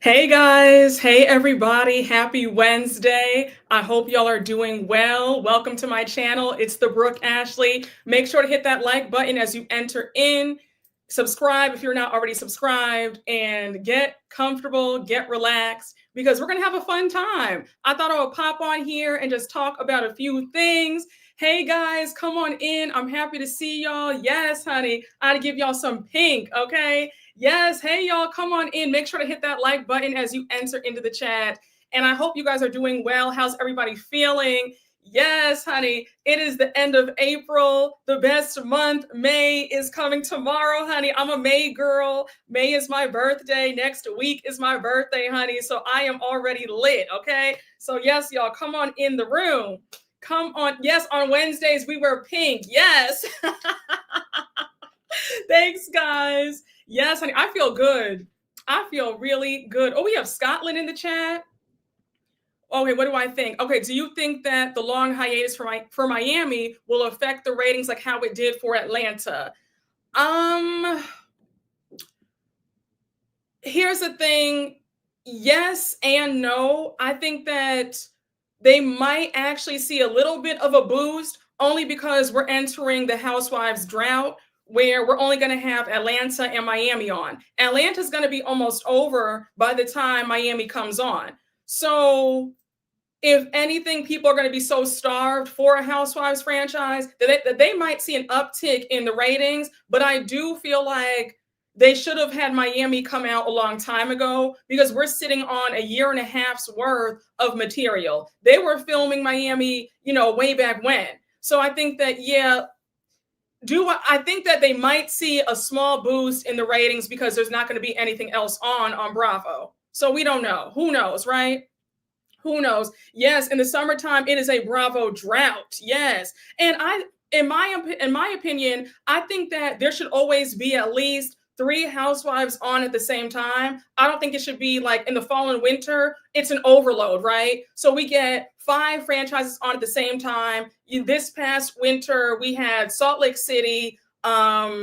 Hey guys, hey everybody, happy Wednesday. I hope y'all are doing well. Welcome to my channel. It's the Brooke Ashley. Make sure to hit that like button as you enter in. Subscribe if you're not already subscribed, and get comfortable, get relaxed, because we're going to have a fun time. I thought I would pop on here and just talk about a few things. Hey guys, come on in. I'm happy to see y'all. Yes, honey, I'd give y'all some pink, okay? Yes. Hey, y'all, come on in. Make sure to hit that like button as you enter into the chat. And I hope you guys are doing well. How's everybody feeling? Yes, honey. It is the end of April, the best month. May is coming tomorrow, honey. I'm a May girl. May is my birthday. Next week is my birthday, honey. So I am already lit, okay? So yes, y'all, come on in the room. Come on. Yes, on Wednesdays, we wear pink. Yes. Thanks, guys. Yes, honey, I feel good. I feel really good. Oh, we have Scotland in the chat. Okay, what do I think? Okay, do you think that the long hiatus for Miami will affect the ratings like how it did for Atlanta? Here's the thing. Yes and no. I think that they might actually see a little bit of a boost only because we're entering the Housewives drought, where we're only going to have Atlanta and Miami on. Atlanta's going to be almost over by the time Miami comes on. So if anything, people are going to be so starved for a Housewives franchise that they might see an uptick in the ratings. But I do feel like they should have had Miami come out a long time ago, because we're sitting on a year and a half's worth of material. They were filming Miami, way back when. So I think that, yeah, I think that they might see a small boost in the ratings because there's not going to be anything else on Bravo. So we don't know. Who knows, right? Who knows? Yes, in the summertime, it is a Bravo drought. Yes. And in my opinion, I think that there should always be at least 3 housewives on at the same time. I don't think it should be like in the fall and winter. It's an overload, right? So we get 5 franchises on at the same time. This past winter, we had Salt Lake City. OC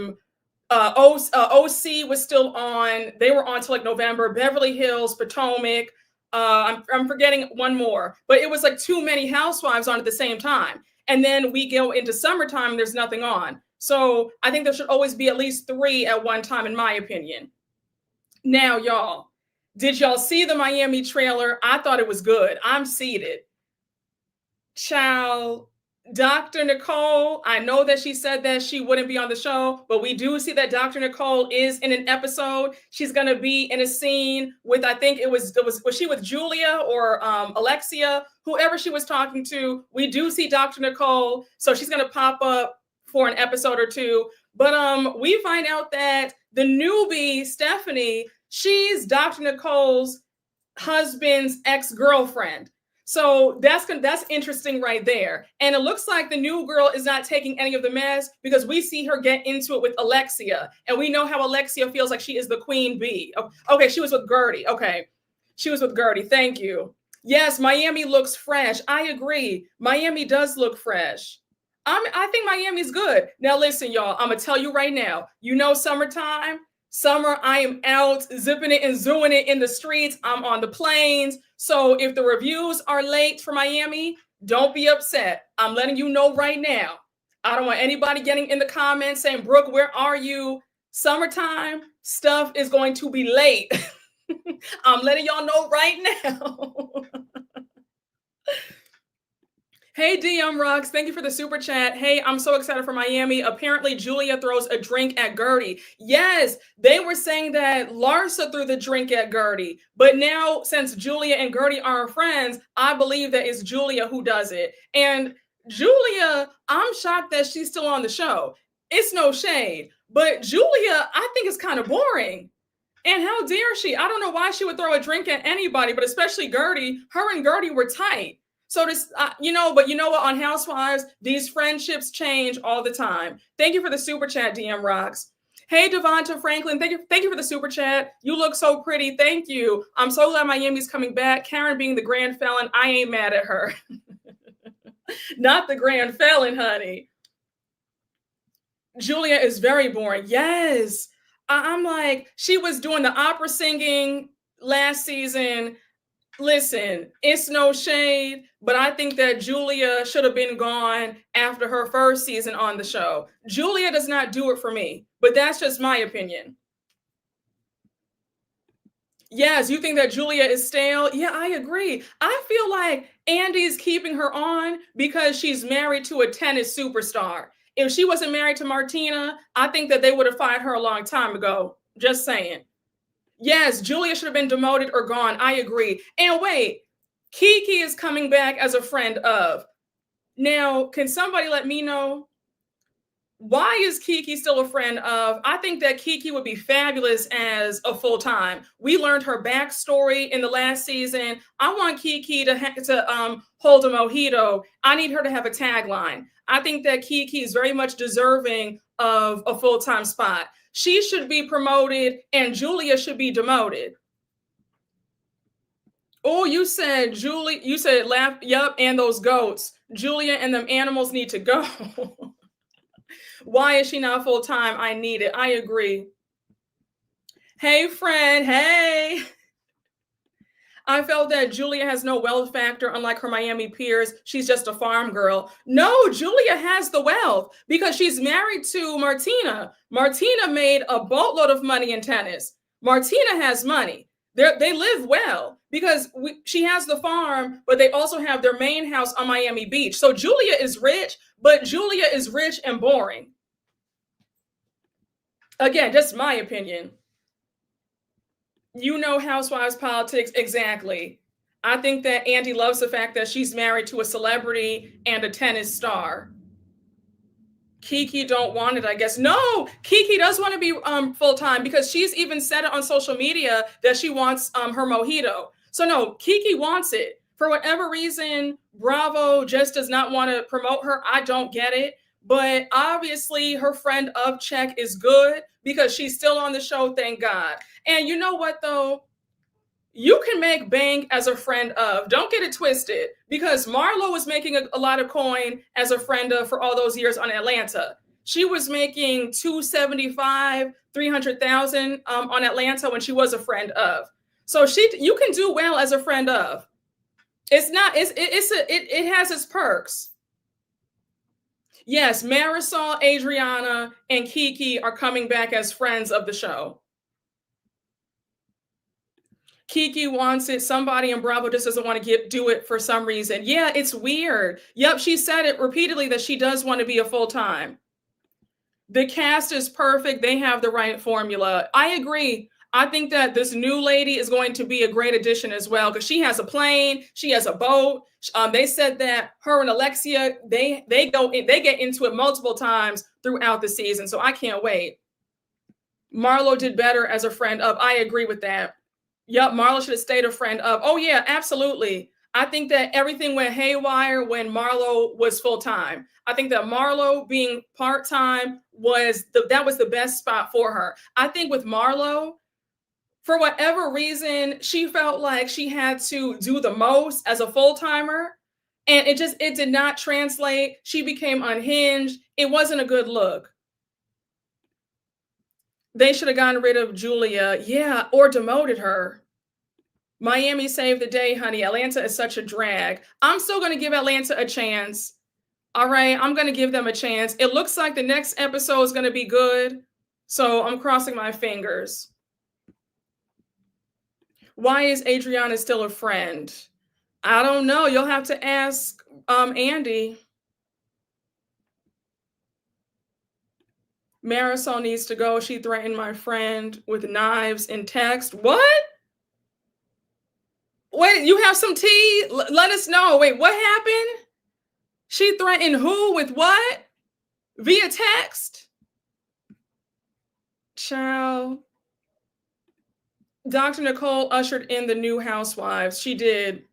was still on. They were on till like November. Beverly Hills, Potomac. I'm forgetting one more, but it was like too many housewives on at the same time. And then we go into summertime and there's nothing on. So I think there should always be at least 3 at one time, in my opinion. Now, y'all, did y'all see the Miami trailer? I thought it was good. I'm seated. Child, Dr. Nicole, I know that she said that she wouldn't be on the show, but we do see that Dr. Nicole is in an episode. She's going to be in a scene with, I think was she with Julia or Alexia, whoever she was talking to. We do see Dr. Nicole, so she's going to pop up for an episode or 2. But we find out that the newbie, Stephanie, she's Dr. Nicole's husband's ex-girlfriend. So that's interesting right there. And it looks like the new girl is not taking any of the mess, because we see her get into it with Alexia. And we know how Alexia feels like she is the queen bee. Okay, she was with Gertie. Okay, she was with Gertie. Thank you. Yes, Miami looks fresh. I agree. Miami does look fresh. I think Miami's good. Now listen, y'all, I'm going to tell you right now, summertime. Summer, I am out zipping it and zooing it in the streets. I'm on the planes. So if the reviews are late for Miami, don't be upset. I'm letting you know right now. I don't want anybody getting in the comments saying, Brooke, where are you? Summertime stuff is going to be late. I'm letting y'all know right now. Hey, DM Rocks, thank you for the super chat. Hey, I'm so excited for Miami. Apparently, Julia throws a drink at Gertie. Yes, they were saying that Larsa threw the drink at Gertie. But now, since Julia and Gertie are friends, I believe that it's Julia who does it. And Julia, I'm shocked that she's still on the show. It's no shade. But Julia, I think is kind of boring. And how dare she? I don't know why she would throw a drink at anybody, but especially Gertie. Her and Gertie were tight. So this, but you know what? On Housewives, these friendships change all the time. Thank you for the super chat, DM Rocks. Hey, Devonta Franklin, thank you for the super chat. You look so pretty. Thank you. I'm so glad Miami's coming back. Karen being the grand felon, I ain't mad at her. Not the grand felon, honey. Julia is very boring. Yes. I'm like, she was doing the opera singing last season, listen, it's no shade, but I think that Julia should have been gone after her first season on the show. Julia does not do it for me, but that's just my opinion. Yes, you think that Julia is stale? Yeah, I agree. I feel like Andy's keeping her on because she's married to a tennis superstar. If she wasn't married to Martina, I think that they would have fired her a long time ago. Just saying. Yes, Julia should have been demoted or gone. I agree. And wait, Kiki is coming back as a friend of. Now, can somebody let me know why is Kiki still a friend of? I think that Kiki would be fabulous as a full-time. We learned her backstory in the last season. I want Kiki to hold a mojito. I need her to have a tagline. I think that Kiki is very much deserving of a full-time spot. She should be promoted and Julia should be demoted. Oh, you said Julie, you said laugh, yup, and those goats. Julia and them animals need to go. Why is she not full-time? I need it. I agree. Hey, friend. Hey. I felt that Julia has no wealth factor, unlike her Miami peers. She's just a farm girl. No, Julia has the wealth because she's married to Martina. Martina made a boatload of money in tennis. Martina has money. They live well because she has the farm, but they also have their main house on Miami Beach. So Julia is rich, but Julia is rich and boring. Again, just my opinion. You know housewives politics exactly. I think that Andy loves the fact that she's married to a celebrity and a tennis star. Kiki don't want it, I guess. No, Kiki does want to be full-time because she's even said it on social media that she wants her mojito. So no, Kiki wants it. For whatever reason, Bravo just does not want to promote her. I don't get it. But obviously her friend of check is good because she's still on the show, thank God. And you know what though? You can make bank as a friend of. Don't get it twisted because Marlo was making a lot of coin as a friend of for all those years on Atlanta. She was making 275, 300,000 on Atlanta when she was a friend of. So you can do well as a friend of. It's not, it has its perks. Yes, Marisol, Adriana, and Kiki are coming back as friends of the show. Kiki wants it. Somebody in Bravo just doesn't want to do it for some reason. Yeah, it's weird. Yep, she said it repeatedly that she does want to be a full-time. The cast is perfect. They have the right formula. I agree. I think that this new lady is going to be a great addition as well because she has a plane, she has a boat. They said that her and Alexia, they get into it multiple times throughout the season. So I can't wait. Marlo did better as a friend of. I agree with that. Yep, Marlo should have stayed a friend of. Oh yeah, absolutely. I think that everything went haywire when Marlo was full-time. I think that Marlo being part-time was the best spot for her. I think with Marlo, for whatever reason, she felt like she had to do the most as a full-timer. And it did not translate. She became unhinged. It wasn't a good look. They should have gotten rid of Julia. Yeah, or demoted her. Miami saved the day, honey. Atlanta is such a drag. I'm still going to give Atlanta a chance. All right, I'm going to give them a chance. It looks like the next episode is going to be good. So I'm crossing my fingers. Why is Adriana still a friend? I don't know. You'll have to ask Andy. Marisol needs to go. She threatened my friend with knives in text. What? Wait, you have some tea? Let us know. Wait, what happened? She threatened who with what? Via text? Child. Dr. Nicole ushered in the new housewives. She did.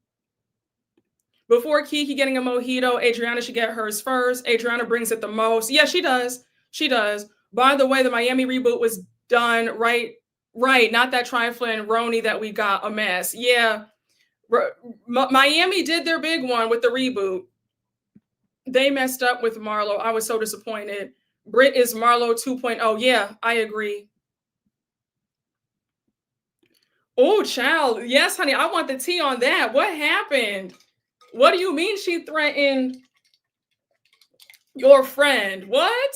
Before Kiki getting a mojito, Adriana should get hers first. Adriana brings it the most. Yeah, she does. She does. By the way, the Miami reboot was done right. Not that trifling Roni that we got a mess. Yeah. Miami did their big one with the reboot. They messed up with Marlo. I was so disappointed. Britt is Marlo 2.0. Yeah, I agree. Oh, child. Yes, honey. I want the tea on that. What happened? What do you mean she threatened your friend? What?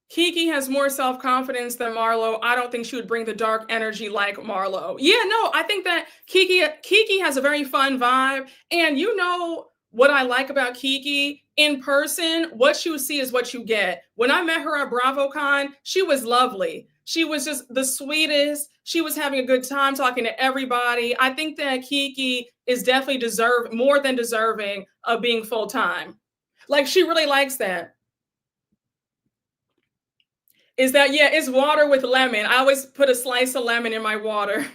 Kiki has more self confidence than Marlo. I don't think she would bring the dark energy like Marlo. Yeah, no, I think that Kiki has a very fun vibe, and you know what I like about Kiki in person. What you see is what you get. When I met her at BravoCon, she was lovely. She was just the sweetest. She was having a good time talking to everybody. I think that Kiki is definitely more than deserving of being full time. Like she really likes that. Is that yeah, it's water with lemon. I always put a slice of lemon in my water.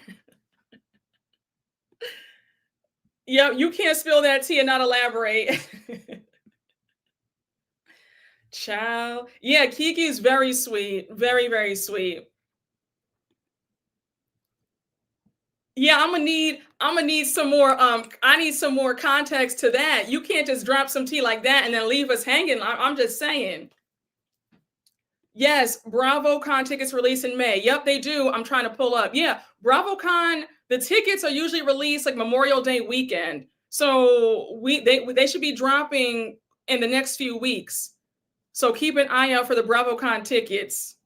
Yeah, you can't spill that tea and not elaborate. Child. Yeah, Kiki's very sweet. Very, very sweet. Yeah, I'm gonna need some more I need some more context to that. You can't just drop some tea like that and then leave us hanging. I'm just saying. Yes, BravoCon tickets release in May. Yep, they do. I'm trying to pull up. Yeah, BravoCon, the tickets are usually released like Memorial Day weekend. So they should be dropping in the next few weeks. So keep an eye out for the BravoCon tickets.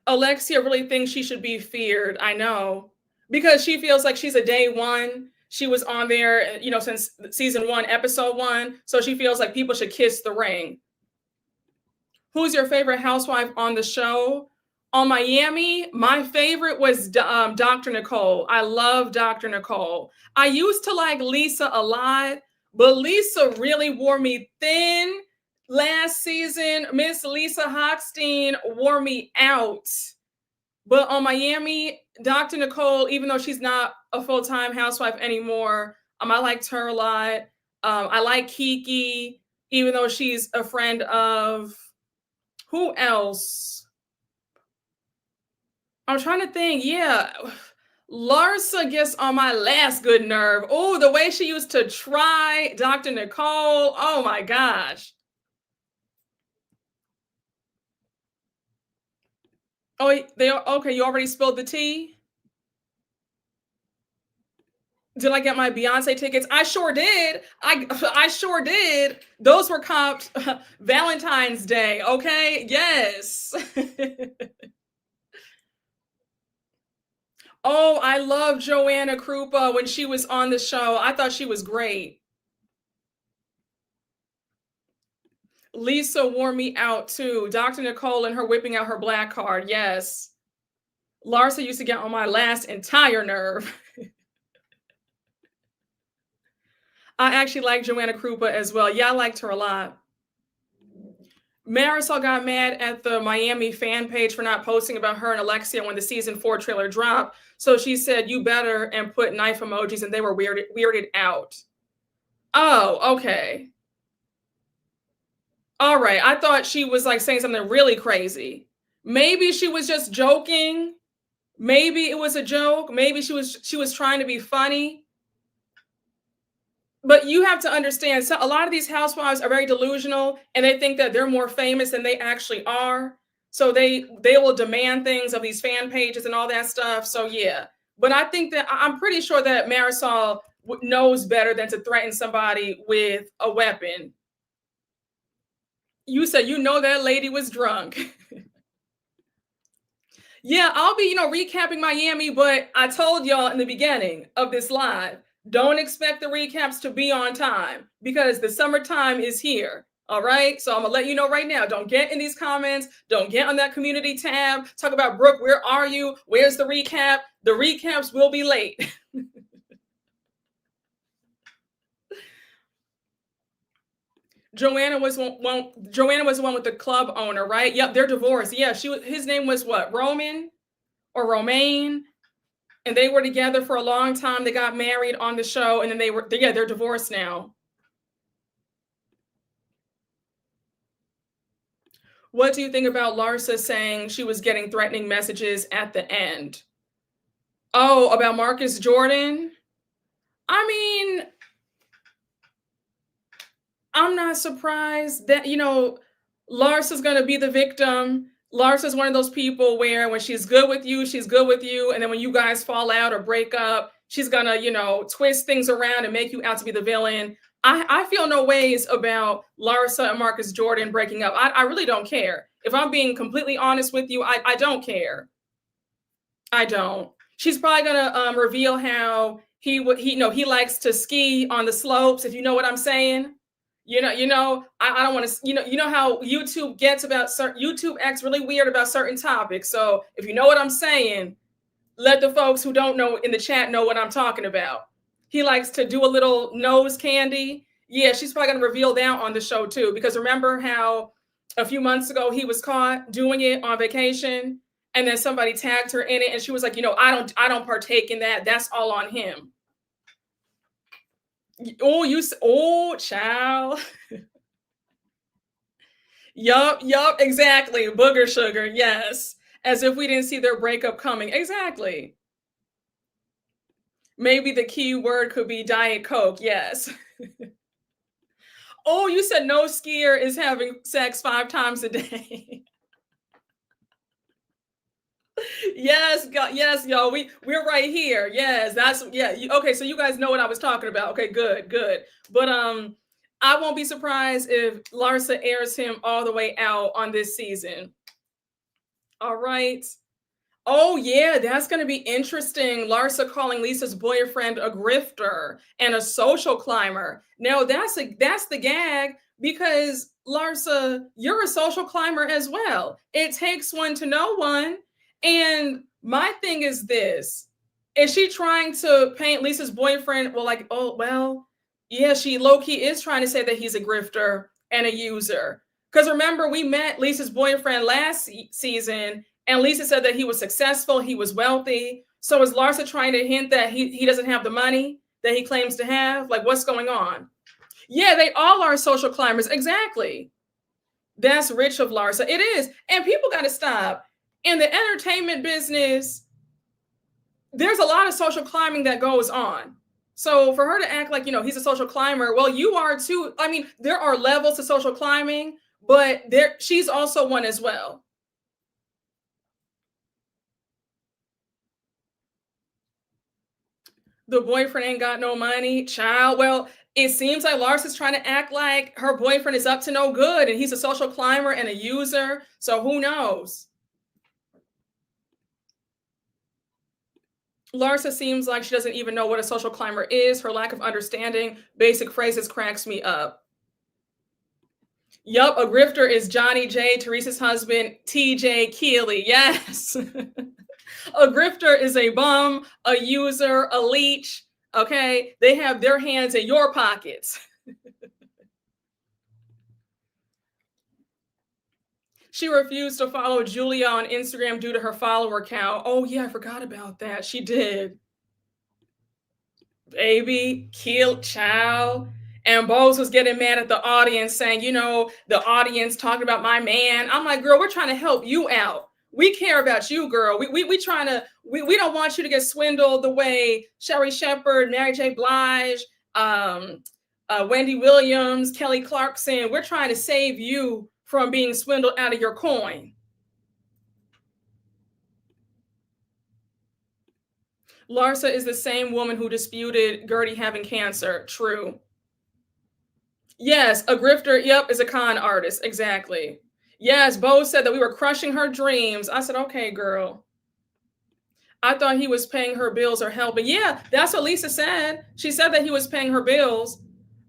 Alexia really thinks she should be feared. I know. Because she feels like she's a day one. She was on there, since season 1, episode 1. So she feels like people should kiss the ring. Who's your favorite housewife on the show? On Miami, my favorite was Dr. Nicole. I love Dr. Nicole. I used to like Lisa a lot, but Lisa really wore me thin last season. Miss Lisa Hochstein wore me out. But on Miami, Dr. Nicole, even though she's not a full-time housewife anymore, I liked her a lot. I like Kiki, even though she's a friend of who else? I'm trying to think. Yeah. Larsa gets on my last good nerve. Oh, the way she used to try Dr. Nicole. Oh my gosh. Oh, they are okay. You already spilled the tea? Did I get my Beyonce tickets? I sure did. I sure did. Those were comped Valentine's Day. Okay. Yes. Oh, I love Joanna Krupa when she was on the show. I thought she was great. Lisa wore me out too. Dr. Nicole and her whipping out her black card. Yes. Larsa used to get on my last entire nerve. I actually like Joanna Krupa as well. Yeah, I liked her a lot. Marisol got mad at the Miami fan page for not posting about her and Alexia when the season 4 trailer dropped. So she said, "You better," and put knife emojis, and they were weirded out. Oh, okay. All right. I thought she was like saying something really crazy. Maybe she was just joking. Maybe it was a joke. Maybe she was trying to be funny. But you have to understand, so a lot of these housewives are very delusional and they think that they're more famous than they actually are. So they will demand things of these fan pages and all that stuff. So yeah. But I think that I'm pretty sure that Marisol knows better than to threaten somebody with a weapon. You said you know that lady was drunk. Yeah, I'll be, recapping Miami, but I told y'all in the beginning of this live, don't expect the recaps to be on time because the summertime is here. All right. So I'm gonna let you know right now. Don't get in these comments. Don't get on that community tab. Talk about Brooke. Where are you? Where's the recap? The recaps will be late. Joanna was the one with the club owner, right? Yep, they're divorced. Yeah, his name was what? Roman or Romaine? And they were together for a long time. They got married on the show, and then they're divorced now. What do you think about Larsa saying she was getting threatening messages at the end? Oh, about Marcus Jordan? I mean, I'm not surprised that, Larsa's going to be the victim. Larsa's one of those people where when she's good with you, she's good with you. And then when you guys fall out or break up, she's gonna, twist things around and make you out to be the villain. I feel no ways about Larsa and Marcus Jordan breaking up. I really don't care. If I'm being completely honest with you, I don't care. I don't. She's probably gonna reveal how he likes to ski on the slopes, if you know what I'm saying. I don't want to, how YouTube gets about certain YouTube acts really weird about certain topics. So if you know what I'm saying, let the folks who don't know in the chat know what I'm talking about. He likes to do a little nose candy. Yeah, she's probably gonna reveal that on the show too. Because remember how a few months ago he was caught doing it on vacation, and then somebody tagged her in it, and she was like, I don't partake in that. That's all on him. Oh, child. Yup, exactly. Booger sugar, yes. As if we didn't see their breakup coming. Exactly. Maybe the key word could be Diet Coke, yes. Oh, you said no skier is having sex 5 times a day. Yes, yes, y'all. We're right here. Yes, okay, so you guys know what I was talking about. Okay, good. But I won't be surprised if Larsa airs him all the way out on this season. All right. Oh yeah, that's going to be interesting. Larsa calling Lisa's boyfriend a grifter and a social climber. Now that's the gag, because Larsa, you're a social climber as well. It takes one to know one. And my thing is this: is she trying to paint Lisa's boyfriend? Well, like, oh well, yeah, she low key is trying to say that he's a grifter and a user. Because remember, we met Lisa's boyfriend last season, and Lisa said that he was successful, he was wealthy. So is Larsa trying to hint that he doesn't have the money that he claims to have? Like, what's going on? Yeah, they all are social climbers. Exactly. That's rich of Larsa. It is. And people got to stop. In the entertainment business, there's a lot of social climbing that goes on. So for her to act like, he's a social climber, well, you are too. I mean, there are levels to social climbing, but she's also one as well. The boyfriend ain't got no money, child. Well, it seems like Larsa's trying to act like her boyfriend is up to no good and he's a social climber and a user. So who knows? Larsa seems like she doesn't even know what a social climber is. Her lack of understanding basic phrases cracks me up. Yup, a grifter is Johnny J, Teresa's husband, TJ Keeley. Yes. A grifter is a bum, a user, a leech. Okay. They have their hands in your pockets. She refused to follow Julia on Instagram due to her follower count. Oh, yeah, I forgot about that. She did. Baby, killed child. And Bose was getting mad at the audience saying, the audience talking about my man. I'm like, girl, we're trying to help you out. We care about you, girl. We trying to, we don't want you to get swindled the way Sherry Shepherd, Mary J. Blige, Wendy Williams, Kelly Clarkson. We're trying to save you from being swindled out of your coin. Larsa is the same woman who disputed Gertie having cancer. True. Yes, a grifter, yep, is a con artist. Exactly. Yes, Bo said that we were crushing her dreams. I said, okay, girl. I thought he was paying her bills or helping. Yeah, that's what Lisa said. She said that he was paying her bills.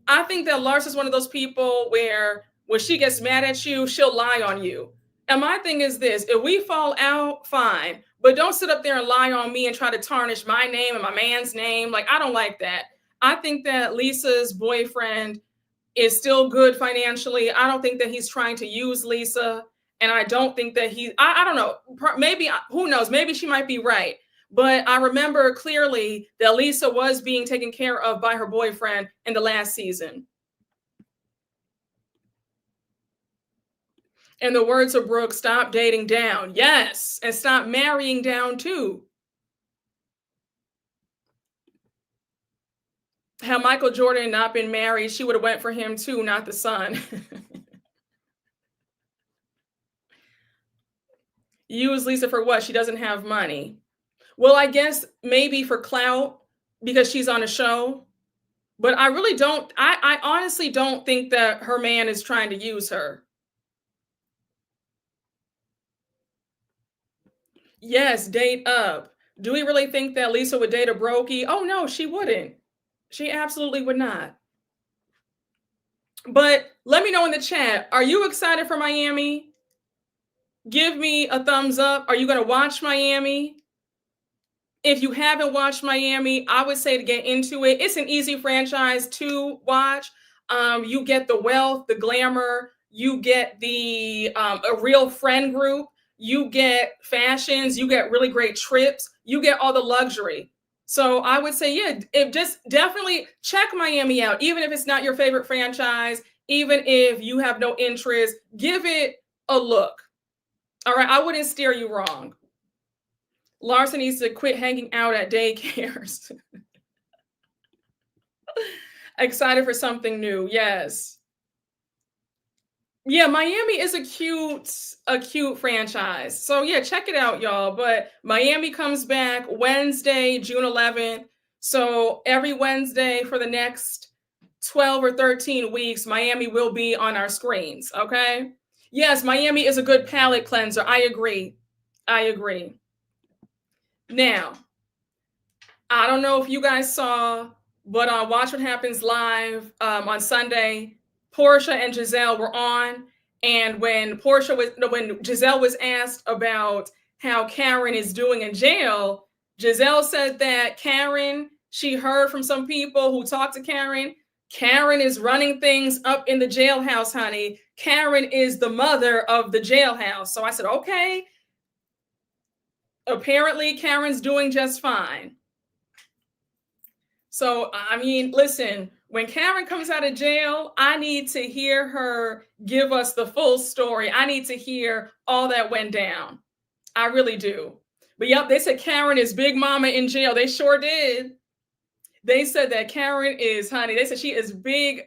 I think that Larsa is one of those people where when she gets mad at you, she'll lie on you. And my thing is this: if we fall out, fine. But don't sit up there and lie on me and try to tarnish my name and my man's name. Like, I don't like that. I think that Lisa's boyfriend is still good financially. I don't think that he's trying to use Lisa. And I don't think that I don't know. Maybe, who knows? Maybe she might be right. But I remember clearly that Lisa was being taken care of by her boyfriend in the last season. In the words of Brooke, stop dating down. Yes. And stop marrying down too. Had Michael Jordan not been married, she would have went for him too, not the son. Use Lisa for what? She doesn't have money. Well, I guess maybe for clout because she's on a show. But I really don't, I honestly don't think that her man is trying to use her. Yes, date up. Do we really think that Lisa would date a brokey? Oh no, she wouldn't. She absolutely would not. But let me know in the chat. Are you excited for Miami? Give me a thumbs up. Are you going to watch Miami? If you haven't watched Miami, I would say to get into it. It's an easy franchise to watch. You get the wealth, the glamour. You get the a real friend group. You get fashions. You get really great trips. You get all the luxury. So I would say, yeah, it just definitely check Miami out, even if it's not your favorite franchise, even if you have no interest, give it a look. All right, I wouldn't steer you wrong. Larsa needs to quit hanging out at daycares. Excited for something new. Yes. Yeah, Miami is a cute franchise. So yeah, check it out, y'all. But Miami comes back Wednesday, June 11th. So every Wednesday for the next 12 or 13 weeks, Miami will be on our screens. Okay. Yes, Miami is a good palate cleanser. I agree. Now, I don't know if you guys saw, but on Watch What Happens Live on Sunday, Portia and Giselle were on. And when Giselle was asked about how Karen is doing in jail, Giselle said that Karen, she heard from some people who talked to Karen. Karen is running things up in the jailhouse, honey. Karen is the mother of the jailhouse. So I said, okay. Apparently, Karen's doing just fine. So, I mean, listen, when Karen comes out of jail, I need to hear her give us the full story. I need to hear all that went down. I really do. But yep, they said Karen is Big Mama in jail. They sure did. They said that Karen is, honey, they said she is big.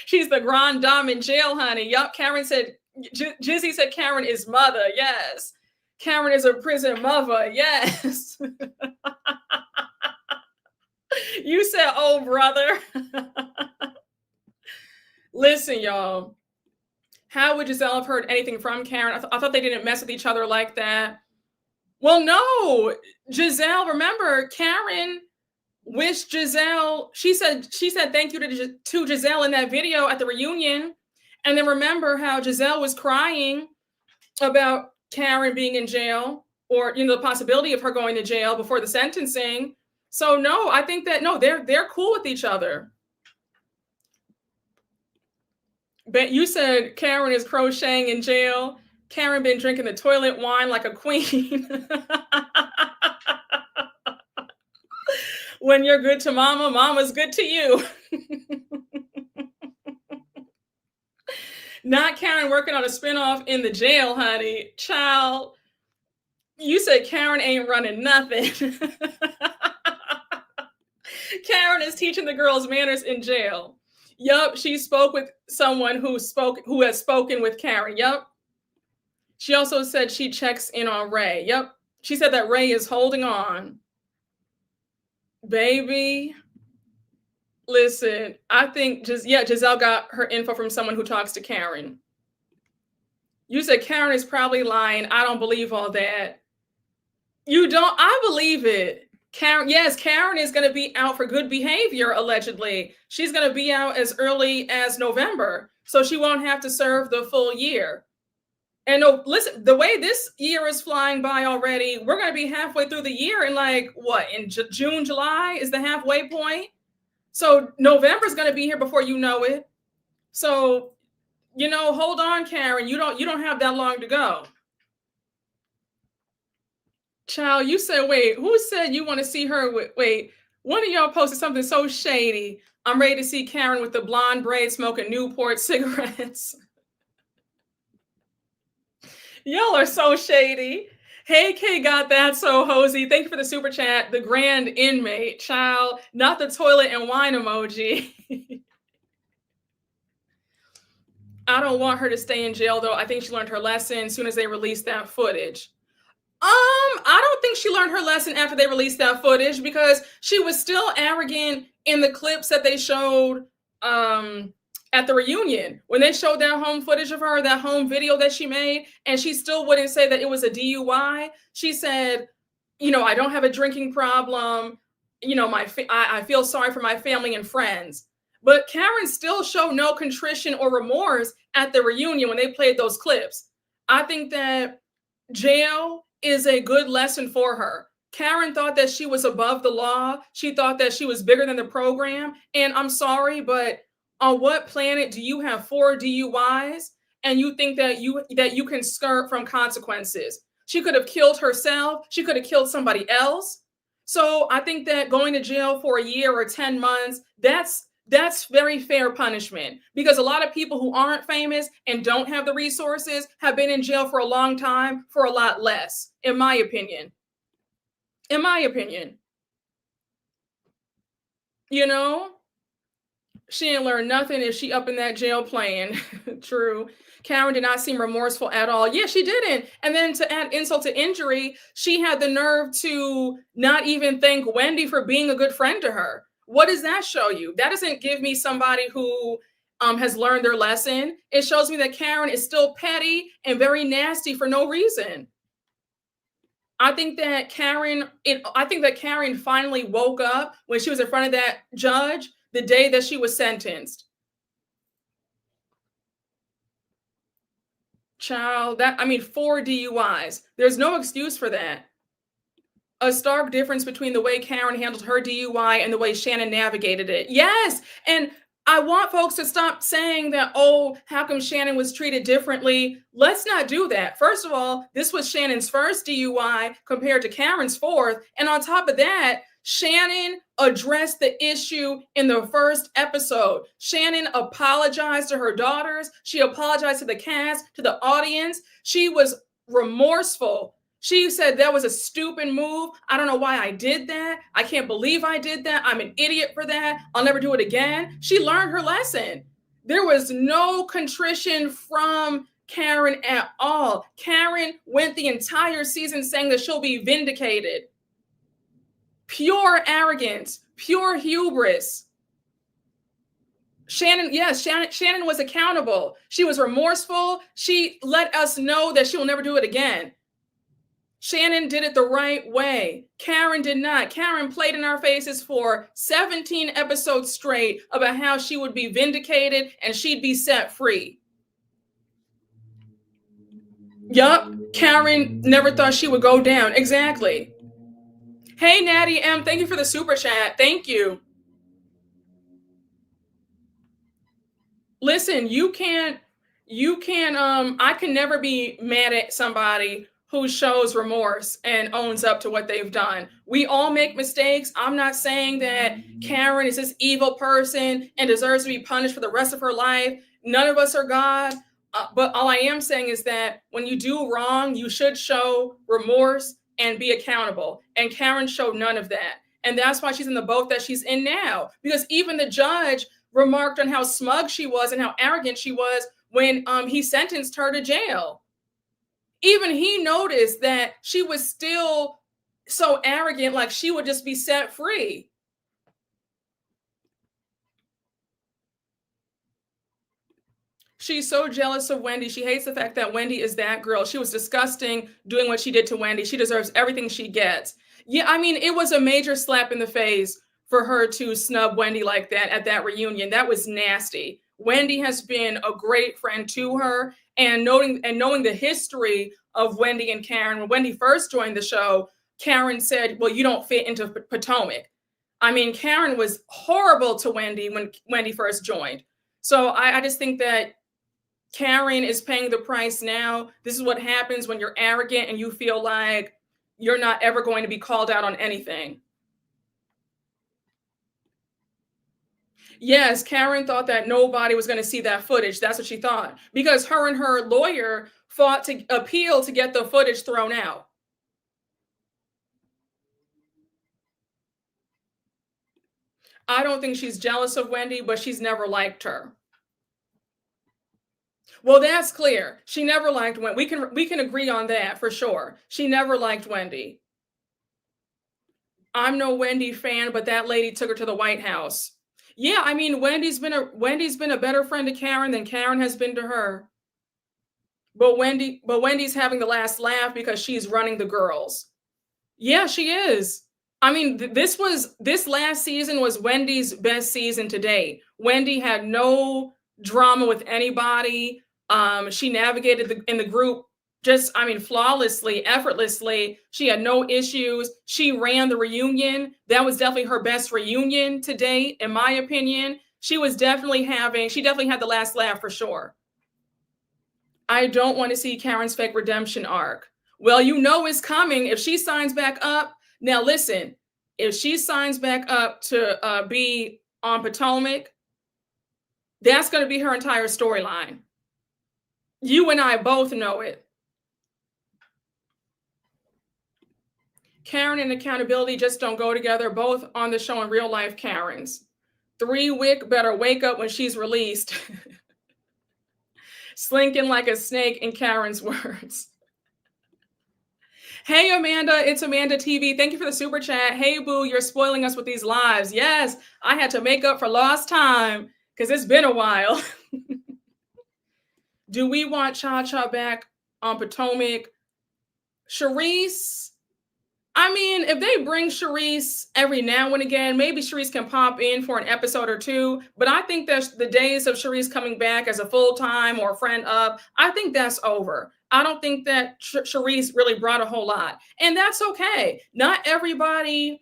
She's the grand dame in jail, honey. Yup, Karen said, Jizzy said Karen is mother. Yes. Karen is a prison mother. Yes. You said, oh, brother. Listen, y'all. How would Giselle have heard anything from Karen? I thought they didn't mess with each other like that. Well, no. Giselle, remember, Karen wished Giselle, she said thank you to Giselle in that video at the reunion. And then remember how Giselle was crying about Karen being in jail, or the possibility of her going to jail before the sentencing. So no, I think that no, they're cool with each other. But you said Karen is crocheting in jail. Karen been drinking the toilet wine like a queen. When you're good to mama, mama's good to you. Not Karen working on a spinoff in the jail, honey. Child, you said Karen ain't running nothing. Karen is teaching the girls manners in jail. Yup, she spoke with someone who has spoken with Karen. Yup. She also said she checks in on Ray. Yup. She said that Ray is holding on. Baby, listen, I think Giselle got her info from someone who talks to Karen. You said Karen is probably lying. I don't believe all that. You don't? I believe it. Karen is going to be out for good behavior, allegedly. She's going to be out as early as November, so she won't have to serve the full year. And no, listen, the way this year is flying by already, we're going to be halfway through the year in in June, July is the halfway point. So November is going to be here before you know it. So, hold on, Karen. You don't have that long to go. Child, you said, wait, who said you want to see her wait, one of y'all posted something so shady. I'm ready to see Karen with the blonde braid smoking Newport cigarettes. Y'all are so shady. Hey, K got that so hosey. Thank you for the super chat. The grand inmate, child, not the toilet and wine emoji. I don't want her to stay in jail, though. I think she learned her lesson as soon as they released that footage. I don't think she learned her lesson after they released that footage because she was still arrogant in the clips that they showed at the reunion. When they showed that home footage of her, that home video that she made, and she still wouldn't say that it was a DUI. She said, I don't have a drinking problem. I feel sorry for my family and friends. But Karen still showed no contrition or remorse at the reunion when they played those clips. I think that jail is a good lesson for her. Karen thought that she was above the law. She thought that she was bigger than the program. And I'm sorry, but on what planet do you have 4 DUIs and you think that you can skirt from consequences? She could have killed herself. She could have killed somebody else. So I think that going to jail for a year or 10 months, that's very fair punishment because a lot of people who aren't famous and don't have the resources have been in jail for a long time for a lot less, in my opinion. In my opinion. She ain't learned nothing if she up in that jail playing. True. Karen did not seem remorseful at all. Yeah, she didn't. And then to add insult to injury, she had the nerve to not even thank Wendy for being a good friend to her. What does that show you? That doesn't give me somebody who has learned their lesson. It shows me that Karen is still petty and very nasty for no reason. I think that Karen finally woke up when she was in front of that judge the day that she was sentenced. Child, 4 DUIs. There's no excuse for that. A stark difference between the way Karen handled her DUI and the way Shannon navigated it. Yes. And I want folks to stop saying that, oh, how come Shannon was treated differently? Let's not do that. First of all, this was Shannon's first DUI compared to Karen's fourth. And on top of that, Shannon addressed the issue in the first episode. Shannon apologized to her daughters. She apologized to the cast, to the audience. She was remorseful. She said that was a stupid move. I don't know why I did that. I can't believe I did that. I'm an idiot for that. I'll never do it again. She learned her lesson. There was no contrition from Karen at all. Karen went the entire season saying that she'll be vindicated. Pure arrogance, pure hubris. Shannon was accountable. She was remorseful. She let us know that she will never do it again. Shannon did it the right way. Karen did not. Karen played in our faces for 17 episodes straight about how she would be vindicated and she'd be set free. Yup, Karen never thought she would go down. Exactly. Hey, Natty M, thank you for the super chat. Thank you. Listen, I can never be mad at somebody who shows remorse and owns up to what they've done. We all make mistakes. I'm not saying that Karen is this evil person and deserves to be punished for the rest of her life. None of us are God. But all I am saying is that when you do wrong, you should show remorse and be accountable. And Karen showed none of that. And that's why she's in the boat that she's in now. Because even the judge remarked on how smug she was and how arrogant she was when he sentenced her to jail. Even he noticed that she was still so arrogant, like she would just be set free. She's so jealous of Wendy. She hates the fact that Wendy is that girl. She was disgusting doing what she did to Wendy. She deserves everything she gets. Yeah, it was a major slap in the face for her to snub Wendy like that at that reunion. That was nasty. Wendy has been a great friend to her, and knowing the history of Wendy and Karen. When Wendy first joined the show, Karen said, well, you don't fit into Potomac. Karen was horrible to Wendy when Wendy first joined. So I just think that Karen is paying the price now. This is what happens when you're arrogant and you feel like you're not ever going to be called out on anything. Yes, Karen thought that nobody was going to see that footage. That's what she thought. Because her and her lawyer fought to appeal to get the footage thrown out. I don't think she's jealous of Wendy, but she's never liked her. Well, that's clear. She never liked Wendy. We can agree on that for sure. She never liked Wendy. I'm no Wendy fan, but that lady took her to the White House. Yeah, I mean Wendy's been a better friend to Karen than Karen has been to her. But Wendy's having the last laugh because she's running the girls. Yeah, she is. I mean, this last season was Wendy's best season to date. Wendy had no drama with anybody. She navigated in the group just, I mean, flawlessly, effortlessly. She had no issues. She ran the reunion. That was definitely her best reunion to date, in my opinion. She definitely had the last laugh for sure. I don't want to see Karen's fake redemption arc. Well, you know it's coming if she signs back up. Now, listen, if she signs back up to be on Potomac, that's going to be her entire storyline. You and I both know it. Karen and accountability just don't go together, both on the show and real life Karens. 3-Wick better wake up when she's released. Slinking like a snake, in Karen's words. Hey, Amanda, it's Amanda TV. Thank you for the super chat. Hey, boo, you're spoiling us with these lives. Yes, I had to make up for lost time because it's been a while. Do we want Cha-Cha back on Potomac? Charisse, I mean, if they bring Charisse every now and again, maybe Charisse can pop in for an episode or two. But I think that the days of Charisse coming back as a full-time or friend up, I think that's over. I don't think that Charisse really brought a whole lot. And that's okay. Not everybody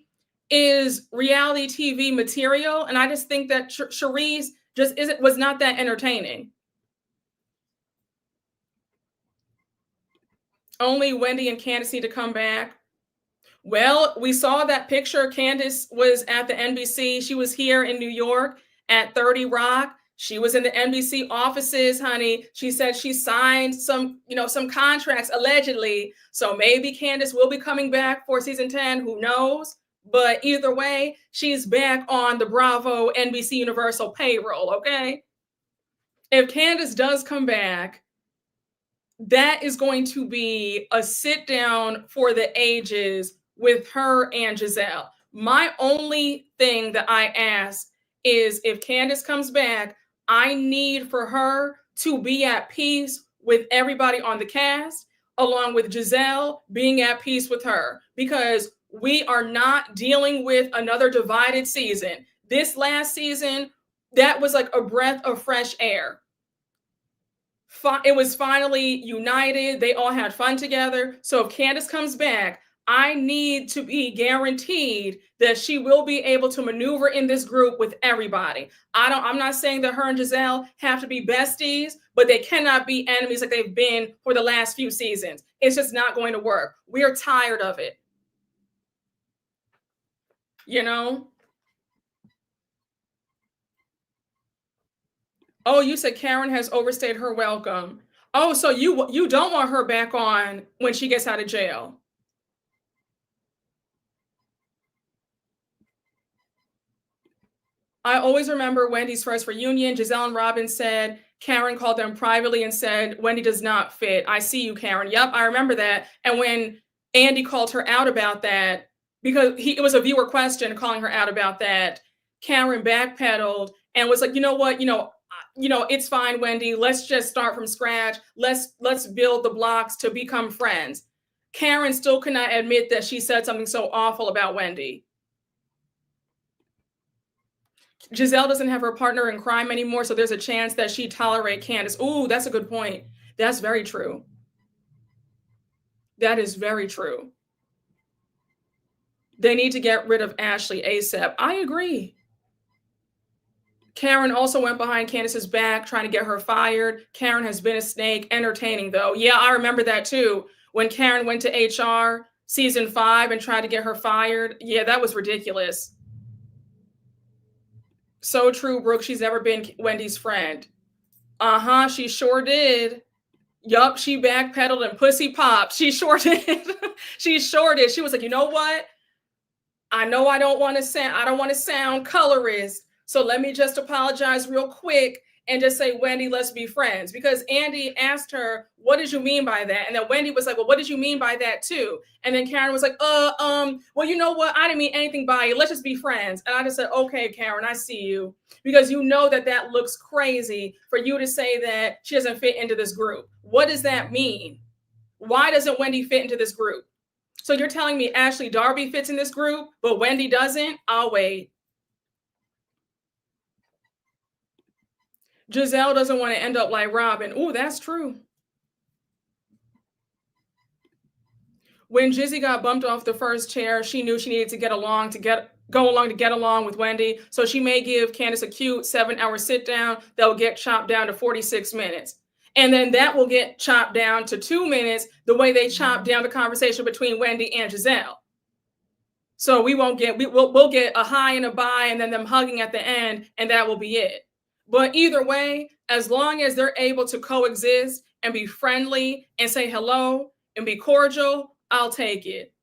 is reality TV material. And I just think that Charisse just was not that entertaining. Only Wendy and Candiace need to come back. Well, we saw that picture. Candiace was at the NBC. She was here in New York at 30 Rock. She was in the NBC offices, honey. She said she signed some contracts allegedly. So maybe Candiace will be coming back for season 10. Who knows? But either way, she's back on the Bravo NBC Universal payroll, okay? If Candiace does come back, that is going to be a sit down for the ages with her and Giselle. My only thing that I ask is if Candiace comes back, I need for her to be at peace with everybody on the cast, along with Giselle being at peace with her, because we are not dealing with another divided season. This last season, that was like a breath of fresh air. It was finally united. They all had fun together. So if Candiace comes back, I need to be guaranteed that she will be able to maneuver in this group with everybody. I'm not saying that her and Giselle have to be besties, but they cannot be enemies like they've been for the last few seasons. It's just not going to work. We are tired of it. You know? Oh, you said Karen has overstayed her welcome. Oh, so you don't want her back on when she gets out of jail. I always remember Wendy's first reunion. Giselle and Robin said Karen called them privately and said, Wendy does not fit. I see you, Karen. Yep, I remember that. And when Andy called her out about that, because it was a viewer question calling her out about that, Karen backpedaled and was like, you know what, it's fine, Wendy. Let's just start from scratch. Let's build the blocks to become friends. Karen still could not admit that she said something so awful about Wendy. Giselle doesn't have her partner in crime anymore, so there's a chance that she'd tolerate Candiace. Ooh, that's a good point. That's very true. That is very true. They need to get rid of Ashley ASAP. I agree. Karen also went behind Candiace's back trying to get her fired. Karen has been a snake. Entertaining, though. Yeah, I remember that, too. When Karen went to HR season 5 and tried to get her fired. Yeah, that was ridiculous. So true, Brooke. She's never been Wendy's friend. She sure did. Yup, she backpedaled and pussy popped. She sure did. She sure did. She was like, you know what? I know I don't want to sound colorist. So let me just apologize real quick and just say, Wendy, let's be friends. Because Andy asked her, what did you mean by that? And then Wendy was like, well, what did you mean by that too? And then Karen was like, well, you know what? I didn't mean anything by it. Let's just be friends. And I just said, okay, Karen, I see you. Because you know that looks crazy for you to say that she doesn't fit into this group. What does that mean? Why doesn't Wendy fit into this group? So you're telling me Ashley Darby fits in this group, but Wendy doesn't? I'll wait. Giselle doesn't want to end up like Robin. Ooh, that's true. When Jizzy got bumped off the first chair, she knew she needed to get along with Wendy. So she may give Candiace a cute 7-hour sit down that will get chopped down to 46 minutes. And then that will get chopped down to 2 minutes, the way they chopped down the conversation between Wendy and Giselle. So we'll get a high and a bye and then them hugging at the end, and that will be it. But either way, as long as they're able to coexist and be friendly and say hello and be cordial, I'll take it.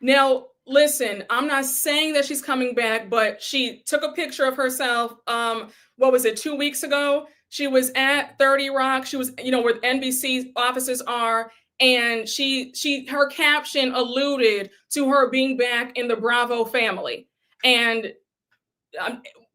Now, listen, I'm not saying that she's coming back, but she took a picture of herself. What was it, 2 weeks ago? She was at 30 Rock. She was, where NBC offices are. And her caption alluded to her being back in the Bravo family. And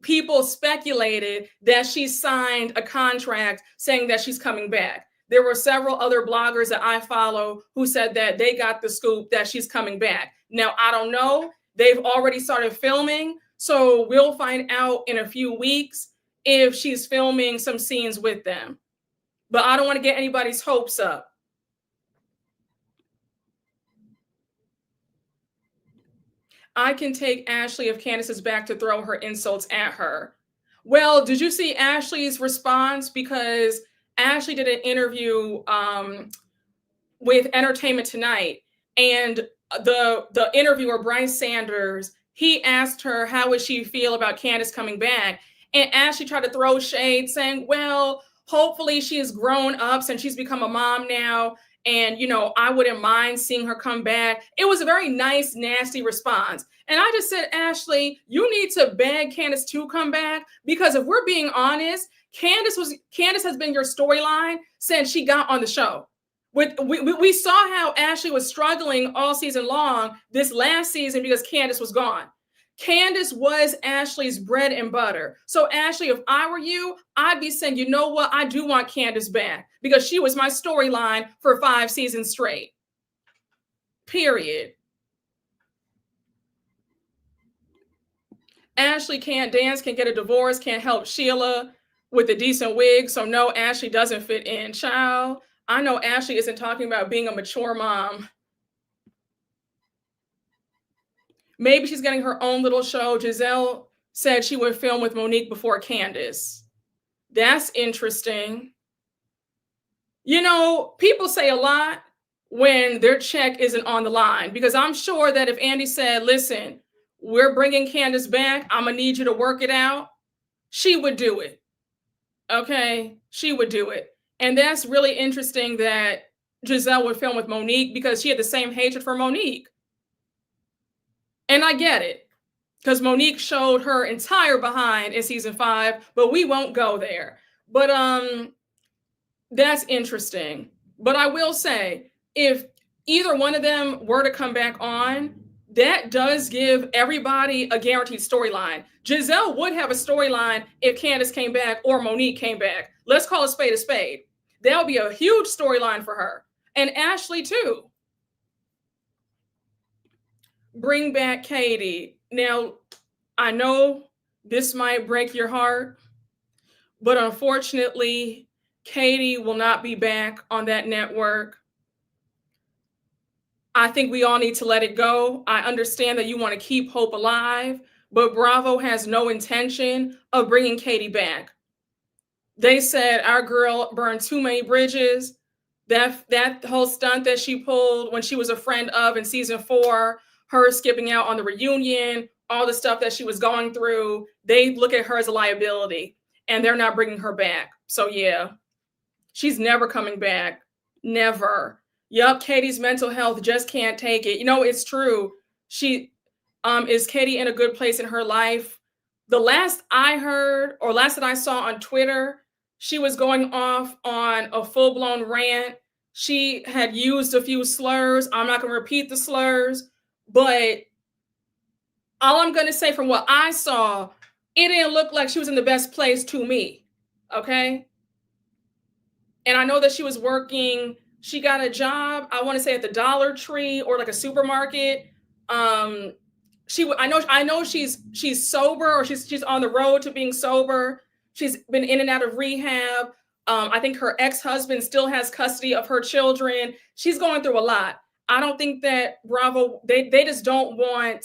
people speculated that she signed a contract saying that she's coming back. There were several other bloggers that I follow who said that they got the scoop that she's coming back. Now, I don't know. They've already started filming. So we'll find out in a few weeks if she's filming some scenes with them. But I don't want to get anybody's hopes up. I can take Ashley if Candiace is back to throw her insults at her. Well, did you see Ashley's response? Because Ashley did an interview with Entertainment Tonight, and the interviewer, Bryce Sanders, he asked her how would she feel about Candiace coming back, and Ashley tried to throw shade, saying, well, hopefully she has grown up since she's become a mom now, and I wouldn't mind seeing her come back. It was a very nice, nasty response. And I just said, Ashley, you need to beg Candiace to come back, because if we're being honest, Candiace has been your storyline since she got on the show. We saw how Ashley was struggling all season long this last season because Candiace was gone. Candiace was Ashley's bread and butter. So Ashley, if I were you, I'd be saying, you know what? I do want Candiace back because she was my storyline for 5 seasons straight. Period. Ashley can't dance, can't get a divorce, can't help Sheila with a decent wig. So no, Ashley doesn't fit in. Child, I know Ashley isn't talking about being a mature mom. Maybe she's getting her own little show. Giselle said she would film with Monique before Candiace. That's interesting. People say a lot when their check isn't on the line, because I'm sure that if Andy said, listen, we're bringing Candiace back, I'm going to need you to work it out, she would do it. Okay? She would do it. And that's really interesting that Giselle would film with Monique, because she had the same hatred for Monique. And I get it, because Monique showed her entire behind in season 5, but we won't go there. But that's interesting. But I will say, if either one of them were to come back on, that does give everybody a guaranteed storyline. Giselle would have a storyline if Candiace came back or Monique came back. Let's call a spade a spade. That would be a huge storyline for her. And Ashley too. Bring back Katie. Now, I know this might break your heart, but unfortunately, Katie will not be back on that network. I think we all need to let it go. I understand that you want to keep hope alive, but Bravo has no intention of bringing Katie back. They said our girl burned too many bridges. That whole stunt that she pulled when she was a friend of in season 4, her skipping out on the reunion, all the stuff that she was going through, they look at her as a liability, and they're not bringing her back. So yeah, she's never coming back. Never. Yup, Katie's mental health just can't take it. It's true. Is Katie in a good place in her life? The last I heard, or last that I saw on Twitter, she was going off on a full-blown rant. She had used a few slurs. I'm not going to repeat the slurs, but all I'm going to say from what I saw, it didn't look like she was in the best place to me. Okay. And I know that she was working, she got a job, I want to say at the Dollar Tree or like a supermarket. I know she's sober, or she's on the road to being sober. She's been in and out of rehab. I think her ex-husband still has custody of her children. She's going through a lot. I don't think that Bravo, they just don't want,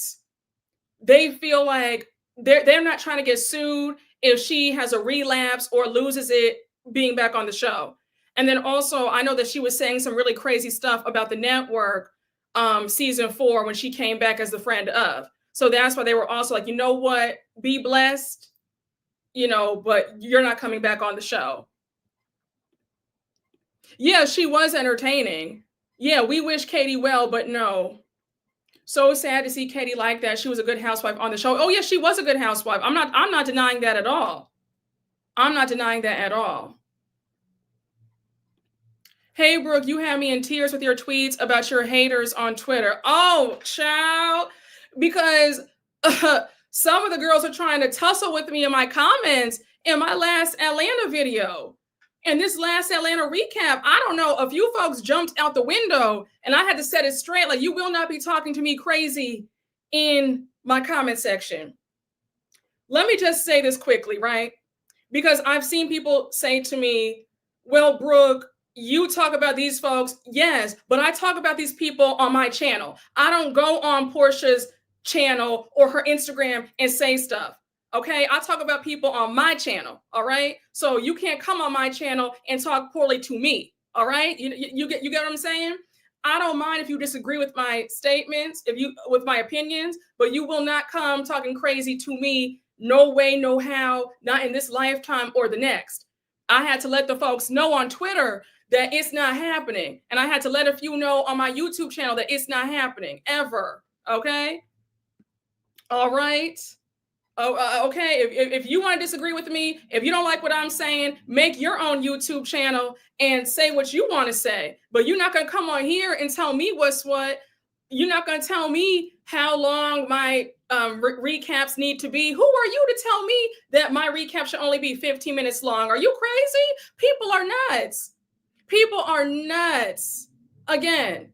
they feel like they're not trying to get sued if she has a relapse or loses it being back on the show. And then also, I know that she was saying some really crazy stuff about the network season 4 when she came back as the friend of. So that's why they were also like, you know what, be blessed, but you're not coming back on the show. Yeah, she was entertaining. Yeah, we wish Katie well, but no. So sad to see Katie like that. She was a good housewife on the show. Oh yeah, she was a good housewife. I'm not denying that at all. I'm not denying that at all. Hey, Brooke, you had me in tears with your tweets about your haters on Twitter. Oh, child, because some of the girls are trying to tussle with me in my comments in my last Atlanta video. And this last Atlanta recap, I don't know, a few folks jumped out the window and I had to set it straight. Like, you will not be talking to me crazy in my comment section. Let me just say this quickly, right? Because I've seen people say to me, well, Brooke, you talk about these folks. Yes, but I talk about these people on my channel. I don't go on Portia's channel or her Instagram and say stuff. Okay, I talk about people on my channel. All right, so you can't come on my channel and talk poorly to me. All right, you get what I'm saying? I don't mind if you disagree with my statements, with my opinions, but you will not come talking crazy to me. No way, no how, not in this lifetime or the next. I had to let the folks know on Twitter that it's not happening. And I had to let a few know on my YouTube channel that it's not happening ever. Okay. All right. Oh, okay. If you want to disagree with me, if you don't like what I'm saying, make your own YouTube channel and say what you want to say. But you're not going to come on here and tell me what's what. You're not going to tell me how long my recaps need to be. Who are you to tell me that my recap should only be 15 minutes long? Are you crazy? People are nuts. People are nuts. Again,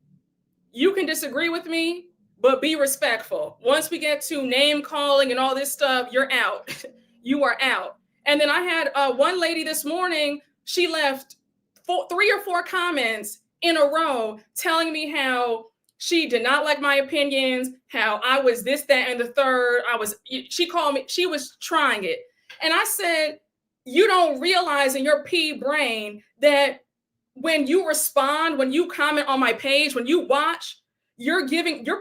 you can disagree with me, but be respectful. Once we get to name calling and all this stuff, you're out. You are out. And then I had one lady this morning, she left 3 or 4 comments in a row telling me how she did not like my opinions, how I was this, that, and the third. She called me, she was trying it. And I said, you don't realize in your pea brain that when you respond, when you comment on my page, when you watch, you're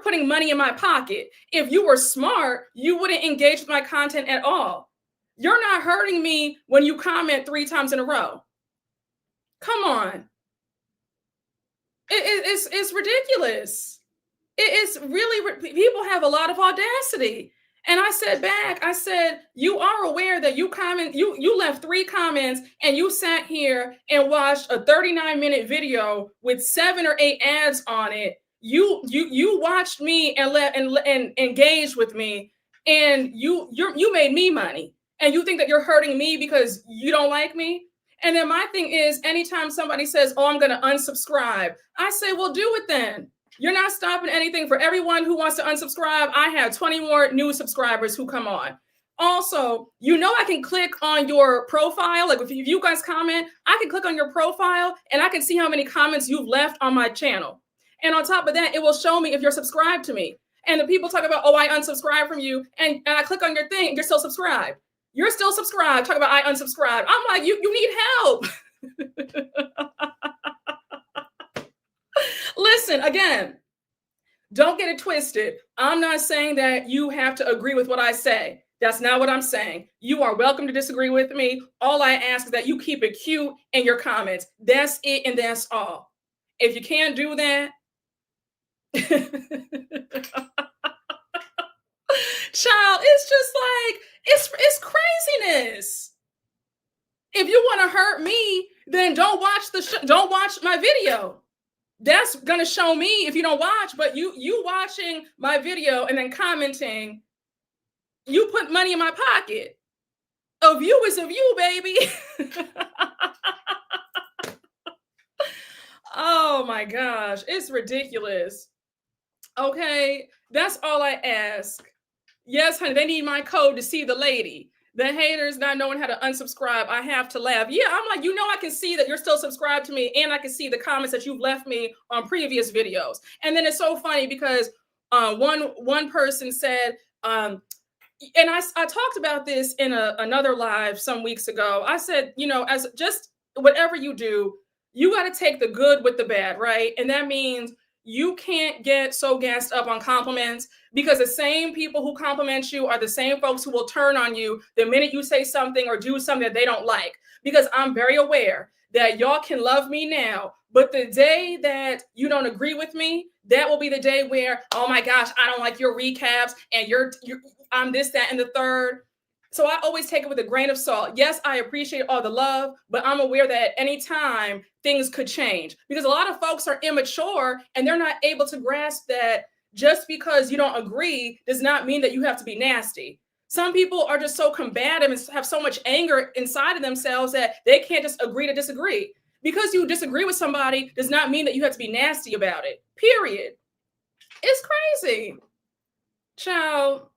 putting money in my pocket. If you were smart, you wouldn't engage with my content at all. You're not hurting me when you comment 3 times in a row. Come on. It's ridiculous. It's really, people have a lot of audacity. And I said back, I said, you are aware that you left 3 comments and you sat here and watched a 39-minute video with 7 or 8 ads on it. You watched me and engaged with me, and you made me money. And you think that you're hurting me because you don't like me? And then my thing is, anytime somebody says, oh, I'm going to unsubscribe, I say, well, do it then. You're not stopping anything. For everyone who wants to unsubscribe, I have 20 more new subscribers who come on. Also, I can click on your profile. Like if you guys comment, I can click on your profile and I can see how many comments you've left on my channel. And on top of that, it will show me if you're subscribed to me. And the people talk about, oh, I unsubscribed from you. And I click on your thing and you're still subscribed. You're still subscribed. Talk about I unsubscribed. I'm like, you need help. Listen, again, don't get it twisted. I'm not saying that you have to agree with what I say. That's not what I'm saying. You are welcome to disagree with me. All I ask is that you keep it cute in your comments. That's it, and that's all. If you can't do that, Child, it's just like, it's craziness. If you want to hurt me, then don't watch don't watch my video. That's gonna show me if you don't watch. But you watching my video and then commenting, you put money in my pocket. A view is a view, baby. Oh my gosh, it's ridiculous. Okay, that's all I ask. Yes, honey, they need my code to see the lady. The haters not knowing how to unsubscribe. I have to laugh. Yeah, I'm like, I can see that you're still subscribed to me, and I can see the comments that you've left me on previous videos. And then it's so funny because one person said, and I talked about this in another live some weeks ago. I said, as just whatever you do, you got to take the good with the bad, right? And that means you can't get so gassed up on compliments, because the same people who compliment you are the same folks who will turn on you the minute you say something or do something that they don't like. Because I'm very aware that y'all can love me now, but the day that you don't agree with me, that will be the day where, oh my gosh, I don't like your recaps, and I'm this, that, and the third. So I always take it with a grain of salt. Yes, I appreciate all the love, but I'm aware that at any time things could change, because a lot of folks are immature and they're not able to grasp that just because you don't agree does not mean that you have to be nasty. Some people are just so combative and have so much anger inside of themselves that they can't just agree to disagree. Because you disagree with somebody does not mean that you have to be nasty about it. Period. It's crazy. Child,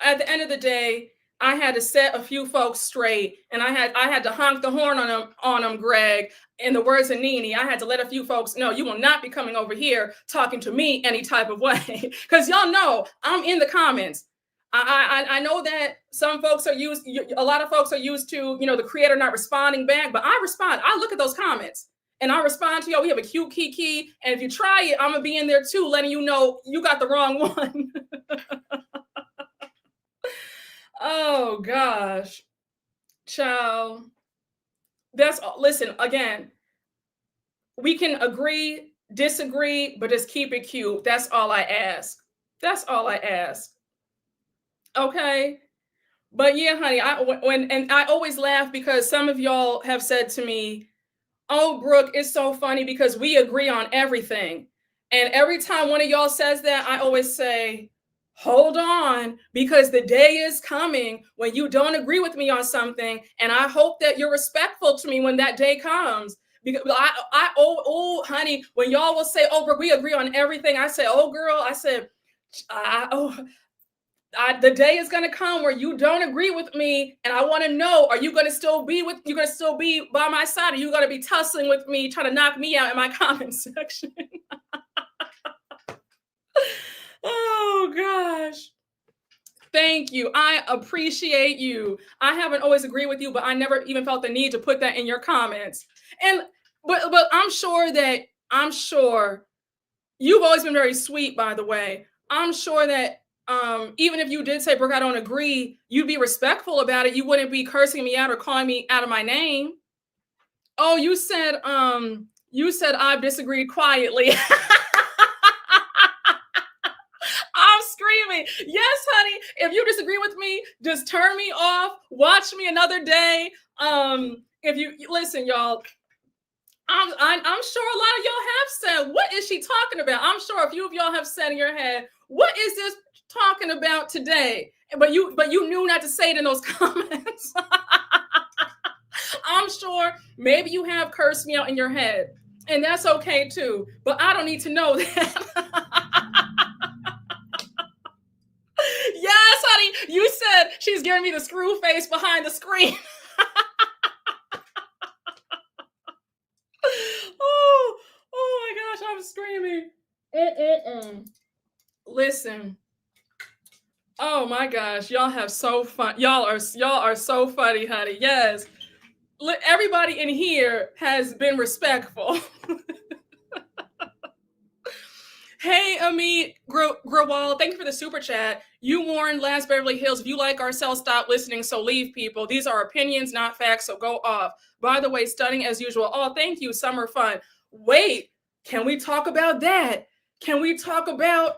at the end of the day, I had to set a few folks straight, and I had to honk the horn on them, Greg. In the words of Nene, I had to let a few folks know, you will not be coming over here talking to me any type of way, because y'all know I'm in the comments. I know that some folks are a lot of folks are used to, the creator not responding back, but I respond. I look at those comments and I respond to y'all. We have a cute kiki, and if you try it, I'm gonna be in there too, letting you know you got the wrong one. Oh gosh, child. Listen, again, we can agree, disagree, but just keep it cute. That's all I ask. That's all I ask. Okay. But yeah, honey, I always laugh because some of y'all have said to me, oh, Brooke, it's so funny because we agree on everything. And every time one of y'all says that, I always say, hold on, because the day is coming when you don't agree with me on something. And I hope that you're respectful to me when that day comes. Because honey, when y'all will say, oh, Brooke, we agree on everything. I say, oh, girl, I said, the day is going to come where you don't agree with me, and I want to know, are you going to still be by my side? Are you going to be tussling with me, trying to knock me out in my comment section? Oh gosh. Thank you. I appreciate you. I haven't always agreed with you, but I never even felt the need to put that in your comments. But I'm sure you've always been very sweet, by the way. I'm sure that even if you did say, Brooke, I don't agree, you'd be respectful about it. You wouldn't be cursing me out or calling me out of my name. Oh, you said I've disagreed quietly. I'm screaming. Yes, honey. If you disagree with me, just turn me off. Watch me another day. If you listen, y'all, I'm sure a lot of y'all have said, what is she talking about? I'm sure a few of y'all have said in your head, what is this talking about today? But you knew not to say it in those comments. I'm sure maybe you have cursed me out in your head, and that's okay too. But I don't need to know that. Yes, honey, you said she's giving me the screw face behind the screen. Oh my gosh, I'm screaming. Listen. Oh my gosh, y'all have so fun. Y'all are so funny, honey. Yes. Everybody in here has been respectful. Hey, Amit Grawal, thank you for the super chat. You warned Last Beverly Hills, if you like ourselves, stop listening, so leave, people. These are opinions, not facts, so go off. By the way, stunning as usual. Oh, thank you, summer fun. Wait, can we talk about that? Can we talk about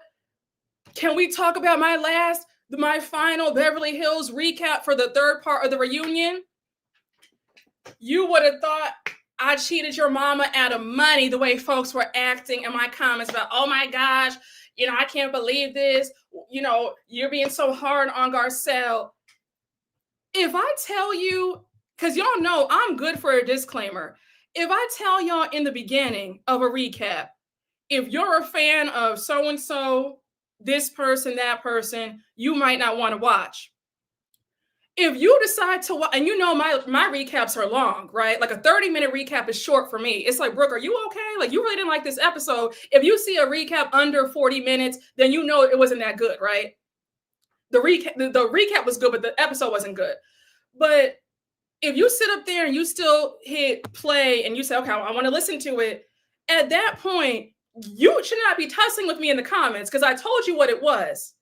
Can we talk about my final Beverly Hills recap for the third part of the reunion? You would have thought I cheated your mama out of money the way folks were acting in my comments about, oh my gosh, I can't believe this. You're being so hard on Garcelle. If I tell you, because y'all know I'm good for a disclaimer. If I tell y'all in the beginning of a recap, if you're a fan of so-and-so, this person, that person, you might not want to watch. If you decide to watch, and my recaps are long, right? Like a 30-minute recap is short for me. It's like, Brooke, are you okay? Like, you really didn't like this episode. If you see a recap under 40 minutes, then you know it wasn't that good, right? The recap was good, but the episode wasn't good. But if you sit up there and you still hit play and you say, okay, I want to listen to it, at that point, you should not be tussling with me in the comments because I told you what it was.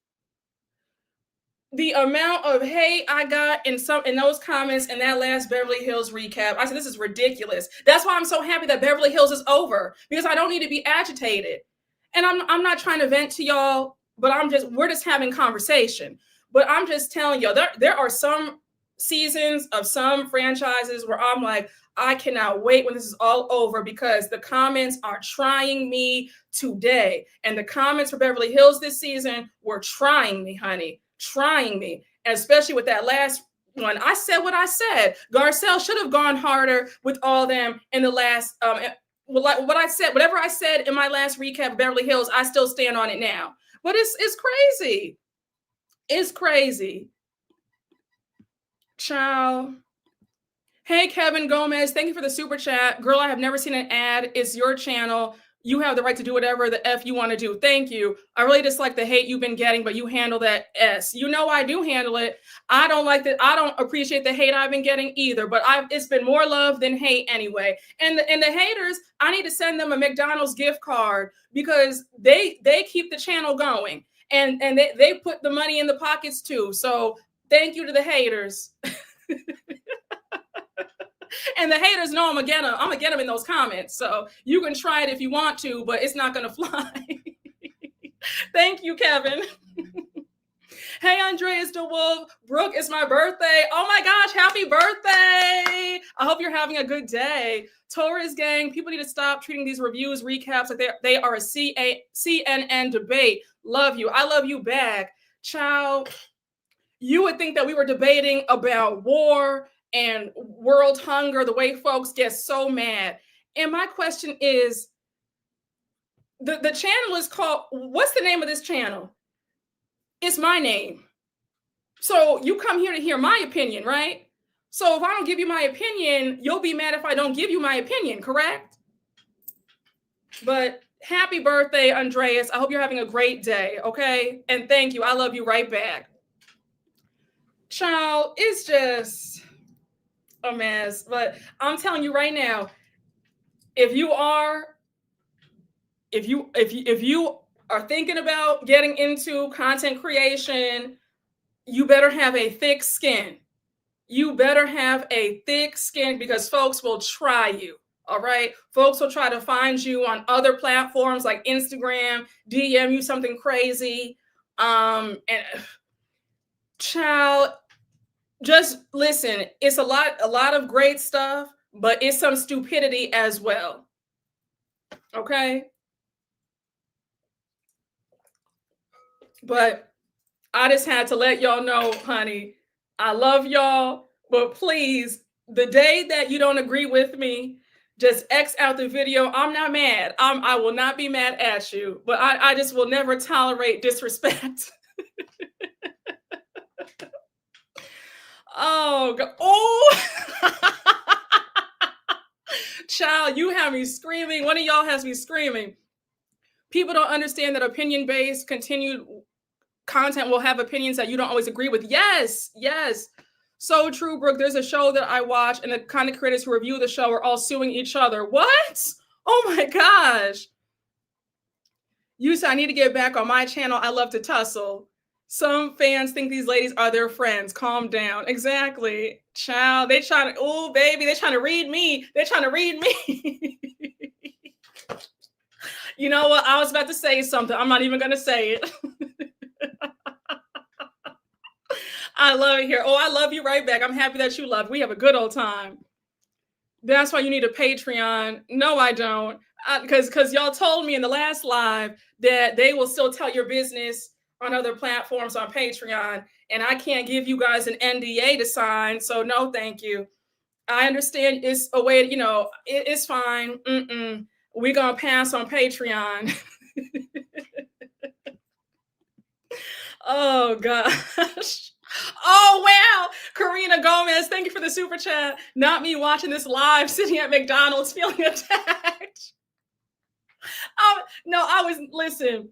The amount of hate I got in those comments in that last Beverly Hills recap, I said, this is ridiculous. That's why I'm so happy that Beverly Hills is over, because I don't need to be agitated. And I'm not trying to vent to y'all, but we're just having conversation. But I'm just telling y'all, there are some seasons of some franchises where I'm like, I cannot wait when this is all over, because the comments are trying me today. And the comments for Beverly Hills this season were trying me, honey. Trying me, and especially with that last one. I said what I said. Garcelle should have gone harder with all them in the last what I said, whatever I said in my last recap of Beverly Hills, I still stand on it now. But it's crazy. It's crazy. Ciao. Hey, Kevin Gomez, thank you for the super chat. Girl, I have never seen an ad. It's your channel. You have the right to do whatever the F you want to do. Thank you. I really dislike the hate you've been getting, but you handle that S. You know I do handle it. I don't like that. I don't appreciate the hate I've been getting either, but it's been more love than hate anyway. And the haters, I need to send them a McDonald's gift card, because they keep the channel going. And they put the money in the pockets too. So thank you to the haters. And the haters know I'm gonna get them in those comments. So you can try it if you want to, but it's not gonna fly. Thank you, Kevin. Hey, Andreas DeWolf. Brooke, it's my birthday. Oh my gosh, happy birthday. I hope you're having a good day. Torres gang, people need to stop treating these reviews, recaps like they are a CNN debate. Love you. I love you back. Ciao. You would think that we were debating about war and world hunger, the way folks get so mad. And my question is, the channel is called, what's the name of this channel? It's my name. So you come here to hear my opinion, right? So if I don't give you my opinion, you'll be mad if I don't give you my opinion, correct? But happy birthday, Andreas. I hope you're having a great day, okay? And thank you. I love you right back. Child, it's just a mess. But I'm telling you right now, if you are thinking about getting into content creation, you better have a thick skin. You better have a thick skin, because folks will try you. All right. Folks will try to find you on other platforms like Instagram, DM you something crazy. And child, just listen, it's a lot of great stuff, but it's some stupidity as well. Okay. But I just had to let y'all know, honey, I love y'all, but please, the day that you don't agree with me, just X out the video. I'm not mad. I will not be mad at you, but I just will never tolerate disrespect. Oh, God. Oh, child, you have me screaming. One of y'all has me screaming. People don't understand that opinion-based continued content will have opinions that you don't always agree with. Yes, yes. So true, Brooke. There's a show that I watch, and the kind of creators who review the show are all suing each other. What? Oh my gosh. You said I need to get back on my channel. I love to tussle. Some fans think these ladies are their friends. Calm down. Exactly. Child, they trying to, oh, baby, they're trying to read me. They're trying to read me. You know what? I was about to say something. I'm not even going to say it. I love it here. Oh, I love you right back. I'm happy that you love. We have a good old time. That's why you need a Patreon. No, I don't. Because y'all told me in the last live that they will still tell your business on other platforms on Patreon, and I can't give you guys an NDA to sign. So no, thank you. I understand it's a way, it's fine. We're gonna pass on Patreon. Oh gosh. Oh wow, Karina Gomez, thank you for the super chat. Not me watching this live, sitting at McDonald's feeling attacked. No, listen,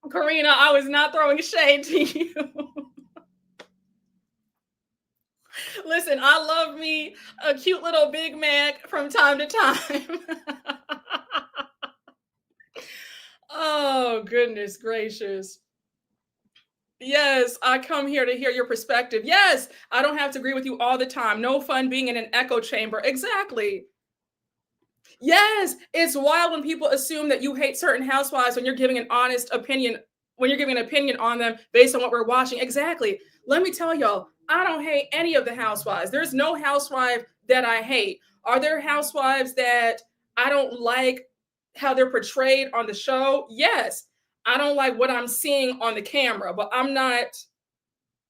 Karina, I was not throwing shade to you. Listen, I love me a cute little Big Mac from time to time. Oh, goodness gracious. Yes, I come here to hear your perspective. Yes, I don't have to agree with you all the time. No fun being in an echo chamber. Exactly. Yes, it's wild when people assume that you hate certain housewives when you're giving an honest opinion, when you're giving an opinion on them based on what we're watching. Exactly. Let me tell y'all, I don't hate any of the housewives. There's no housewife that I hate. Are there housewives that I don't like how they're portrayed on the show? Yes. I don't like what I'm seeing on the camera, but I'm not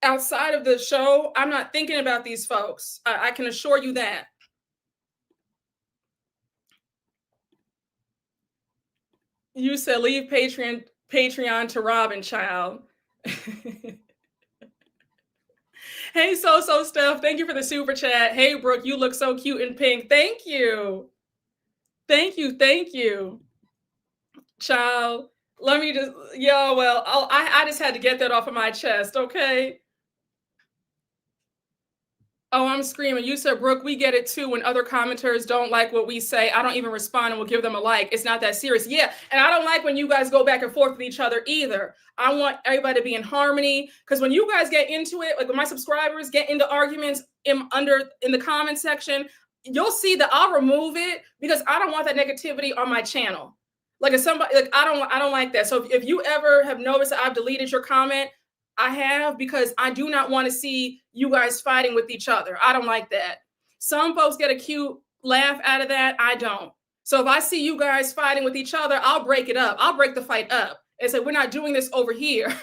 outside of the show. I'm not thinking about these folks. I can assure you that. You said leave Patreon to Robin, child. Hey, so Steph, thank you for the super chat. Hey, Brooke, you look so cute in pink. Thank you. Thank you. Child, let me just, I just had to get that off of my chest, okay? Oh, I'm screaming. You said, Brooke, we get it too. When other commenters don't like what we say, I don't even respond and we'll give them a like. It's not that serious. Yeah. And I don't like when you guys go back and forth with each other either. I want everybody to be in harmony. Because when you guys get into it, like when my subscribers get into arguments in the comment section, you'll see that I'll remove it because I don't want that negativity on my channel. Like if somebody, like I don't like that. So if you ever have noticed that I've deleted your comment, I have, because I do not want to see you guys fighting with each other. I don't like that. Some folks get a cute laugh out of that. I don't. So if I see you guys fighting with each other, I'll break it up. I'll break the fight up and say, we're not doing this over here.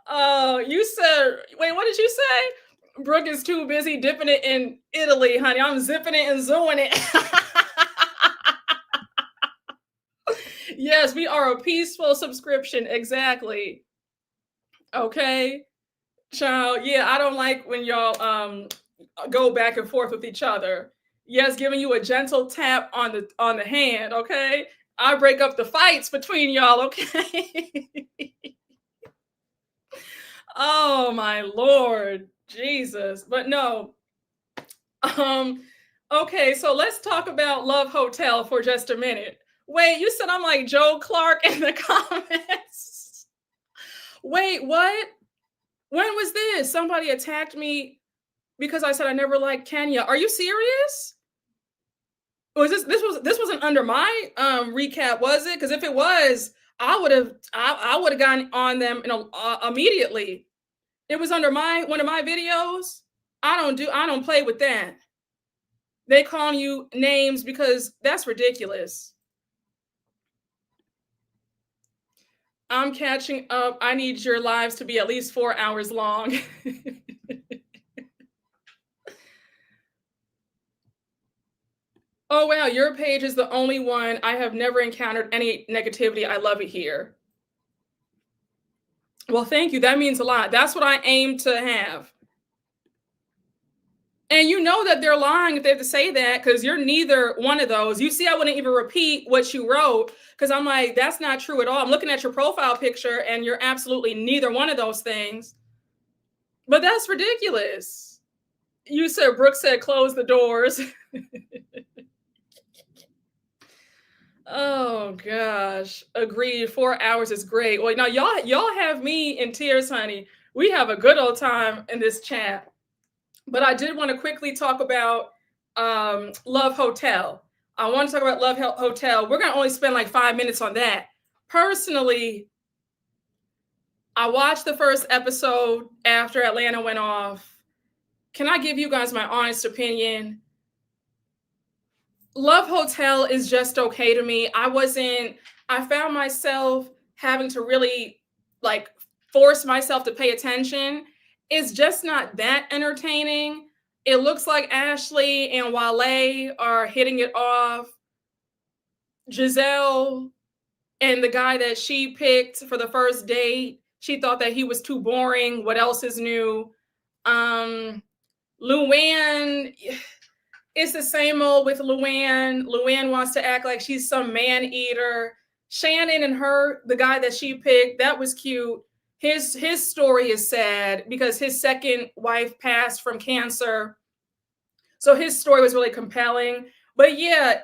Oh, you said, wait, what did you say? Brooke is too busy dipping it in Italy, honey. I'm zipping it and zooing it. Yes, we are a peaceful subscription. Exactly. Okay. Child. Yeah, I don't like when y'all go back and forth with each other. Yes, giving you a gentle tap on the hand, okay? I break up the fights between y'all, okay? Oh my Lord. Jesus. But no. Okay, so let's talk about Love Hotel for just a minute. Wait, you said I'm like Joe Clark in the comments. Wait, what? When was this? Somebody attacked me because I said I never liked Kenya. Are you serious? Was this wasn't under my recap, was it? Because if it was, I would have gotten on them immediately. It was under one of my videos. I don't play with that. They call you names because that's ridiculous. I'm catching up. I need your lives to be at least 4 hours long. Oh, wow. Your page is the only one. I have never encountered any negativity. I love it here. Well, thank you. That means a lot. That's what I aim to have. And you know that they're lying if they have to say that, because you're neither one of those. You see, I wouldn't even repeat what you wrote because I'm like, that's not true at all. I'm looking at your profile picture and you're absolutely neither one of those things. But that's ridiculous. You said, Brooke said, close the doors. Oh gosh, agreed. 4 hours is great. Well, now y'all have me in tears, honey. We have a good old time in this chat. But I did want to quickly talk about Love Hotel. I want to talk about Love Hotel. We're going to only spend like 5 minutes on that. Personally, I watched the first episode after Atlanta went off. Can I give you guys my honest opinion? Love Hotel is just okay to me. I found myself having to really like force myself to pay attention. It's just not that entertaining. It looks like Ashley and Wale are hitting it off. Giselle and the guy that she picked for the first date, she thought that he was too boring. What else is new? Luann, it's the same old with Luann. Luann wants to act like she's some man eater. Shannon and the guy that she picked, that was cute. His story is sad because his second wife passed from cancer. So his story was really compelling. But yeah,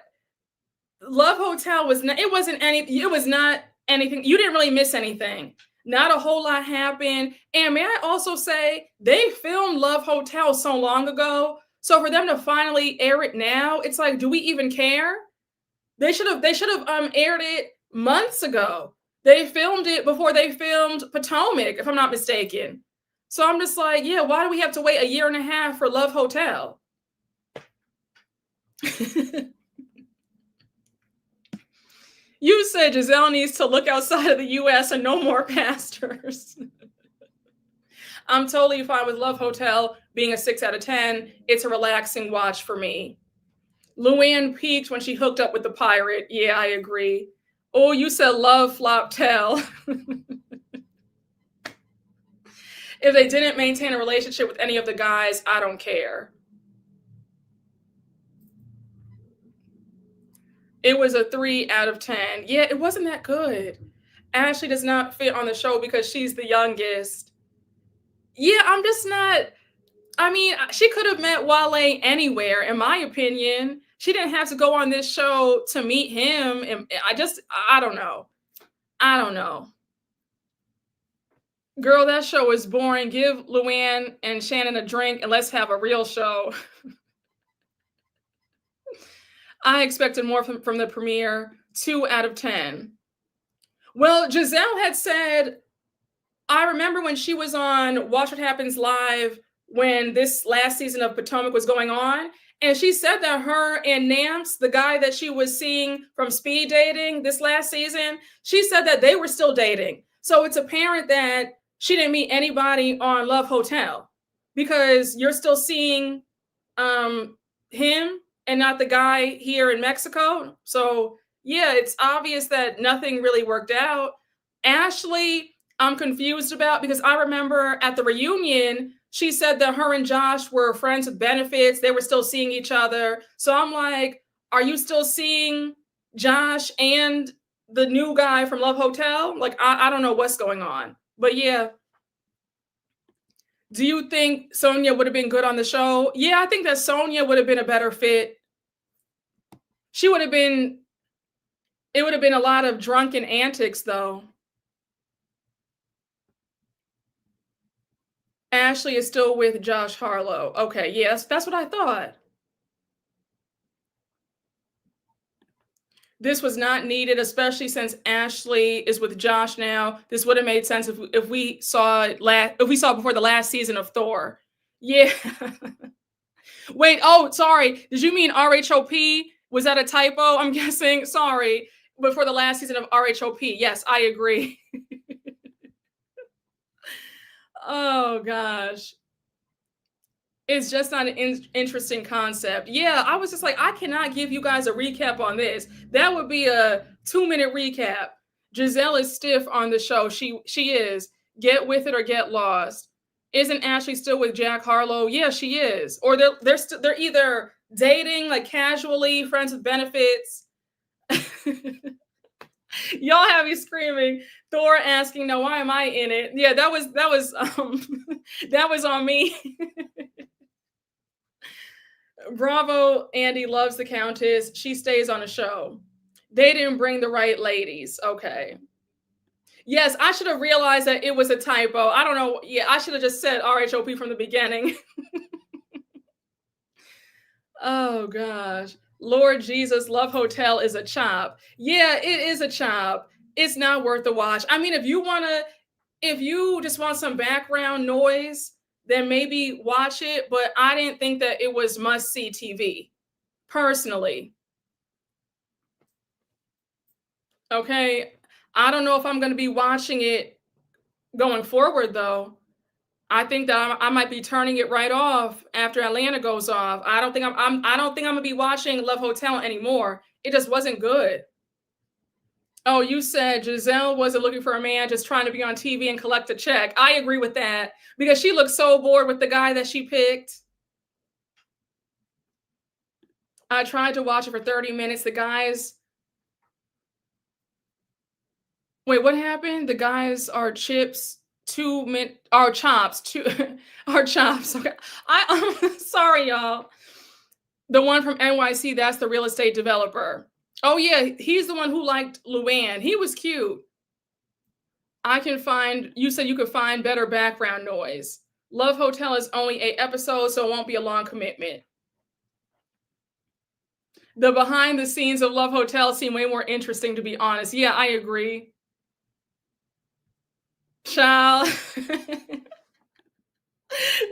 Love Hotel was not, it wasn't anything. It was not anything. You didn't really miss anything. Not a whole lot happened. And may I also say, they filmed Love Hotel so long ago. So for them to finally air it now, it's like, do we even care? They should have aired it months ago. They filmed it before they filmed Potomac, if I'm not mistaken. So I'm just like, yeah, why do we have to wait a year and a half for Love Hotel? You said Giselle needs to look outside of the US and no more pastors. I'm totally fine with Love Hotel being a 6 out of 10. It's a relaxing watch for me. Luann peaked when she hooked up with the pirate. Yeah, I agree. Oh, you said Love Flop Tell. If they didn't maintain a relationship with any of the guys, I don't care. It was a 3 out of 10. Yeah, it wasn't that good. Ashley does not fit on the show because she's the youngest. Yeah, I'm just not. I mean, she could have met Wale anywhere, in my opinion. She didn't have to go on this show to meet him. And I don't know. I don't know. Girl, that show is boring. Give Luann and Shannon a drink and let's have a real show. I expected more from the premiere. 2 out of 10. Well, Giselle had said, I remember when she was on Watch What Happens Live when this last season of Potomac was going on, and she said that her and Nance, the guy that she was seeing from speed dating this last season, she said that they were still dating. So it's apparent that she didn't meet anybody on Love Hotel because you're still seeing him and not the guy here in Mexico. So yeah, it's obvious that nothing really worked out. Ashley, I'm confused about because I remember at the reunion, she said that her and Josh were friends with benefits. They were still seeing each other. So I'm like, are you still seeing Josh and the new guy from Love Hotel? Like, I don't know what's going on. But yeah. Do you think Sonia would have been good on the show? Yeah, I think that Sonia would have been a better fit. It would have been a lot of drunken antics, though. Ashley is still with Josh Harlow. Okay, yes, that's what I thought. This was not needed, especially since Ashley is with Josh now. This would have made sense if we saw before the last season of Thor. Yeah. Wait, oh, sorry. Did you mean RHOP? Was that a typo? I'm guessing. Sorry. Before the last season of RHOP. Yes, I agree. Oh, gosh. It's just not an interesting concept. Yeah, I was just like, I cannot give you guys a recap on this. That would be a 2-minute recap. Giselle is stiff on the show. She is. Get with it or get lost. Isn't Ashley still with Jack Harlow? Yeah, she is. Or they're either dating like casually, friends with benefits. Y'all have me screaming. Thor asking, "No, why am I in it?" Yeah, that was that was on me. Bravo, Andy loves the Countess. She stays on the show. They didn't bring the right ladies. Okay. Yes, I should have realized that it was a typo. I don't know. Yeah, I should have just said RHOP from the beginning. Oh, gosh. Lord Jesus, Love Hotel is a chop. Yeah, it is a chop. It's not worth the watch. I mean, if you want to, if you just want some background noise, then maybe watch it. But I didn't think that it was must-see TV, personally. Okay. I don't know if I'm going to be watching it going forward, though. I think that I might be turning it right off after Atlanta goes off. I don't think I don't think I'm gonna be watching Love Hotel anymore. It just wasn't good. Oh, you said Giselle wasn't looking for a man, just trying to be on TV and collect a check. I agree with that because she looked so bored with the guy that she picked. I tried to watch it for 30 minutes. The guys, wait, what happened? The guys are chips, are chops, are chops. Okay. I'm sorry, y'all. The one from NYC, that's the real estate developer. Oh yeah, he's the one who liked Luann. He was cute. You said you could find better background noise. Love Hotel is only 8 episodes, so it won't be a long commitment. The behind the scenes of Love Hotel seem way more interesting, to be honest. Yeah, I agree. Child.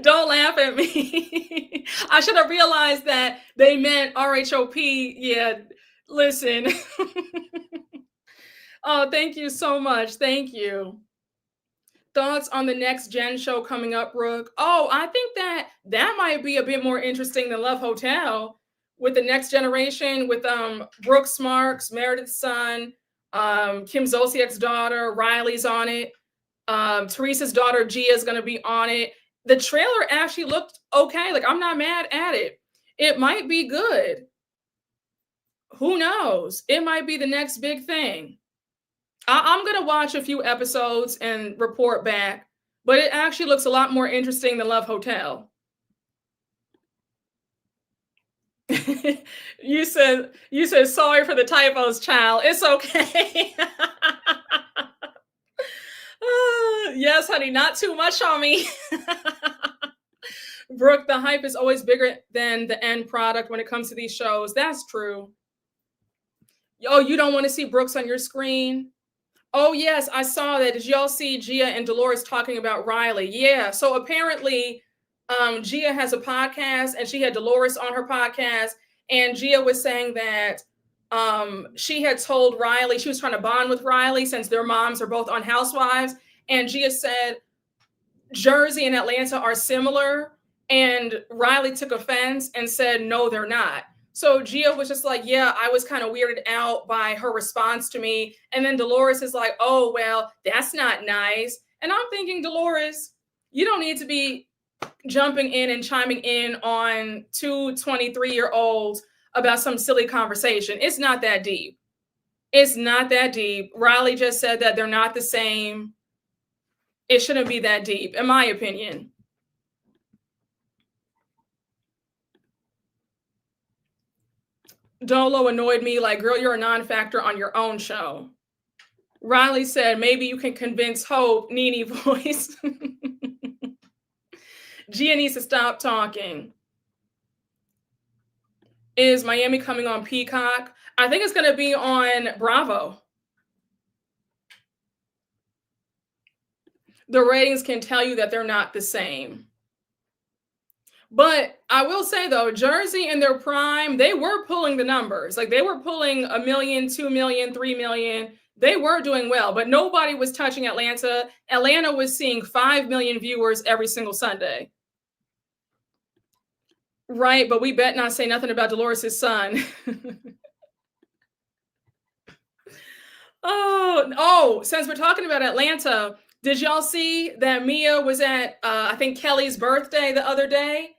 Don't laugh at me. I should have realized that they meant RHOP. Yeah, listen. Oh, thank you so much. Thank you. Thoughts on the next gen show coming up, Brooke? Oh, I think that might be a bit more interesting than Love Hotel with the next generation with Brooke Smarks, Meredith's son, Kim Zolciak's daughter, Riley's on it. Teresa's daughter Gia is going to be on it. The trailer actually looked okay. Like, I'm not mad at it. It might be good. Who knows? It might be the next big thing. I'm going to watch a few episodes and report back, but it actually looks a lot more interesting than Love Hotel. You said sorry for the typos, child. It's okay. Yes, honey, not too much on me. Brooke, the hype is always bigger than the end product when it comes to these shows. That's true. Oh, you don't want to see Brooks on your screen? Oh, yes, I saw that. Did y'all see Gia and Dolores talking about Riley? Yeah. So apparently, Gia has a podcast and she had Dolores on her podcast. And Gia was saying that she had told Riley, she was trying to bond with Riley since their moms are both on Housewives. And Gia said Jersey and Atlanta are similar. And Riley took offense and said, no, they're not. So Gia was just like, yeah, I was kind of weirded out by her response to me. And then Dolores is like, oh, well, that's not nice. And I'm thinking, Dolores, you don't need to be jumping in and chiming in on two 23-year-olds about some silly conversation. It's not that deep. It's not that deep. Riley just said that they're not the same. It shouldn't be that deep, in my opinion. Dolo annoyed me like, girl, you're a non-factor on your own show. Riley said, maybe you can convince Hope, Nene voice. Gia needs to stop talking. Is Miami coming on Peacock? I think it's going to be on Bravo. The ratings can tell you that they're not the same. But I will say, though, Jersey in their prime, they were pulling the numbers. Like, they were pulling 1 million, 2 million, 3 million. They were doing well, but nobody was touching Atlanta. Atlanta was seeing 5 million viewers every single Sunday. Right, but we bet not say nothing about Dolores' son. Oh, since we're talking about Atlanta, did y'all see that Mia was at, I think, Kelly's birthday the other day?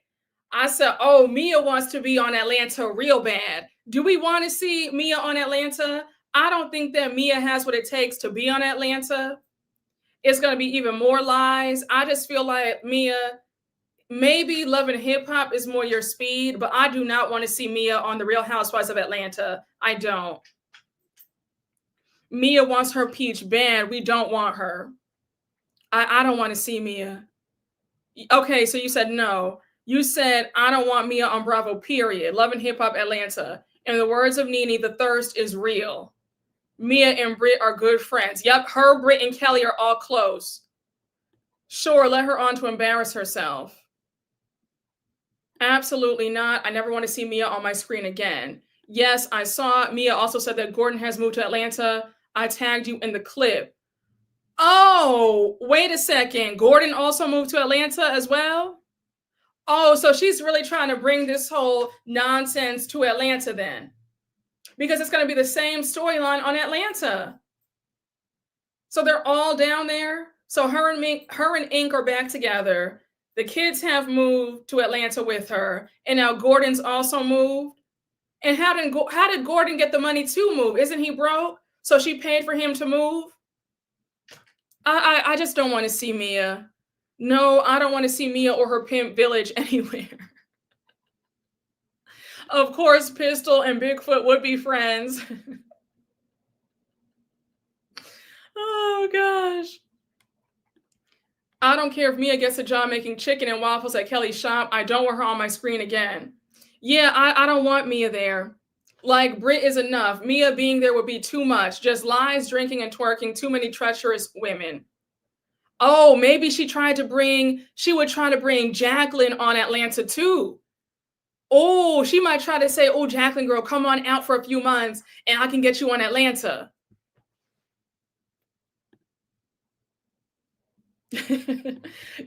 I said, oh, Mia wants to be on Atlanta real bad. Do we want to see Mia on Atlanta? I don't think that Mia has what it takes to be on Atlanta. It's going to be even more lies. I just feel like Mia, maybe Love and Hip Hop is more your speed, but I do not want to see Mia on The Real Housewives of Atlanta. I don't. Mia wants her peach banned. We don't want her. I don't want to see Mia. Okay, so you said no. You said, I don't want Mia on Bravo, period. Love and Hip Hop Atlanta. In the words of Nene, the thirst is real. Mia and Britt are good friends. Yep, her, Britt, and Kelly are all close. Sure, let her on to embarrass herself. Absolutely not. I never want to see Mia on my screen again. Yes, I saw Mia also said that Gordon has moved to Atlanta. I tagged you in the clip. Oh, wait a second. Gordon also moved to Atlanta as well? Oh, so she's really trying to bring this whole nonsense to Atlanta then. Because it's going to be the same storyline on Atlanta. So they're all down there. So her and Ink are back together. The kids have moved to Atlanta with her, and now Gordon's also moved. And how did Gordon get the money to move? Isn't he broke? So she paid for him to move. I just don't want to see Mia. No, I don't want to see Mia or her pimp village anywhere. Of course, Pistol and Bigfoot would be friends. Oh gosh. I don't care if Mia gets a job making chicken and waffles at Kelly's shop. I don't want her on my screen again. Yeah, I don't want Mia there. Like, Brit is enough. Mia being there would be too much. Just lies, drinking, and twerking. Too many treacherous women. Oh, maybe she would try to bring Jacqueline on Atlanta too. Oh, she might try to say, oh, Jacqueline girl, come on out for a few months and I can get you on Atlanta.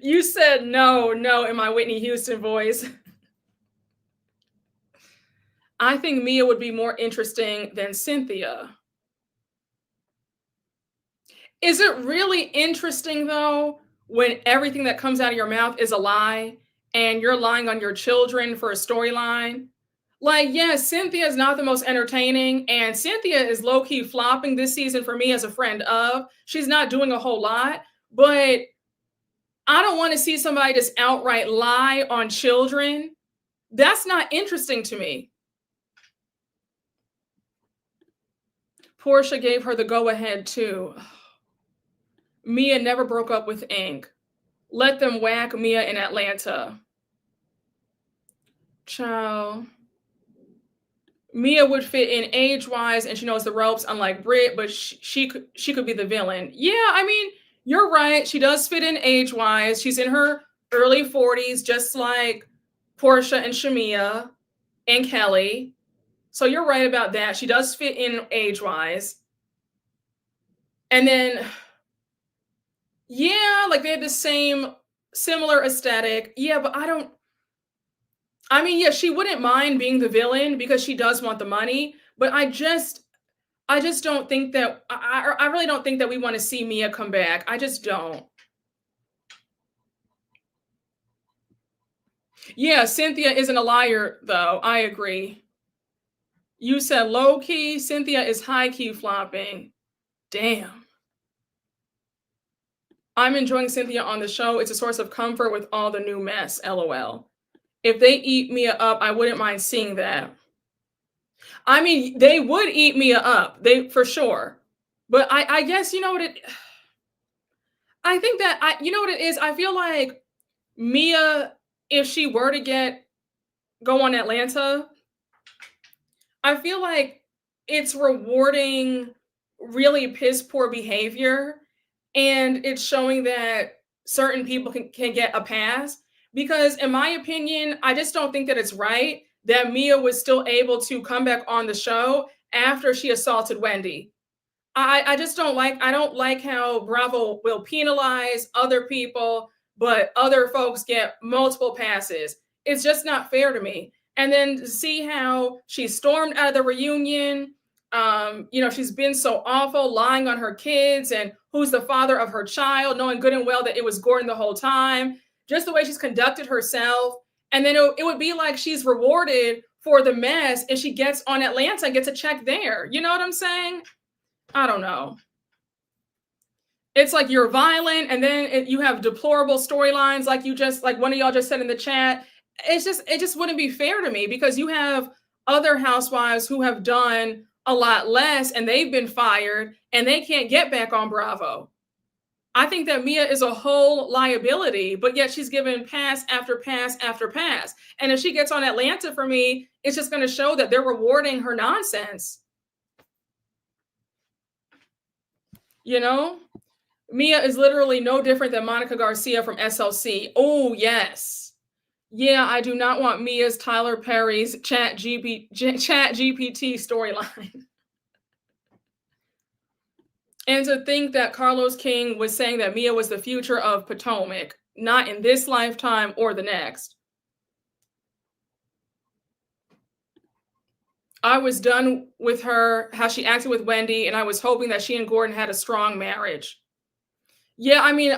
You said no in my Whitney Houston voice. I think Mia would be more interesting than Cynthia. Is it really interesting though, when everything that comes out of your mouth is a lie and you're lying on your children for a storyline? Like, yes, Cynthia is not the most entertaining, and Cynthia is low-key flopping this season for me as a friend of. She's not doing a whole lot, but I don't want to see somebody just outright lie on children. That's not interesting to me. Portia gave her the go-ahead too. Mia never broke up with Ink. Let them whack Mia in Atlanta. Ciao. Mia would fit in age-wise, and she knows the ropes, unlike Brit, but she could be the villain. Yeah, I mean, you're right. She does fit in age-wise. She's in her early 40s, just like Portia and Shamia and Kelly. So you're right about that. She does fit in age-wise. And then, yeah, like they have the same similar aesthetic. Yeah, but yeah, she wouldn't mind being the villain because she does want the money, but I just don't think that I really don't think that we want to see Mia come back. I just don't. Yeah, Cynthia isn't a liar though. I agree. You said low key, Cynthia is high key flopping. Damn. I'm enjoying Cynthia on the show. It's a source of comfort with all the new mess. LOL. If they eat Mia up, I wouldn't mind seeing that. I mean, they would eat Mia up, they for sure. But I guess you know what it. I think that you know what it is. I feel like Mia, if she were to go on Atlanta, I feel like it's rewarding really piss poor behavior, and it's showing that certain people can get a pass. Because in my opinion, I just don't think that it's right that Mia was still able to come back on the show after she assaulted Wendy. I just don't like how Bravo will penalize other people, but other folks get multiple passes. It's just not fair to me. And then to see how she stormed out of the reunion, she's been so awful, lying on her kids and who's the father of her child, knowing good and well that it was Gordon the whole time, just the way she's conducted herself. And then it would be like she's rewarded for the mess and she gets on Atlanta and gets a check there. You know what I'm saying? I don't know. It's like you're violent and then you have deplorable storylines like one of y'all just said in the chat. It just wouldn't be fair to me because you have other housewives who have done a lot less and they've been fired and they can't get back on Bravo. I think that Mia is a whole liability, but yet she's given pass after pass after pass. And if she gets on Atlanta for me, it's just going to show that they're rewarding her nonsense. You know? Mia is literally no different than Monica Garcia from SLC. Oh, yes. Yeah, I do not want Mia's Tyler Perry's Chat GPT storyline. And to think that Carlos King was saying that Mia was the future of Potomac, not in this lifetime or the next. I was done with her, how she acted with Wendy, and I was hoping that she and Gordon had a strong marriage. Yeah, I mean,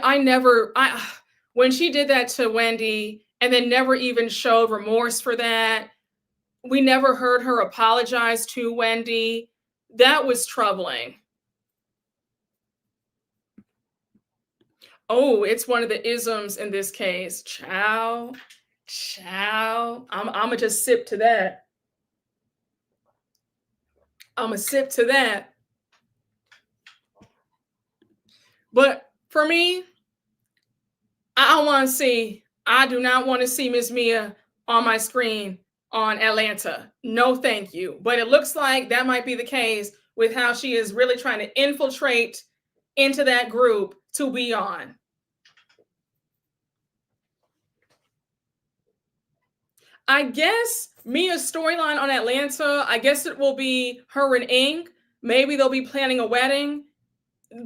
when she did that to Wendy and then never even showed remorse for that, we never heard her apologize to Wendy. That was troubling. Oh, it's one of the isms in this case. Chow, chow. I'm gonna just sip to that. I'm gonna sip to that. But for me, I do not want to see Miss Mia on my screen on Atlanta. No, thank you. But it looks like that might be the case with how she is really trying to infiltrate into that group to be on. I guess Mia's storyline on Atlanta, I guess it will be her and Ink. Maybe they'll be planning a wedding.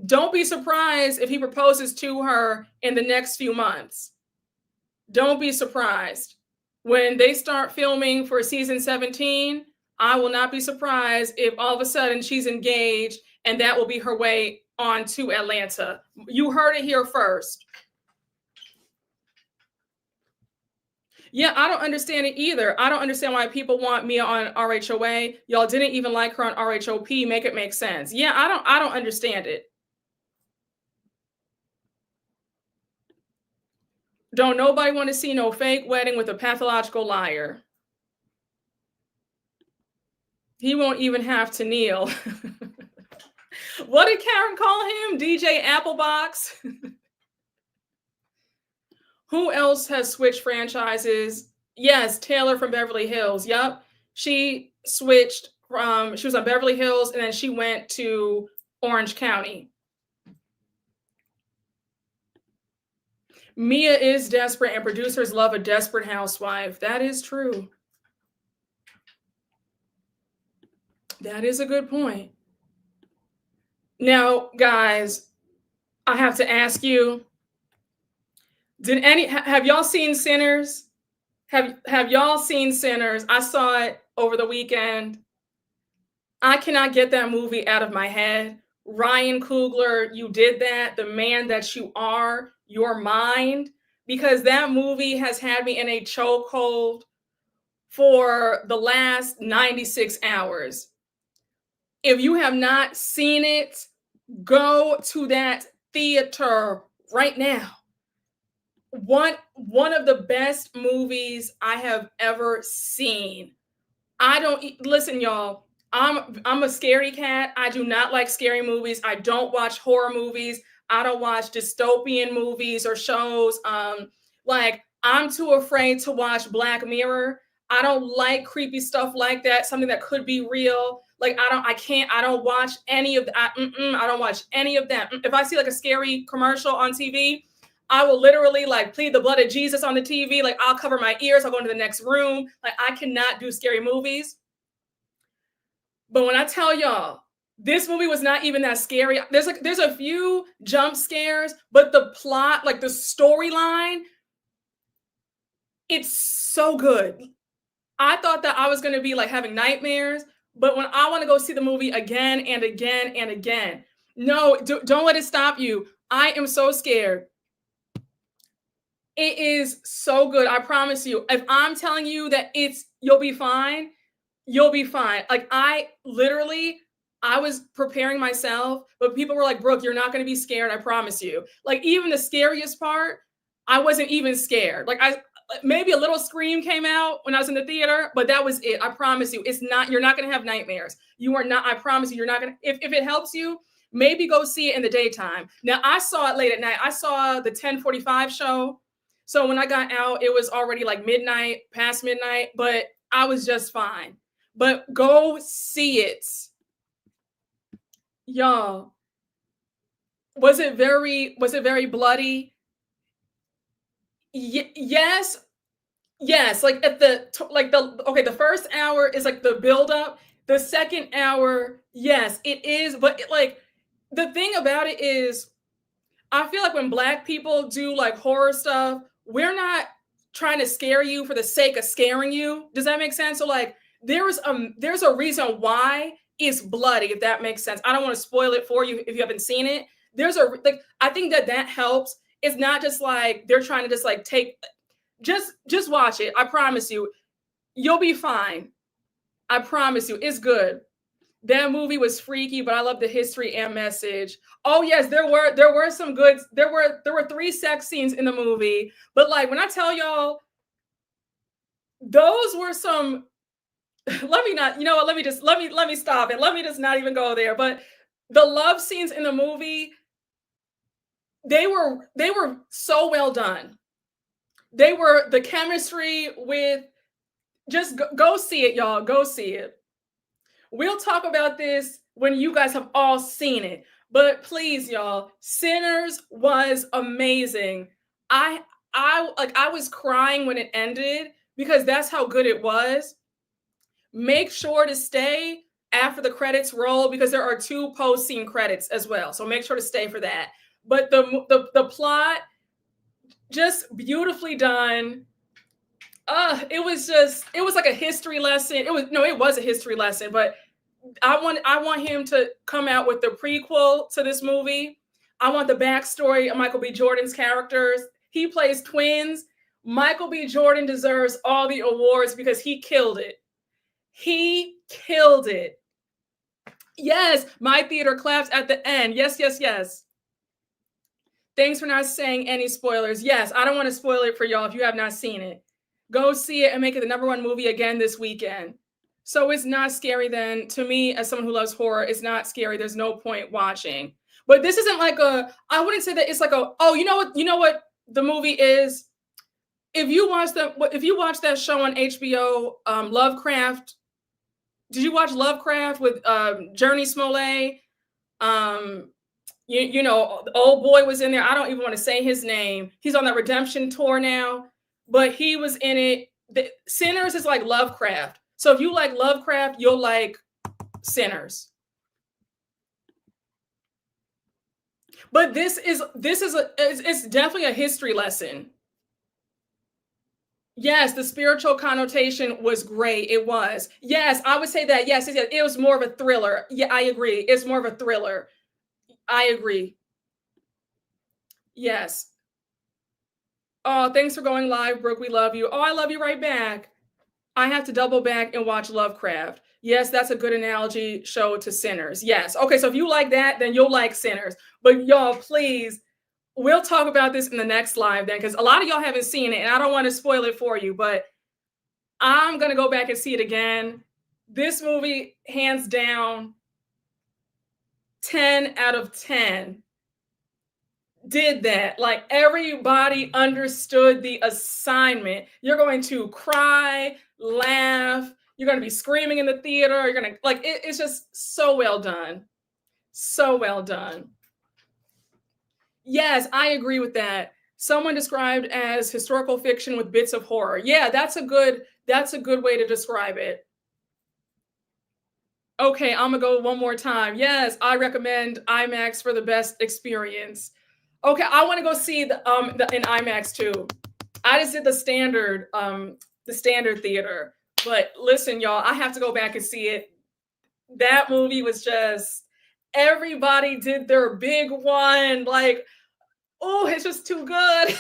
Don't be surprised if he proposes to her in the next few months. Don't be surprised. When they start filming for season 17, I will not be surprised if all of a sudden she's engaged and that will be her way on to Atlanta. You heard it here first. Yeah, I don't understand it either. I don't understand why people want Mia on RHOA. Y'all didn't even like her on RHOP. Make it make sense. Yeah, I don't understand it. Don't nobody want to see no fake wedding with a pathological liar. He won't even have to kneel. What did Karen call him? DJ Applebox? Who else has switched franchises? Yes, Taylor from Beverly Hills. Yep. She switched from, she was on Beverly Hills and then she went to Orange County. Mia is desperate and producers love a desperate housewife. That is true. That is a good point. Now, guys, I have to ask you, have y'all seen Sinners? Have y'all seen Sinners? I saw it over the weekend. I cannot get that movie out of my head. Ryan Coogler, you did that. The man that you are, your mind, because that movie has had me in a chokehold for the last 96 hours. If you have not seen it, go to that theater right now. One of the best movies I have ever seen. Listen, y'all. I'm a scary cat. I do not like scary movies. I don't watch horror movies. I don't watch dystopian movies or shows. Like I'm too afraid to watch Black Mirror. I don't like creepy stuff like that. Something that could be real. Like I don't watch any of that. I don't watch any of that. If I see like a scary commercial on TV, I will literally like plead the blood of Jesus on the TV. Like I'll cover my ears. I'll go into the next room. Like I cannot do scary movies. But when I tell y'all, this movie was not even that scary. There's a few jump scares, but the plot, like the storyline, it's so good. I thought that I was going to be like having nightmares, but when I want to go see the movie again and again and again, no, don't let it stop you. I am so scared. It is so good. I promise you. If I'm telling you that you'll be fine, you'll be fine. Like I was preparing myself, but people were like, Brooke, you're not going to be scared. I promise you. Like even the scariest part, I wasn't even scared. Like maybe a little scream came out when I was in the theater, but that was it. I promise you, you're not going to have nightmares. You are not, I promise you, you're not going to, if it helps you, maybe go see it in the daytime. Now I saw it late at night. I saw the 10:45 show. So when I got out, it was already like midnight, past midnight, but I was just fine. But go see it. Y'all, Was it very bloody? Yes. Yes, like at the first hour is like the build up. The second hour, yes, it is, but like the thing about it is I feel like when black people do like horror stuff, we're not trying to scare you for the sake of scaring you. Does that make sense? So like there's a reason why it's bloody, if that makes sense. I don't want to spoil it for you if you haven't seen it. There's a like I think that helps. It's not just like they're trying to just like take just watch it. I promise you, you'll be fine. I promise you, it's good. That movie was freaky, but I love the history and message. Oh yes, there were some good. There were 3 sex scenes in the movie, but like when I tell y'all, those were some. Let me not. You know what? Let me stop it. Let me just not even go there. But the love scenes in the movie, they were so well done. They were the chemistry with just go see it, y'all. Go see it. We'll talk about this when you guys have all seen it. But please, y'all, Sinners was amazing. I I was crying when it ended because that's how good it was. Make sure to stay after the credits roll because there are 2 post-scene credits as well. So make sure to stay for that. But the plot just beautifully done. It was like a history lesson. It was a history lesson, but I want him to come out with the prequel to this movie. I want the backstory of Michael B. Jordan's characters. He plays twins. Michael B. Jordan deserves all the awards because he killed it. He killed it. Yes, my theater claps at the end. Yes, yes, yes. Thanks for not saying any spoilers. Yes, I don't want to spoil it for y'all if you have not seen it. Go see it and make it the #1 movie again this weekend. So it's not scary then. To me, as someone who loves horror, it's not scary. There's no point watching. But this isn't like I wouldn't say that it's like you know what the movie is? If you watch that show on HBO, Lovecraft, did you watch Lovecraft with Journey Smollett? You know, the old boy was in there. I don't even want to say his name. He's on that redemption tour now, but he was in it. Sinners is like Lovecraft. So if you like Lovecraft, you'll like Sinners. But it's definitely a history lesson. Yes, the spiritual connotation was great. It was. Yes, I would say that. Yes, it was more of a thriller. Yeah, I agree. It's more of a thriller. I agree. Yes. Oh, thanks for going live, Brooke. We love you. Oh, I love you right back. I have to double back and watch Lovecraft. Yes, that's a good analogy show to Sinners. Yes. Okay, so if you like that, then you'll like Sinners. But y'all, please, we'll talk about this in the next live then, because a lot of y'all haven't seen it, and I don't want to spoil it for you, but I'm going to go back and see it again. This movie, hands down, 10 out of 10. Did that. Like everybody understood the assignment. You're going to cry, laugh, you're going to be screaming in the theater. You're going to like it's just so well done. So well done. Yes, I agree with that. Someone described as historical fiction with bits of horror. Yeah, that's a good way to describe it. Okay, I'm gonna go one more time. Yes, I recommend IMAX for the best experience. Okay, I want to go see the in IMAX too. I just did the standard theater. But listen, y'all, I have to go back and see it. That movie was just everybody did their big one. Like, oh, it's just too good.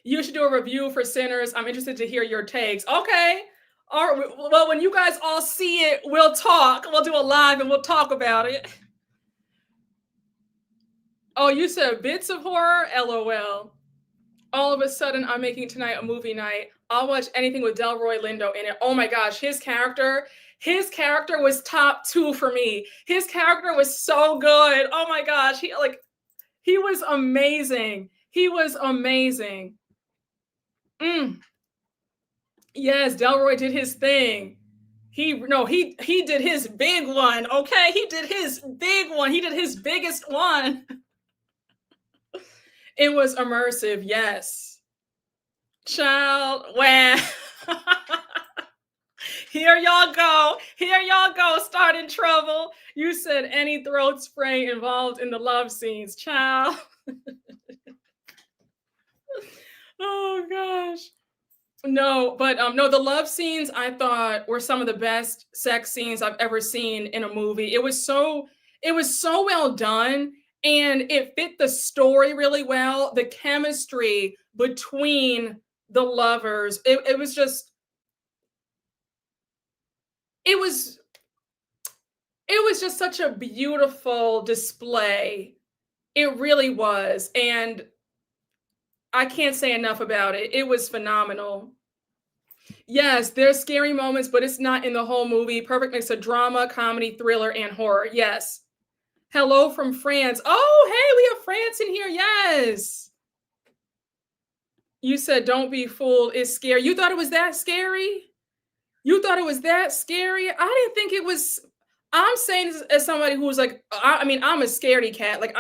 You should do a review for Sinners. I'm interested to hear your takes. Okay. All right. Well, when you guys all see it, we'll talk. We'll do a live and we'll talk about it. Oh, you said bits of horror? LOL. All of a sudden, I'm making tonight a movie night. I'll watch anything with Delroy Lindo in it. Oh my gosh, his character was top 2 for me. His character was so good. Oh my gosh, he was amazing. He was amazing. Yes, Delroy did his thing. He did his big one. Okay, he did his big one. He did his biggest one. It was immersive, yes. Child, wow. Here y'all go. Here y'all go. Starting trouble. You said any throat spray involved in the love scenes, child. Oh gosh. No, but no, the love scenes I thought were some of the best sex scenes I've ever seen in a movie. It was so well done, and it fit the story really well. The chemistry between the lovers, it was just it was just such a beautiful display. It really was, and I can't say enough about it. It was phenomenal. Yes, there's scary moments, but it's not in the whole movie. Perfect mix of drama, comedy, thriller, and horror. Yes. Hello from France. Oh, hey, we have France in here. Yes. You said don't be fooled. It's scary. You thought it was that scary? You thought it was that scary? I didn't think it was. I'm saying this as somebody who's like, I mean, I'm a scaredy cat. Like,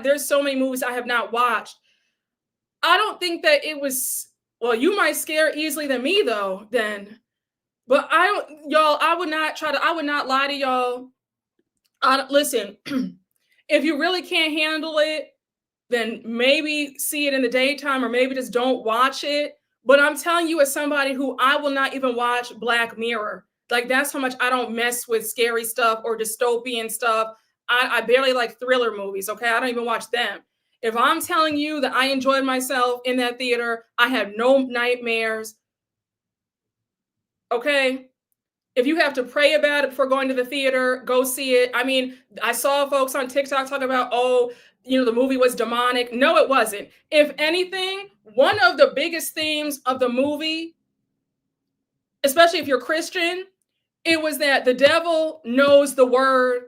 there's so many movies I have not watched. I don't think that it was. Well, you might scare easily than me though, then. But I would not lie to y'all. Listen, if you really can't handle it, then maybe see it in the daytime or maybe just don't watch it. But I'm telling you, as somebody who I will not even watch Black Mirror. Like, that's how much I don't mess with scary stuff or dystopian stuff. I barely like thriller movies, okay? I don't even watch them. If I'm telling you that I enjoyed myself in that theater, I had no nightmares, okay? If you have to pray about it before going to the theater, go see it. I mean, I saw folks on TikTok talk about, the movie was demonic. No, it wasn't. If anything, one of the biggest themes of the movie, especially if you're Christian, it was that the devil knows the word,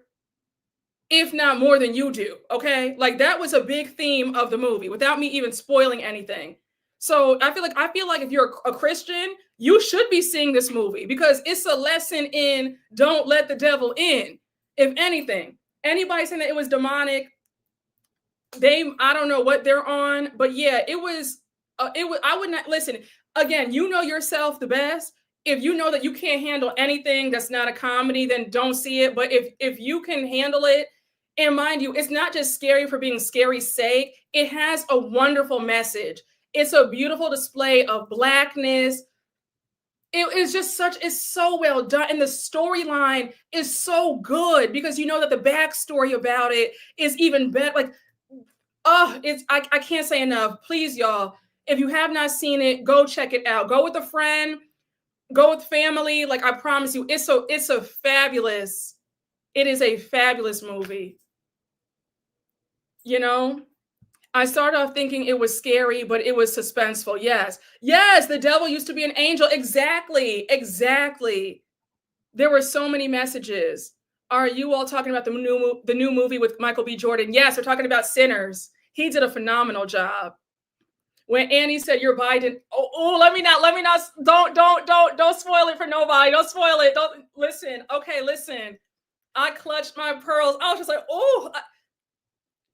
if not more than you do, okay? Like, that was a big theme of the movie without me even spoiling anything. So I feel like if you're a Christian, you should be seeing this movie because it's a lesson in don't let the devil in. If anything, anybody saying that it was demonic, I don't know what they're on, but yeah, I would not listen. Again, you know yourself the best. If you know that you can't handle anything that's not a comedy, then don't see it. But if you can handle it, and mind you, it's not just scary for being scary's sake. It has a wonderful message. It's a beautiful display of Blackness. It's so well done. And the storyline is so good because you know that the backstory about it is even better. Like, I can't say enough. Please, y'all, if you have not seen it, go check it out. Go with a friend, go with family. Like, I promise you, it is a fabulous movie. You know? I started off thinking it was scary, but it was suspenseful. Yes. Yes, the devil used to be an angel. Exactly. There were so many messages. Are you all talking about the new movie with Michael B. Jordan? Yes, we're talking about Sinners. He did a phenomenal job. When Annie said you're Biden, let me not, don't spoil it for nobody. Don't spoil it. Don't listen. Okay, listen. I clutched my pearls. I was just like,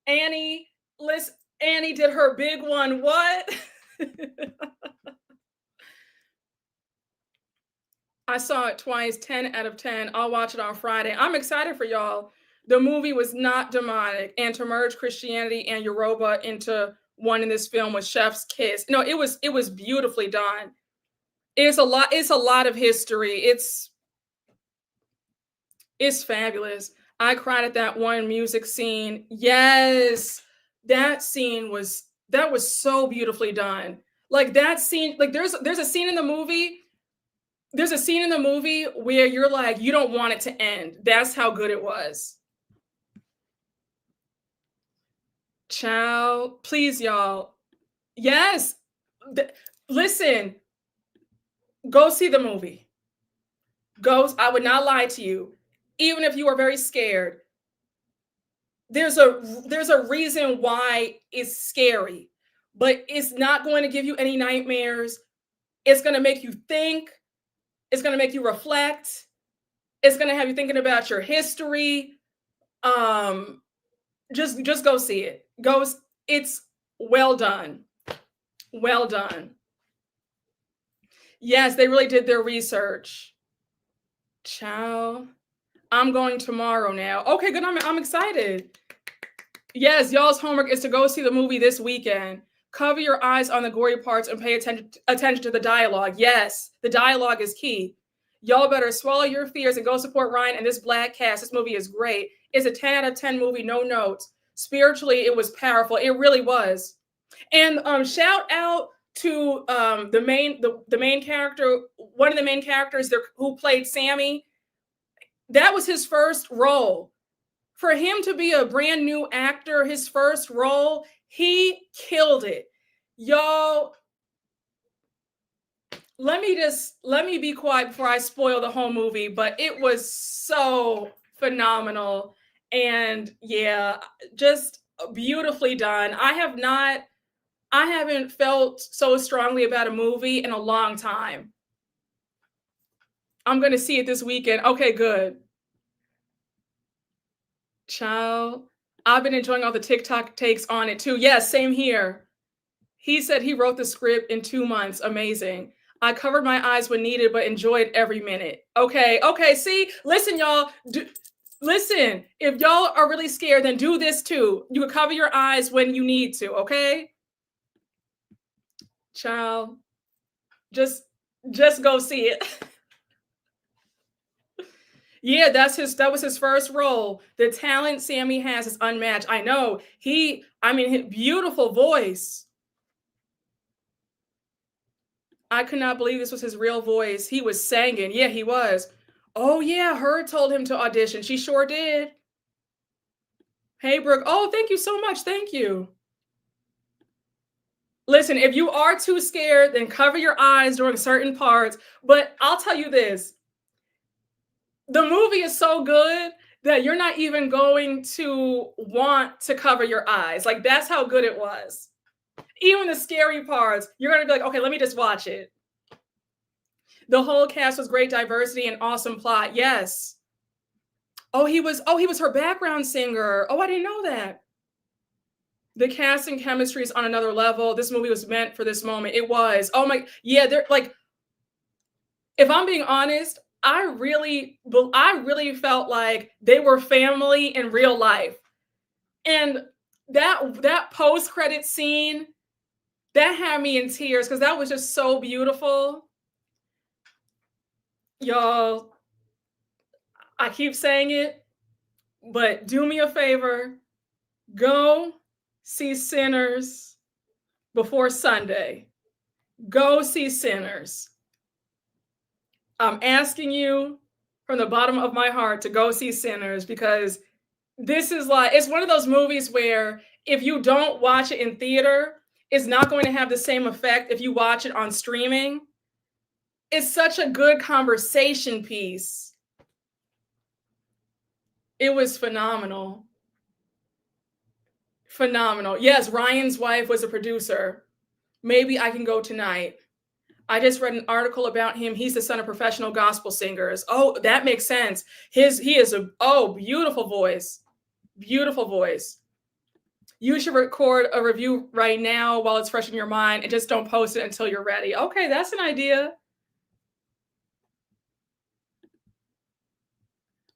Annie, listen. Annie did her big one. What? I saw it twice, 10 out of 10. I'll watch it on Friday. I'm excited for y'all. The movie was not demonic, and to merge Christianity and Yoruba into one in this film was chef's kiss. No, it was beautifully done. It's a lot of history. It's fabulous. I cried at that one music scene. Yes. That was so beautifully done. Like, that scene, like there's a scene in the movie. There's a scene in the movie where you're like, you don't want it to end. That's how good it was. Child, please, y'all. Yes. Listen, go see the movie. I would not lie to you. Even if you are very scared, there's a reason why it's scary, but it's not going to give you any nightmares. It's going to make you think. It's going to make you reflect. It's going to have you thinking about your history. Just go see it. It's well done. Well done. Yes, they really did their research. Ciao. I'm going tomorrow now. Okay, good. I'm excited. Yes, y'all's homework is to go see the movie this weekend. Cover your eyes on the gory parts and pay attention to the dialogue. Yes, the dialogue is key. Y'all better swallow your fears and go support Ryan and this Black cast. This movie is great. It's a 10 out of 10 movie, no notes. Spiritually, it was powerful. It really was. And shout out to the main character, one of the main characters there who played Sammy. That was his first role. For him to be a brand new actor, his first role, he killed it. Y'all, let me be quiet before I spoil the whole movie, but it was so phenomenal. And yeah, just beautifully done. I haven't felt so strongly about a movie in a long time. I'm going to see it this weekend. Okay, good. Child, I've been enjoying all the TikTok takes on it too. Yes, same here. He said he wrote the script in 2 months. Amazing. I covered my eyes when needed, but enjoyed every minute. Okay, see, listen, y'all. Listen, if y'all are really scared, then do this too. You can cover your eyes when you need to, okay? Child, just go see it. Yeah, that was his first role. The talent Sammy has is unmatched. I know. His beautiful voice. I could not believe this was his real voice. He was singing. Yeah, he was. Oh yeah, her told him to audition. She sure did. Hey, Brooke. Oh, thank you so much. Thank you. Listen, if you are too scared, then cover your eyes during certain parts. But I'll tell you this. The movie is so good that you're not even going to want to cover your eyes. Like, that's how good it was. Even the scary parts, you're going to be like, okay, let me just watch it. The whole cast was great diversity and awesome plot. Yes. He was her background singer. Oh, I didn't know that. The cast and chemistry is on another level. This movie was meant for this moment. It was. Oh my, yeah, they're like, if I'm being honest, I really felt like they were family in real life. And that post-credit scene, that had me in tears because that was just so beautiful. Y'all, I keep saying it, but do me a favor, go see Sinners before Sunday. Go see Sinners. I'm asking you from the bottom of my heart to go see Sinners because this is like, it's one of those movies where if you don't watch it in theater, it's not going to have the same effect if you watch it on streaming. It's such a good conversation piece. It was phenomenal. Phenomenal. Yes, Ryan's wife was a producer. Maybe I can go tonight. I just read an article about him. He's the son of professional gospel singers. Oh, that makes sense. He is a beautiful voice. Beautiful voice. You should record a review right now while it's fresh in your mind and just don't post it until you're ready. Okay, that's an idea.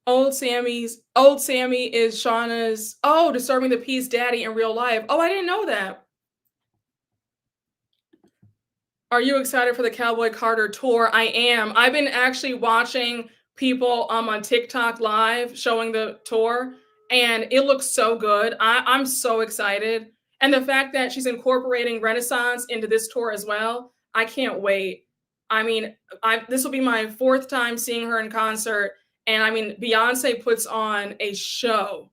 Old Sammy is Shauna's, disturbing the peace daddy in real life. Oh, I didn't know that. Are you excited for the Cowboy Carter tour? I am. I've been actually watching people on TikTok live showing the tour, and it looks so good. I'm so excited. And the fact that she's incorporating Renaissance into this tour as well, I can't wait. I mean, this will be my 4th time seeing her in concert. And I mean, Beyonce puts on a show.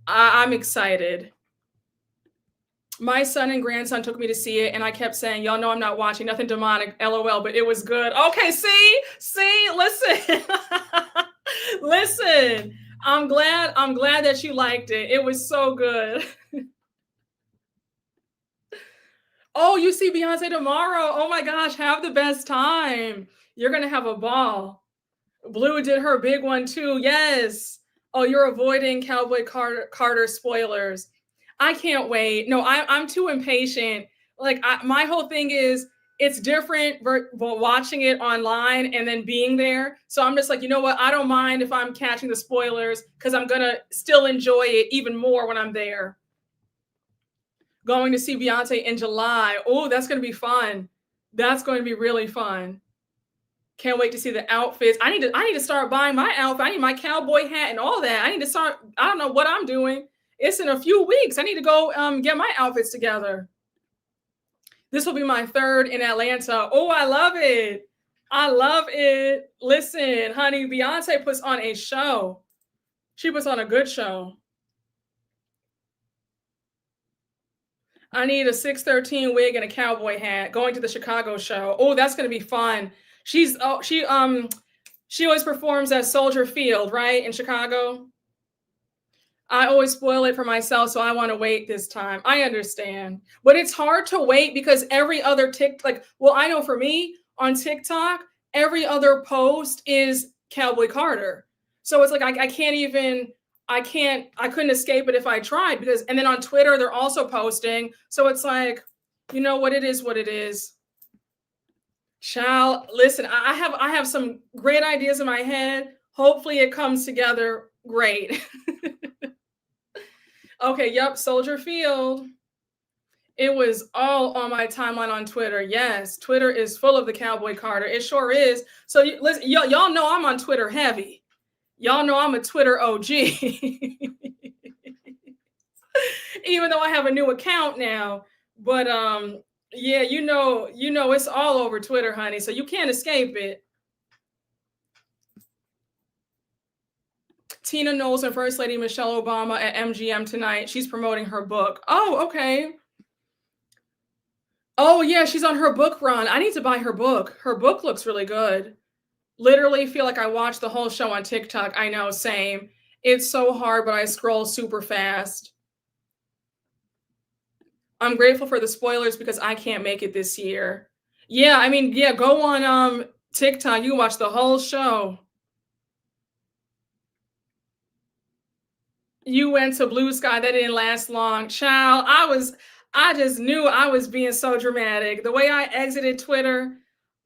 I'm excited. My son and grandson took me to see it, and I kept saying, y'all know I'm not watching nothing demonic, LOL, but it was good. Okay, see, listen. Listen, I'm glad that you liked it. It was so good. Oh, you see Beyonce tomorrow. Oh my gosh, have the best time. You're gonna have a ball. Blue did her big one too. Yes. Oh, you're avoiding Cowboy Carter spoilers. I can't wait. No, I'm too impatient. Like my whole thing is it's different watching it online and then being there. So I'm just like, you know what? I don't mind if I'm catching the spoilers because I'm gonna still enjoy it even more when I'm there. Going to see Beyonce in July. Oh, that's gonna be fun. That's going to be really fun. Can't wait to see the outfits. I need to start buying my outfit. I need my cowboy hat and all that. I need to start. I don't know what I'm doing. It's in a few weeks. I need to go get my outfits together. This will be my third in Atlanta. Oh, I love it. I love it. Listen, honey, Beyonce puts on a show. She puts on a good show. I need a 613 wig and a cowboy hat going to the Chicago show. Oh, that's going to be fun. She always performs at Soldier Field, right? In Chicago. I always spoil it for myself, so I want to wait this time. I understand. But it's hard to wait because every other I know for me on TikTok, every other post is Cowboy Carter. So it's like I couldn't escape it if I tried and then on Twitter they're also posting. So it's like, you know what it is. Child, listen, I have some great ideas in my head. Hopefully it comes together great. Okay, yep, Soldier Field. It was all on my timeline on Twitter. Yes, Twitter is full of the Cowboy Carter. It sure is. So listen, y'all know I'm on Twitter heavy. Y'all know I'm a Twitter OG. Even though I have a new account now. But yeah, you know it's all over Twitter, honey. So you can't escape it. Tina Knowles and First Lady Michelle Obama at MGM tonight. She's promoting her book. Oh, okay. Oh, yeah, she's on her book run. I need to buy her book. Her book looks really good. Literally feel like I watched the whole show on TikTok. I know, same. It's so hard, but I scroll super fast. I'm grateful for the spoilers because I can't make it this year. Yeah, I mean, yeah, go on TikTok. You can watch the whole show. You went to Bluesky. That didn't last long. Child, I just knew I was being so dramatic. The way I exited Twitter,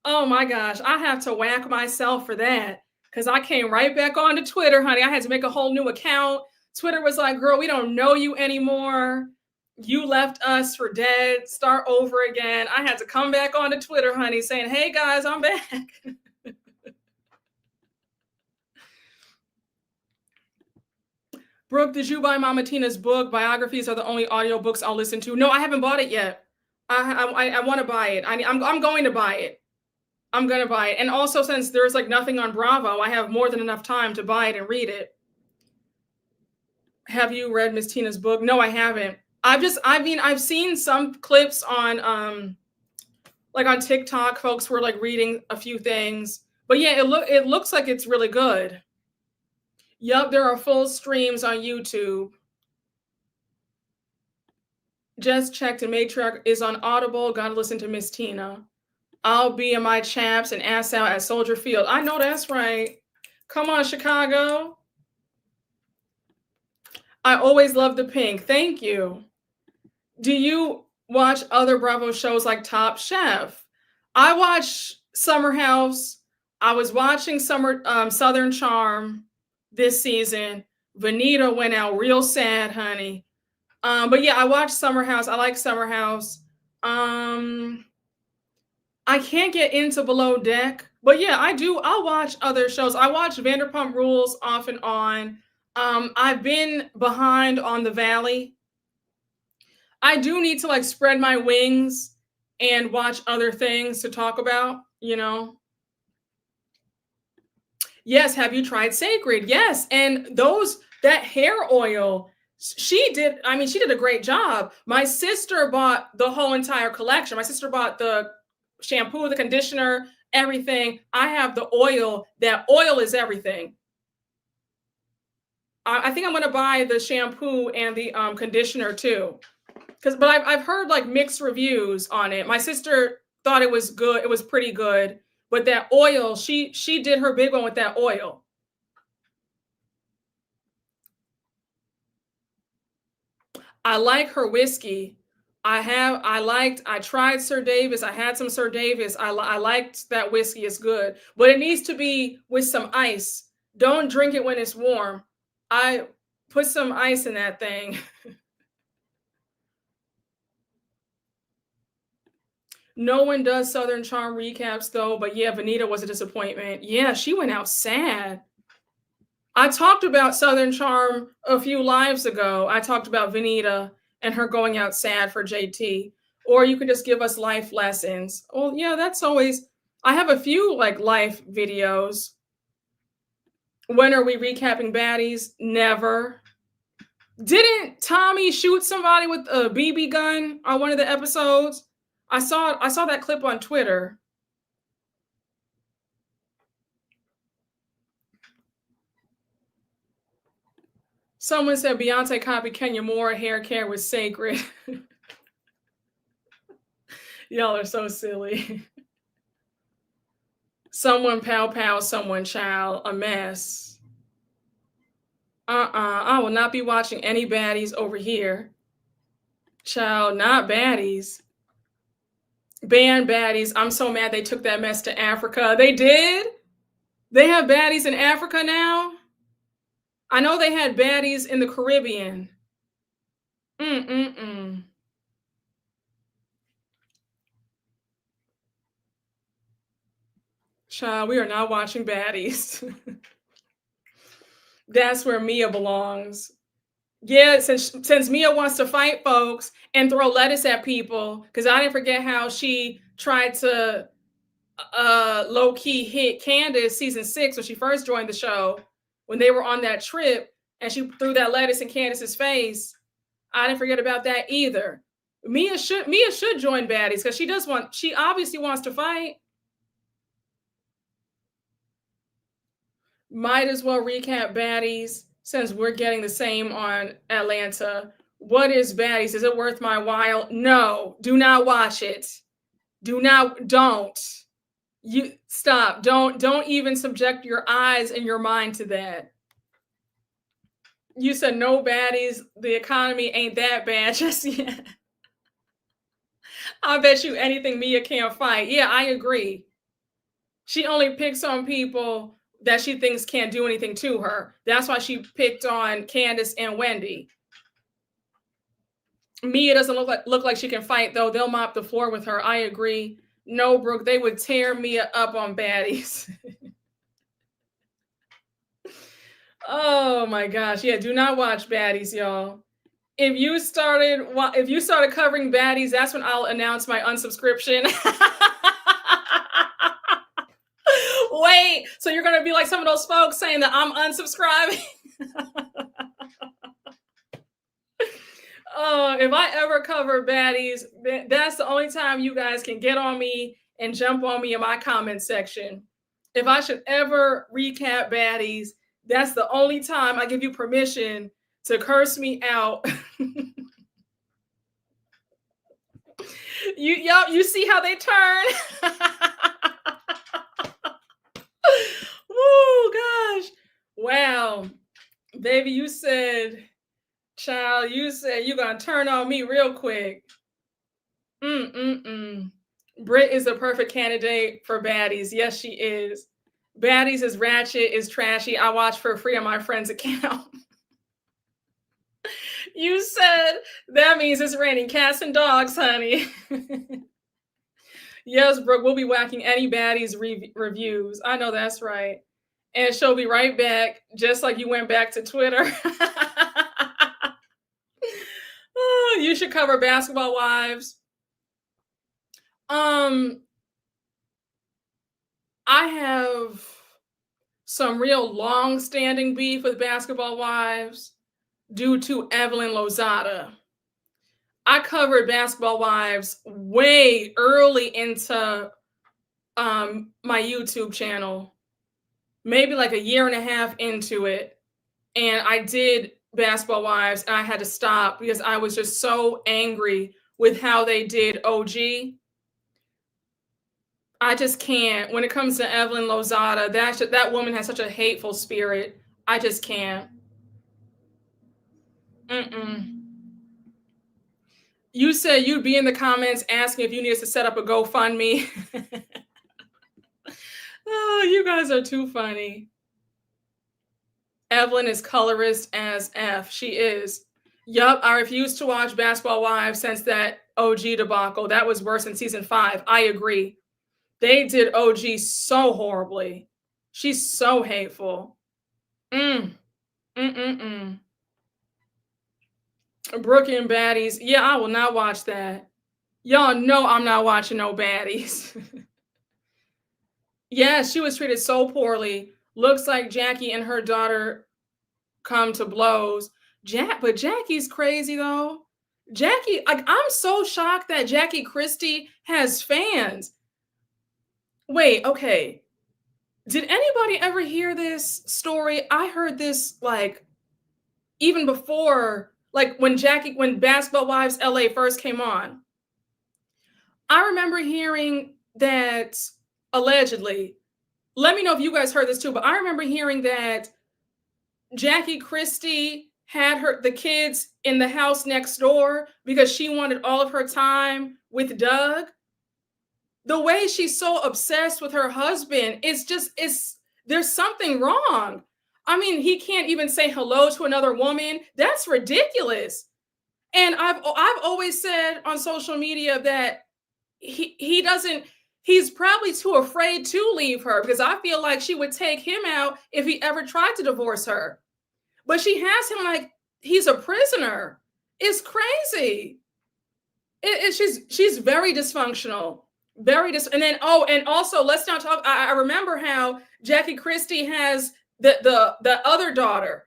oh my gosh, I have to whack myself for that because I came right back onto Twitter, honey. I had to make a whole new account. Twitter was like, girl, we don't know you anymore. You left us for dead. Start over again. I had to come back onto Twitter, honey, saying, hey guys, I'm back. Brooke, did you buy Mama Tina's book? Biographies are the only audiobooks I'll listen to. No, I haven't bought it yet. I want to buy it. I'm going to buy it. I'm going to buy it. And also, since there's like nothing on Bravo, I have more than enough time to buy it and read it. Have you read Miss Tina's book? No, I haven't. I've seen some clips on like on TikTok. Folks were like reading a few things. But yeah, it looks like it's really good. Yup, there are full streams on YouTube. Just checked and Matriarch is on Audible. Gotta listen to Miss Tina. I'll be in my chaps and ass out at Soldier Field. I know that's right. Come on, Chicago. I always love the pink. Thank you. Do you watch other Bravo shows like Top Chef? I watch Summer House. I was watching Southern Charm this season. Vanita went out real sad, honey. But yeah, I watched Summer House. I like Summer House. I can't get into Below Deck, but yeah, I do. I'll watch other shows. I watch Vanderpump Rules off and on. I've been behind on The Valley. I do need to like spread my wings and watch other things to talk about, you know. Yes, have you tried Sacred? Yes, and that hair oil, she did a great job. My sister bought the whole entire collection. My sister bought the shampoo, the conditioner, everything. I have the oil. That oil is everything. I think I'm going to buy the shampoo and the conditioner too. But I've heard like mixed reviews on it. My sister thought it was good. It was pretty good. But that oil, she did her big one with that oil. I like her whiskey. I tried Sir Davis. I had some Sir Davis. I liked that whiskey. It's good, but it needs to be with some ice. Don't drink it when it's warm. I put some ice in that thing. No one does Southern Charm recaps though, but yeah, Vanita was a disappointment. Yeah, she went out sad. I talked about Southern Charm a few lives ago. I talked about Vanita and her going out sad for JT. Or you can just give us life lessons. Well, yeah, that's always. I have a few like life videos. When are we recapping baddies? Never. Didn't Tommy shoot somebody with a BB gun on one of the episodes? I saw that clip on Twitter. Someone said Beyonce copied Kenya Moore. Hair care was sacred. Y'all are so silly. Someone pow pow, someone child, a mess. I will not be watching any baddies over here. Child, not baddies. Ban baddies. I'm so mad they took that mess to Africa. They did? They have baddies in Africa now? I know they had baddies in the Caribbean. Child, we are not watching baddies. That's where Mia belongs. Yeah, since Mia wants to fight folks and throw lettuce at people, because I didn't forget how she tried to low-key hit Candiace season 6 when she first joined the show, when they were on that trip and she threw that lettuce in Candiace's face. I didn't forget about that either. Mia should join baddies because she obviously wants to fight. Might as well recap baddies since we're getting the same on Atlanta. What is baddies? Is it worth my while? No, do not watch it. Don't. You stop. Don't even subject your eyes and your mind to that. You said no baddies. The economy ain't that bad just yet. I bet you anything Mia can't fight. Yeah, I agree. She only picks on people that she thinks can't do anything to her. That's why she picked on Candiace and Wendy. Mia doesn't look like she can fight, though. They'll mop the floor with her. I agree. No, Brooke, they would tear Mia up on baddies. Oh my gosh. Yeah, do not watch baddies, y'all. If you started covering baddies, that's when I'll announce my unsubscription. Wait, so you're gonna be like some of those folks saying that I'm unsubscribing? Oh, if I ever cover baddies, that's the only time you guys can get on me and jump on me in my comment section. If I should ever recap baddies, that's the only time I give you permission to curse me out. You see how they turn? Oh gosh. Wow. Baby, you said, child, you said you're gonna turn on me real quick. Britt is the perfect candidate for baddies. Yes, she is. Baddies is ratchet, is trashy. I watch for free on my friend's account. You said that means it's raining cats and dogs, honey. Yes, Brooke, we'll be whacking any baddies reviews. I know that's right. And she'll be right back, just like you went back to Twitter. Oh, you should cover Basketball Wives. I have some real long-standing beef with Basketball Wives due to Evelyn Lozada. I covered Basketball Wives way early into my YouTube channel, maybe like a year and a half into it. And I did Basketball Wives, and I had to stop because I was just so angry with how they did OG. I just can't. When it comes to Evelyn Lozada, that woman has such a hateful spirit. I just can't. Mm-mm. You said you'd be in the comments asking if you need us to set up a GoFundMe. Oh, you guys are too funny. Evelyn is colorist as F. She is. Yup, I refuse to watch Basketball Wives since that OG debacle. That was worse than season 5. I agree. They did OG so horribly. She's so hateful. Mm-mm-mm. Brooke and Baddies. Yeah, I will not watch that. Y'all know I'm not watching no baddies. Yeah, she was treated so poorly. Looks like Jackie and her daughter come to blows. But Jackie's crazy though. Jackie, like, I'm so shocked that Jackie Christie has fans. Wait, okay. Did anybody ever hear this story? I heard this like even before, like when Basketball Wives LA first came on. I remember hearing that allegedly. Let me know if you guys heard this too, but I remember hearing that Jackie Christie had the kids in the house next door because she wanted all of her time with Doug. The way she's so obsessed with her husband, there's something wrong. I mean, he can't even say hello to another woman. That's ridiculous. And I've always said on social media that he's probably too afraid to leave her, because I feel like she would take him out if he ever tried to divorce her. But she has him like he's a prisoner. It's crazy. She's very dysfunctional. And then and also let's not talk. I remember how Jackie Christie has the other daughter.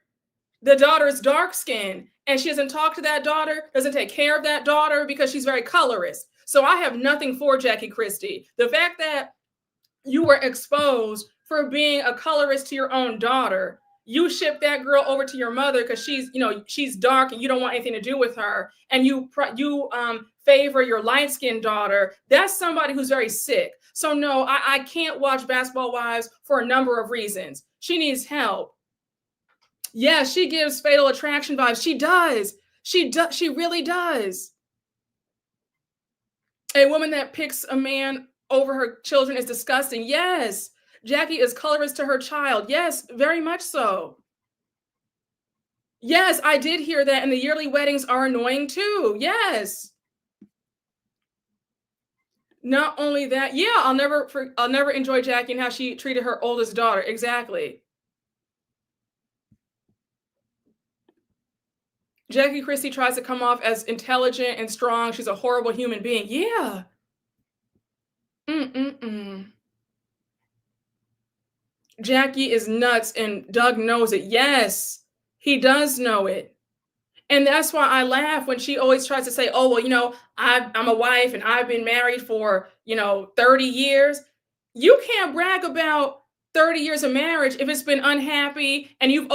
The daughter's dark skinned, and she doesn't talk to that daughter, doesn't take care of that daughter because she's very colorist. So I have nothing for Jackie Christie. The fact that you were exposed for being a colorist to your own daughter, you ship that girl over to your mother because she's dark and you don't want anything to do with her, and you favor your light-skinned daughter. That's somebody who's very sick. So no, I can't watch Basketball Wives for a number of reasons. She needs help. Yeah, she gives Fatal Attraction vibes. She does. She really does. A woman that picks a man over her children is disgusting. Yes. Jackie is colorist to her child. Yes, very much so. Yes, I did hear that. And the yearly weddings are annoying too. Yes. Not only that, yeah, I'll never enjoy Jackie and how she treated her oldest daughter. Exactly. Jackie Christie tries to come off as intelligent and strong. She's a horrible human being. Yeah. Jackie is nuts and Doug knows it. Yes, he does know it. And that's why I laugh when she always tries to say, oh, well, I'm a wife and I've been married for, 30 years. You can't brag about 30 years of marriage if it's been unhappy and you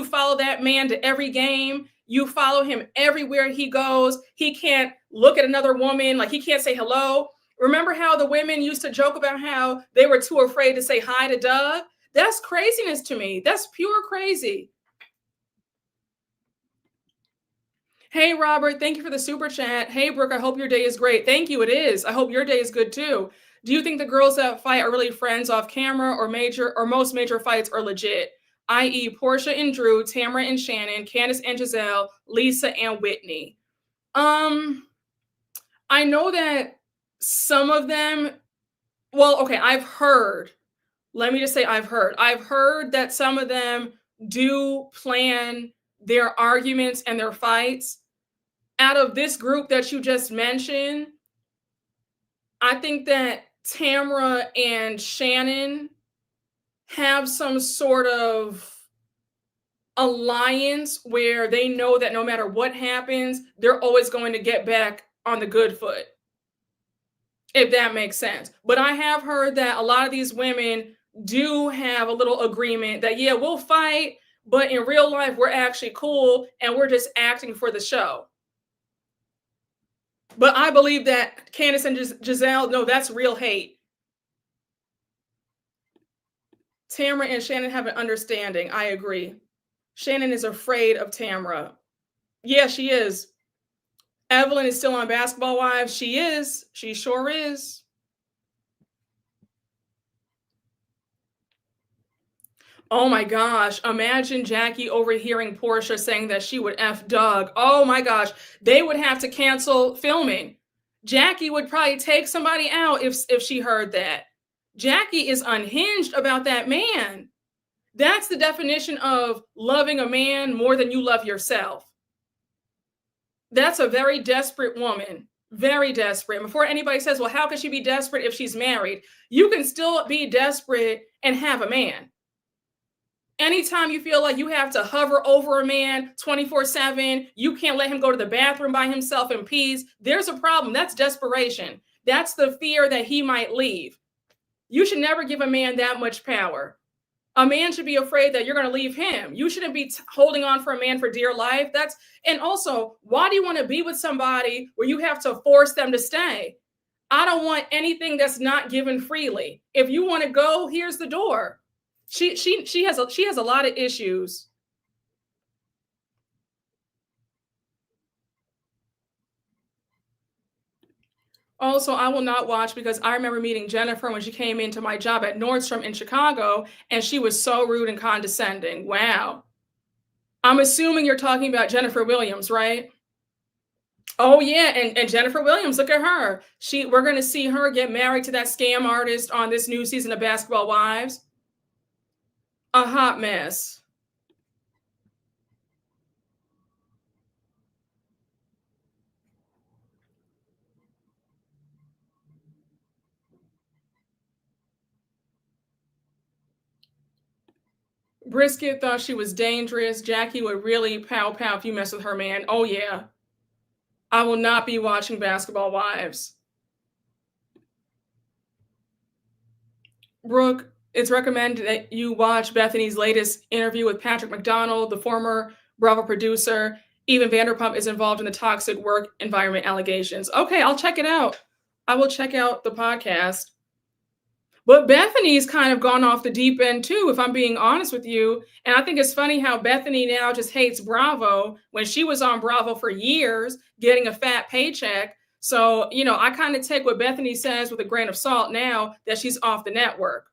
follow that man to every game. You follow him everywhere he goes. He can't look at another woman. Like, he can't say hello. Remember how the women used to joke about how they were too afraid to say hi to Doug? That's craziness to me. That's pure crazy. Hey, Robert, thank you for the super chat. Hey, Brooke, I hope your day is great. Thank you. It is. I hope your day is good too. Do you think the girls that fight are really friends off camera, or most major fights are legit? I.e. Portia and Drew, Tamara and Shannon, Candiace and Giselle, Lisa and Whitney. I know that some of them, I've heard that some of them do plan their arguments and their fights. Out of this group that you just mentioned, I think that Tamara and Shannon have some sort of alliance where they know that no matter what happens, they're always going to get back on the good foot, if that makes sense. But I have heard that a lot of these women do have a little agreement that, yeah, we'll fight, but in real life, we're actually cool and we're just acting for the show. But I believe that Candiace and Giselle, no, that's real hate. Tamra and Shannon have an understanding. I agree. Shannon is afraid of Tamra. Yeah, she is. Evelyn is still on Basketball Wives. She is. She sure is. Oh my gosh. Imagine Jackie overhearing Portia saying that she would F Doug. Oh my gosh. They would have to cancel filming. Jackie would probably take somebody out if she heard that. Jackie is unhinged about that man. That's the definition of loving a man more than you love yourself. That's a very desperate woman. Very desperate. Before anybody says, well, how could she be desperate if she's married? You can still be desperate and have a man. Anytime you feel like you have to hover over a man 24/7, you can't let him go to the bathroom by himself in peace, there's a problem. That's desperation. That's the fear that he might leave. You should never give a man that much power. A man should be afraid that you're going to leave him. You shouldn't be holding on for a man for dear life. And also, why do you want to be with somebody where you have to force them to stay? I don't want anything that's not given freely. If you want to go, here's the door. She has a lot of issues. Also, I will not watch because I remember meeting Jennifer when she came into my job at Nordstrom in Chicago, and she was so rude and condescending. Wow. I'm assuming you're talking about Jennifer Williams, right? Oh yeah, and Jennifer Williams, look at her. We're gonna see her get married to that scam artist on this new season of Basketball Wives. A hot mess. Brisket thought she was dangerous. Jackie would really pow pow if you mess with her, man. Oh yeah. I will not be watching Basketball Wives. Brooke, it's recommended that you watch Bethany's latest interview with Patrick McDonald, the former Bravo producer. Even Vanderpump is involved in the toxic work environment allegations. Okay, I'll check it out. I will check out the podcast. But Bethany's kind of gone off the deep end too, if I'm being honest with you. And I think it's funny how Bethany now just hates Bravo when she was on Bravo for years, getting a fat paycheck. So, I kind of take what Bethany says with a grain of salt now that she's off the network.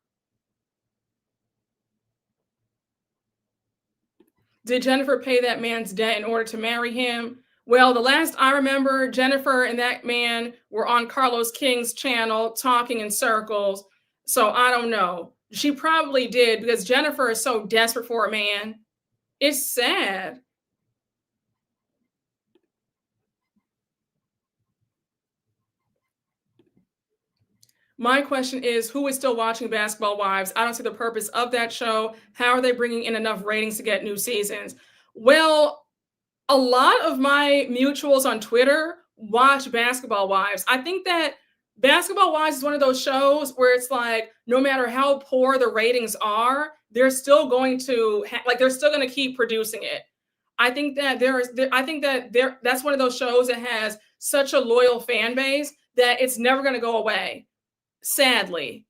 Did Jennifer pay that man's debt in order to marry him? Well, the last I remember, Jennifer and that man were on Carlos King's channel talking in circles. So I don't know. She probably did because Jennifer is so desperate for a man. It's sad. My question is, who is still watching Basketball Wives? I don't see the purpose of that show. How are they bringing in enough ratings to get new seasons? Well, a lot of my mutuals on Twitter watch Basketball Wives. I think that Basketball Wives is one of those shows where it's like, no matter how poor the ratings are, they're still going to they're still going to keep producing it. I think that that's one of those shows that has such a loyal fan base that it's never going to go away. Sadly.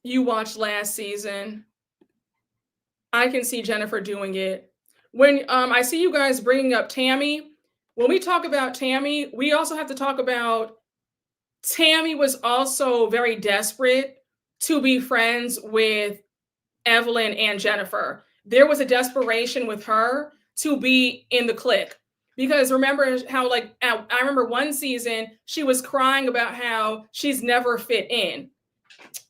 You watched last season. I can see Jennifer doing it. When I see you guys bringing up Tammy, when we talk about Tammy, we also have to talk about Tammy was also very desperate to be friends with Evelyn and Jennifer. There was a desperation with her to be in the clique. Because remember how, I remember one season, she was crying about how she's never fit in.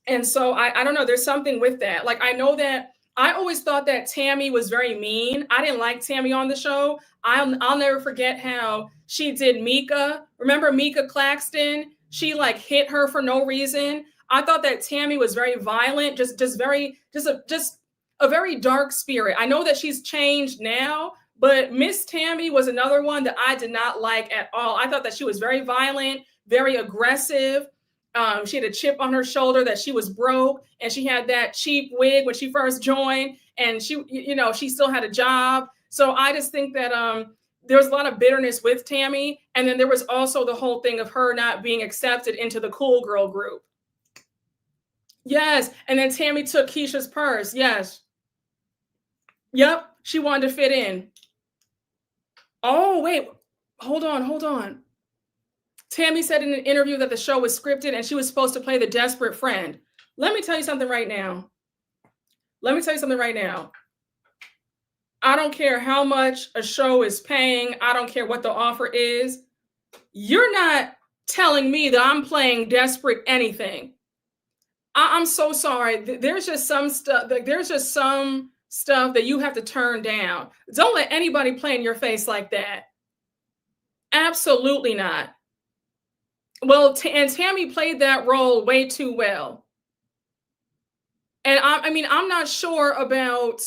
And so I don't know, there's something with that. I know that I always thought that Tammy was very mean. I didn't like Tammy on the show. I'll never forget how she did Mika. Remember Mika Claxton? She hit her for no reason. I thought that Tammy was very violent, just a very dark spirit. I know that she's changed now, but Miss Tammy was another one that I did not like at all. I thought that she was very violent, very aggressive. she had a chip on her shoulder that she was broke, and she had that cheap wig when she first joined, and she still had a job. So I just think that there was a lot of bitterness with Tammy, and then there was also the whole thing of her not being accepted into the cool girl group. Yes, and then Tammy took Keisha's purse. Yes. Yep, she wanted to fit in. Oh, wait. Hold on. Tammy said in an interview that the show was scripted and she was supposed to play the desperate friend. Let me tell you something right now. I don't care how much a show is paying. I don't care what the offer is. You're not telling me that I'm playing desperate anything. I'm so sorry. There's just some stuff. There's just some stuff that you have to turn down. Don't let anybody play in your face like that. Absolutely not. Well, and Tammy played that role way too well. And I'm not sure about,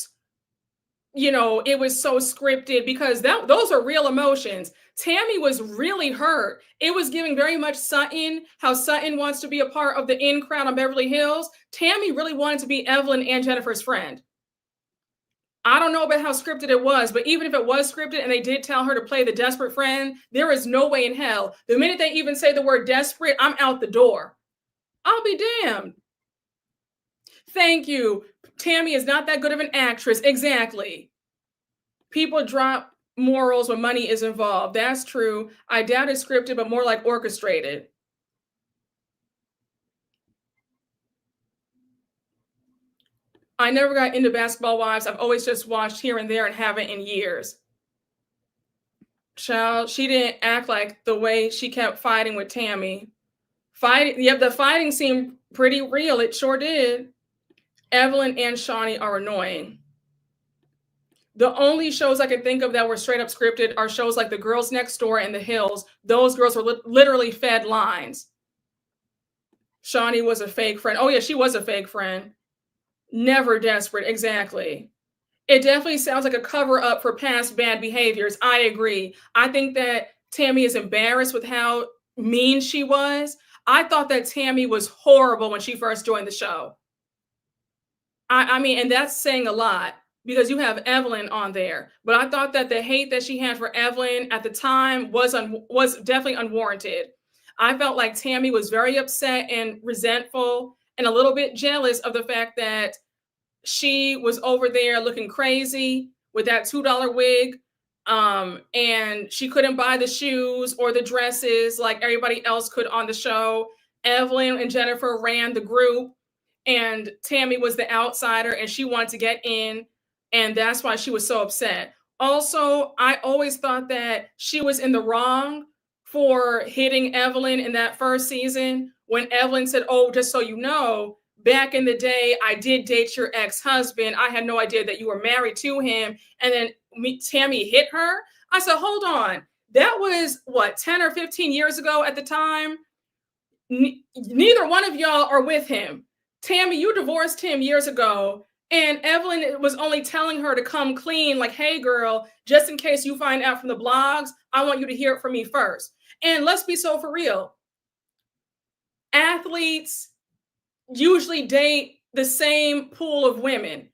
it was so scripted, because those are real emotions. Tammy was really hurt. It was giving very much Sutton, how Sutton wants to be a part of the in crowd on Beverly Hills. Tammy really wanted to be Evelyn and Jennifer's friend. I don't know about how scripted it was, but even if it was scripted and they did tell her to play the desperate friend, there is no way in hell. The minute they even say the word desperate, I'm out the door. I'll be damned. Thank you. Tammy is not that good of an actress. Exactly. People drop morals when money is involved. That's true. I doubt it's scripted, but more like orchestrated. I never got into Basketball Wives. I've always just watched here and there and haven't in years. Child, she didn't act like the way she kept fighting with Tammy. The fighting seemed pretty real. It sure did. Evelyn and Shawnee are annoying. The only shows I could think of that were straight up scripted are shows like The Girls Next Door and The Hills. Those girls were literally fed lines. Shawnee was a fake friend. Oh yeah, she was a fake friend. Never desperate, exactly. It definitely sounds like a cover up for past bad behaviors. I agree. I think that Tammy is embarrassed with how mean she was. I thought that Tammy was horrible when she first joined the show. I mean, and that's saying a lot because you have Evelyn on there. But I thought that the hate that she had for Evelyn at the time was definitely unwarranted. I felt like Tammy was very upset and resentful and a little bit jealous of the fact that she was over there looking crazy with that $2 wig. And she couldn't buy the shoes or the dresses like everybody else could on the show. Evelyn and Jennifer ran the group, and Tammy was the outsider, and she wanted to get in, and that's why she was so upset. Also, I always thought that she was in the wrong for hitting Evelyn in that first season when Evelyn said, "Oh, just so you know, back in the day, I did date your ex-husband. I had no idea that you were married to him." And then Tammy hit her. I said, hold on. That was, 10 or 15 years ago at the time? Neither one of y'all are with him. Tammy, you divorced him years ago. And Evelyn was only telling her to come clean, like, hey, girl, just in case you find out from the blogs, I want you to hear it from me first. And let's be so for real. Athletes usually date the same pool of women.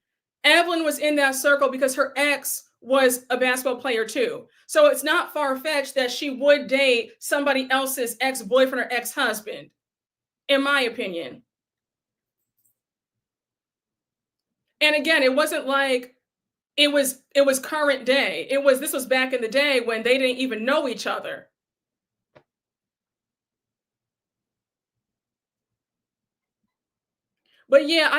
Evelyn was in that circle because her ex was a basketball player too. So it's not far-fetched that she would date somebody else's ex-boyfriend or ex-husband, in my opinion. And again, it wasn't like it was current day. This was back in the day when they didn't even know each other. But yeah,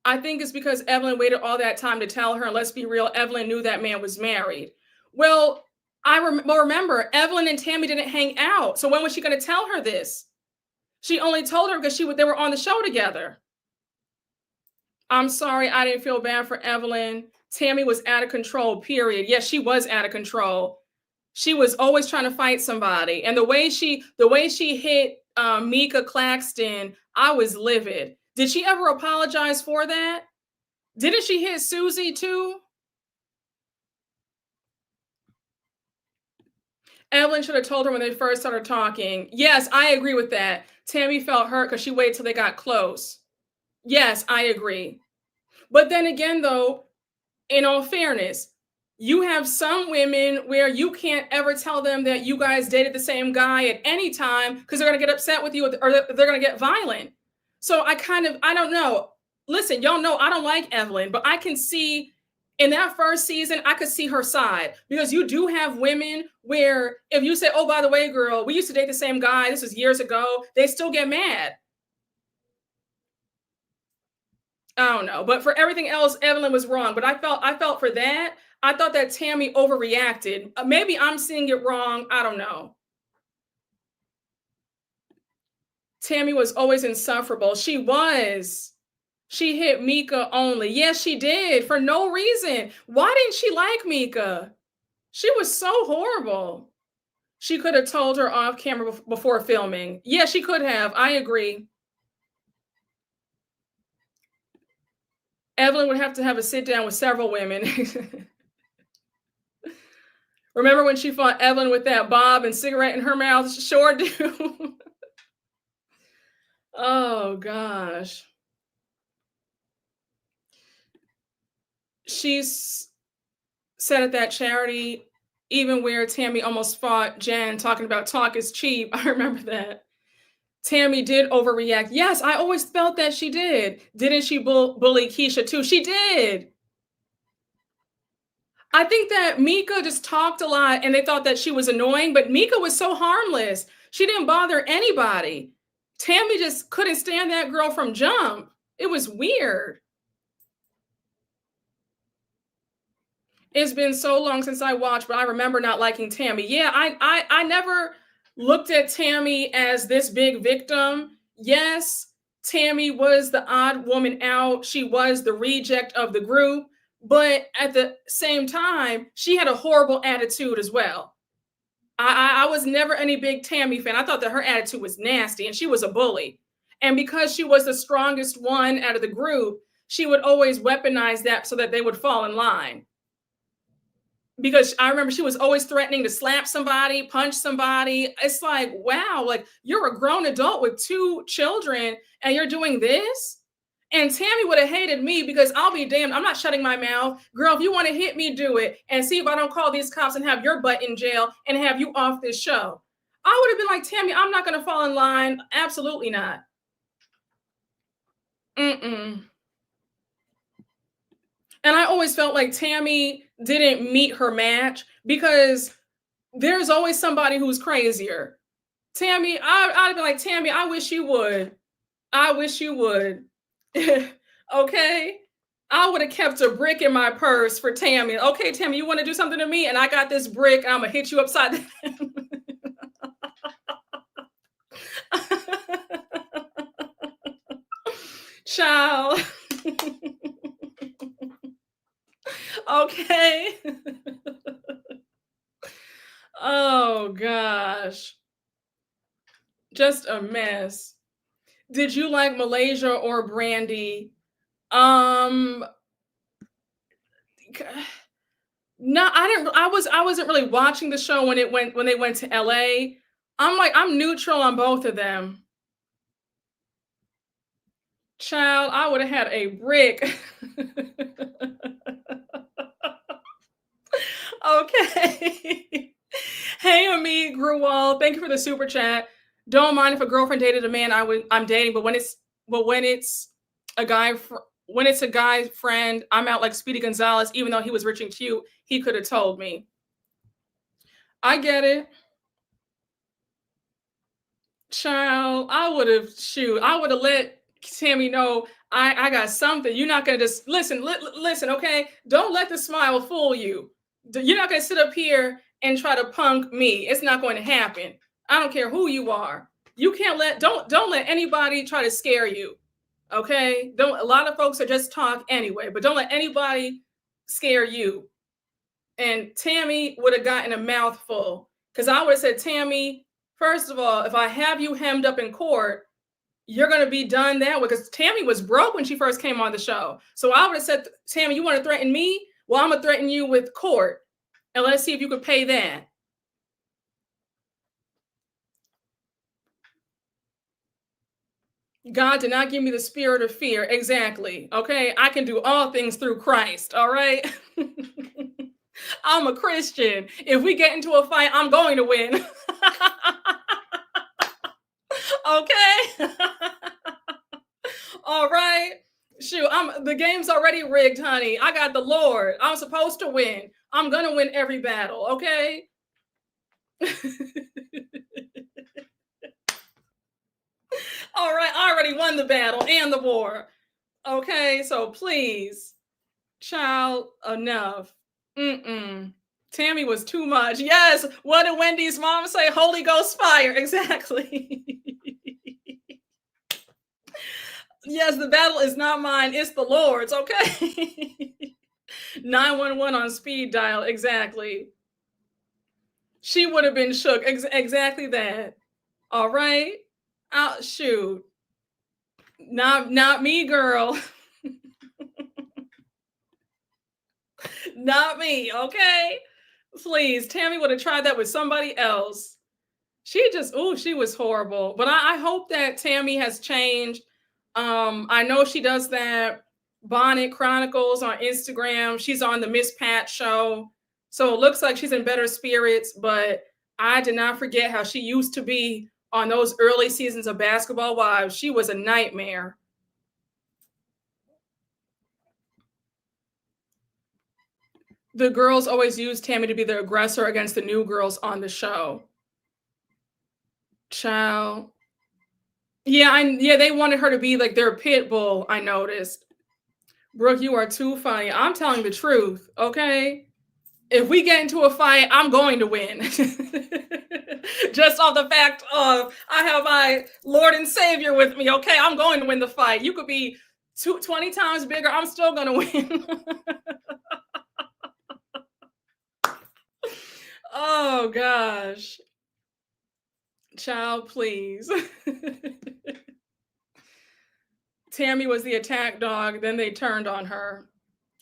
I think it's because Evelyn waited all that time to tell her, and let's be real, Evelyn knew that man was married. Well, remember, Evelyn and Tammy didn't hang out. So when was she going to tell her this? She only told her because they were on the show together. I'm sorry, I didn't feel bad for Evelyn. Tammy was out of control, period. Yes, she was out of control. She was always trying to fight somebody. And the way she hit Mika Claxton, I was livid. Did she ever apologize for that? Didn't she hit Susie too? Evelyn should have told her when they first started talking. Yes, I agree with that. Tammy felt hurt because she waited till they got close. Yes, I agree. But then again, though, in all fairness, you have some women where you can't ever tell them that you guys dated the same guy at any time because they're going to get upset with you or they're going to get violent. So I don't know. Listen, y'all know I don't like Evelyn, but I can see in that first season, I could see her side because you do have women where if you say, oh, by the way, girl, we used to date the same guy. This was years ago. They still get mad. I don't know. But for everything else, Evelyn was wrong. But I felt for that, I thought that Tammy overreacted. Maybe I'm seeing it wrong. I don't know. Tammy was always insufferable. She was. She hit Mika only. Yes, she did for no reason. Why didn't she like Mika? She was so horrible. She could have told her off camera before filming. Yeah, she could have. I agree. Evelyn would have to have a sit down with several women. Remember when she fought Evelyn with that bob and cigarette in her mouth? Sure do. Oh, gosh. She's said at that charity, even where Tammy almost fought Jen talking about talk is cheap. I remember that. Tammy did overreact. Yes, I always felt that she did. Didn't she bully Keisha too? She did. I think that Mika just talked a lot and they thought that she was annoying, but Mika was so harmless. She didn't bother anybody. Tammy just couldn't stand that girl from jump. It was weird. It's been so long since I watched, but I remember not liking Tammy. Yeah, I never looked at Tammy as this big victim. Yes, Tammy was the odd woman out. She was the reject of the group, but at the same time, she had a horrible attitude as well. I was never any big Tammy fan. I thought that her attitude was nasty and she was a bully. And because she was the strongest one out of the group, she would always weaponize that so that they would fall in line. Because I remember she was always threatening to slap somebody, punch somebody. It's like, wow, like you're a grown adult with 2 children and you're doing this? And Tammy would have hated me because I'll be damned, I'm not shutting my mouth. Girl, if you want to hit me, do it. And see if I don't call these cops and have your butt in jail and have you off this show. I would have been like, Tammy, I'm not going to fall in line. Absolutely not. Mm-mm. And I always felt like Tammy didn't meet her match because there's always somebody who's crazier. Tammy, I'd be like, Tammy, I wish you would. I wish you would. Okay? I would have kept a brick in my purse for Tammy. Okay, Tammy, you want to do something to me? And I got this brick, and I'm going to hit you upside the head. Child. Okay. Oh, gosh. Just a mess. Did you like Malaysia or Brandy? No, I didn't. I wasn't really watching the show when they went to LA. I'm neutral on both of them. Child, I would have had a brick. Okay. Hey, Amit Gruwal, thank you for the super chat. Don't mind if a girlfriend dated a man I'm dating, but when it's a guy friend, I'm out like Speedy Gonzalez. Even though he was rich and cute, he could have told me. I get it, child. I would have let Tammy know I got something. You're not gonna just listen. Listen, okay? Don't let the smile fool you. You're not gonna sit up here and try to punk me. It's not going to happen. I don't care who you are. You can't don't let anybody try to scare you. Okay? A lot of folks are just talk anyway, but don't let anybody scare you. And Tammy would have gotten a mouthful because I would have said, Tammy, first of all, if I have you hemmed up in court, you're going to be done that way. Because Tammy was broke when she first came on the show. So I would have said, Tammy, you want to threaten me? Well, I'm going to threaten you with court. And let's see if you could pay that. God did not give me the spirit of fear. Exactly. Okay. I can do all things through Christ. All right. I'm a Christian. If we get into a fight, I'm going to win. Okay. All right. Shoot, the game's already rigged, honey. I got the Lord. I'm supposed to win. I'm gonna win every battle, okay? All right, I already won the battle and the war. Okay, so please, child, enough. Tammy was too much. Yes, what did Wendy's mom say? Holy Ghost fire. Exactly. Yes, the battle is not mine, it's the Lord's, okay? 911 on speed dial, exactly. She would have been shook. Exactly that. All right. Shoot. Not me, girl. Not me, okay? Please, Tammy would have tried that with somebody else. She was horrible. But I hope that Tammy has changed. I know she does that Bonnet Chronicles on Instagram. She's on the Miss Pat show. So it looks like she's in better spirits, but I did not forget how she used to be on those early seasons of Basketball Wives. She was a nightmare. The girls always used Tammy to be the aggressor against the new girls on the show. Child. Yeah, they wanted her to be like their pit bull, I noticed. Brooke, you are too funny. I'm telling the truth, okay? If we get into a fight, I'm going to win. Just off the fact of I have my Lord and Savior with me, okay? I'm going to win the fight. You could be 20 times bigger. I'm still going to win. Oh, gosh. Child, please. Tammy was the attack dog. Then they turned on her.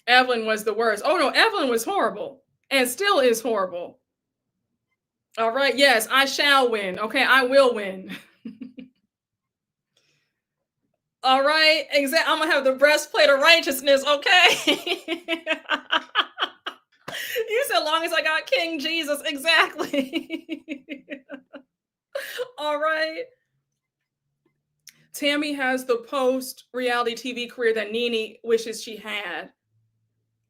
Evelyn was the worst. Oh, no, Evelyn was horrible and still is horrible. All right. Yes, I shall win. Okay, I will win. All right. Exactly. I'm going to have the breastplate of righteousness. Okay. You said, long as I got King Jesus. Exactly. All right. Tammy has the post reality TV career that Nene wishes she had.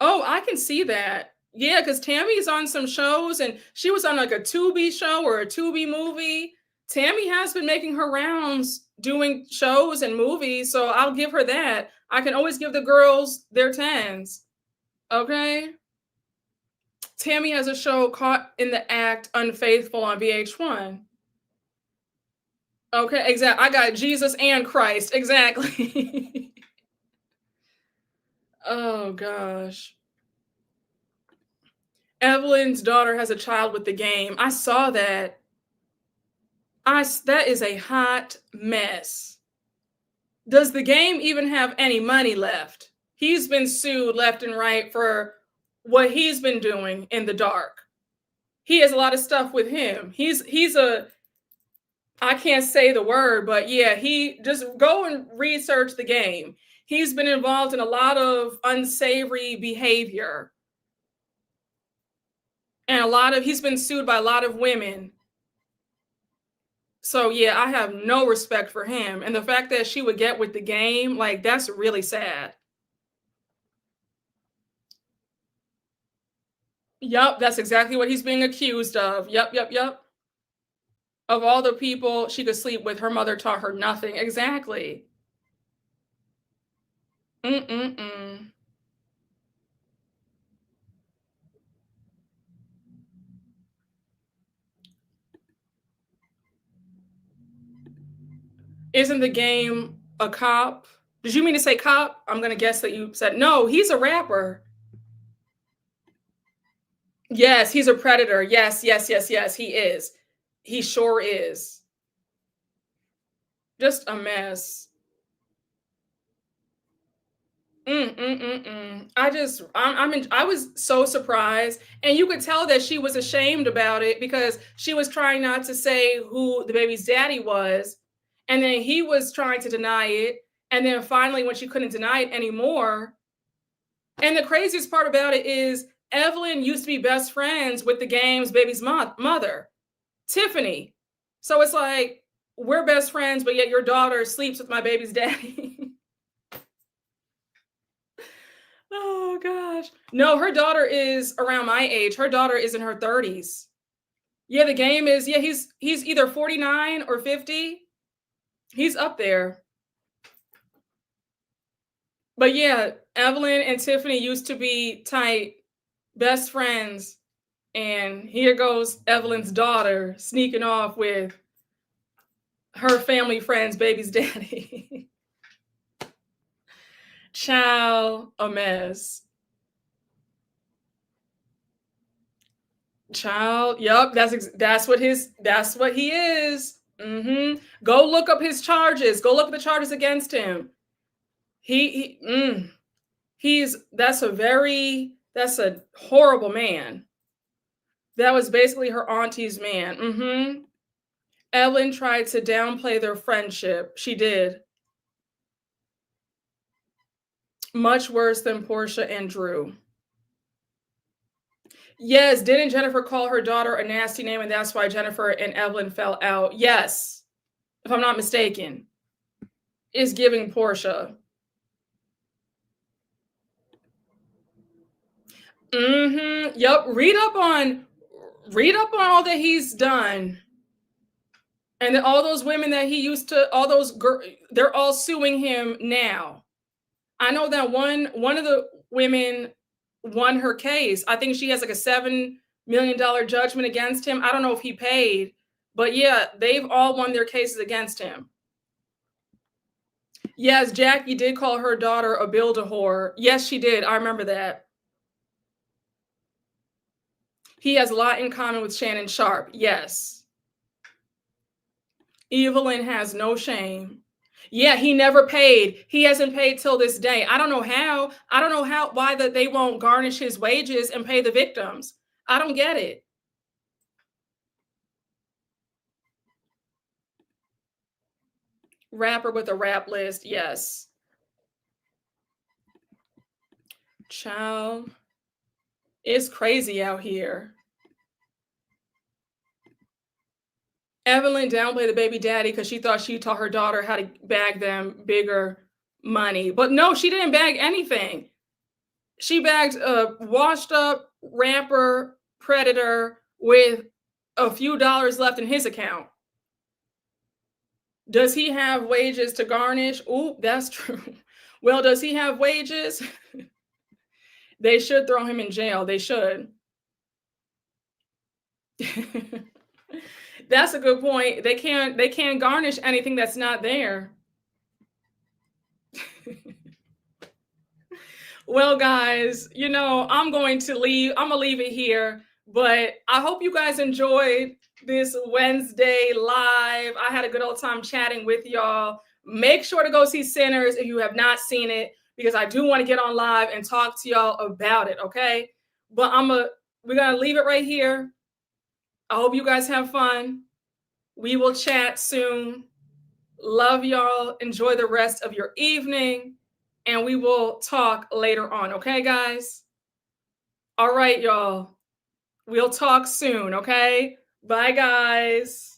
Oh, I can see that. Yeah, because Tammy's on some shows and she was on like a Tubi show or a Tubi movie. Tammy has been making her rounds doing shows and movies, so I'll give her that. I can always give the girls their 10s. Okay? Tammy has a show Caught in the Act Unfaithful on VH1. Okay, exactly. I got Jesus and Christ. Exactly. Oh, gosh. Evelyn's daughter has a child with the game. I saw that. That is a hot mess. Does the game even have any money left? He's been sued left and right for what he's been doing in the dark. He has a lot of stuff with him. I can't say the word, but yeah, he just go and research the game. He's been involved in a lot of unsavory behavior. And he's been sued by a lot of women. So yeah, I have no respect for him. And the fact that she would get with the game, like that's really sad. Yup, that's exactly what he's being accused of. Yup. Of all the people she could sleep with, her mother taught her nothing. Exactly. Mm-mm-mm. Isn't the game a cop? Did you mean to say cop? I'm going to guess that you said, no, he's a rapper. Yes, he's a predator. Yes, he is. He sure is. Just a mess. I was so surprised, and you could tell that she was ashamed about it because she was trying not to say who the baby's daddy was, And then he was trying to deny it. And then finally, when she couldn't deny it anymore, and the craziest part about it is Evelyn used to be best friends with the game's baby's mother, Tiffany. So it's like, we're best friends, but yet your daughter sleeps with my baby's daddy. Oh gosh. No, her daughter is around my age. Her daughter is in her 30s. Yeah, the game is, yeah, he's either 49 or 50. He's up there. But yeah, Evelyn and Tiffany used to be tight best friends. And here goes Evelyn's daughter sneaking off with her family friend's baby's daddy. Child, a mess. Child, yep, that's what he is. Go look up his charges. Go look at the charges against him. That's a horrible man. That was basically her auntie's man. Ellen tried to downplay their friendship. She did. Much worse than Portia and Drew. Yes, didn't Jennifer call her daughter a nasty name, and that's why Jennifer and Evelyn fell out? Yes, if I'm not mistaken. Is giving Portia. Yep. Read up on all that he's done. And then all those women that he used to, all those girls, they're all suing him now. I know that one of the women won her case. I think she has like a $7 million judgment against him. I don't know if he paid, but yeah, they've all won their cases against him. Yes, Jackie did call her daughter a build-a-whore. Yes, she did. I remember that. He has a lot in common with Shannon Sharp. Yes. Evelyn has no shame. Yeah, he never paid. He hasn't paid till this day. I don't know why that they won't garnish his wages and pay the victims. I don't get it. Rapper with a rap list. Yes. Child. It's crazy out here. Evelyn downplayed the baby daddy because she thought she taught her daughter how to bag them bigger money. But no, she didn't bag anything. She bagged a washed up rapper predator with a few dollars left in his account. Does he have wages to garnish? Ooh, that's true. Well, does he have wages? They should throw him in jail. They should. That's a good point. They can't garnish anything that's not there. Well, guys, I'm going to leave. I'm gonna leave it here. But I hope you guys enjoyed this Wednesday live. I had a good old time chatting with y'all. Make sure to go see Sinners if you have not seen it, because I do want to get on live and talk to y'all about it. Okay. But we're gonna leave it right here. I hope you guys have fun. We will chat soon. Love y'all. Enjoy the rest of your evening. And we will talk later on. Okay, guys? All right, y'all. We'll talk soon. Okay? Bye, guys.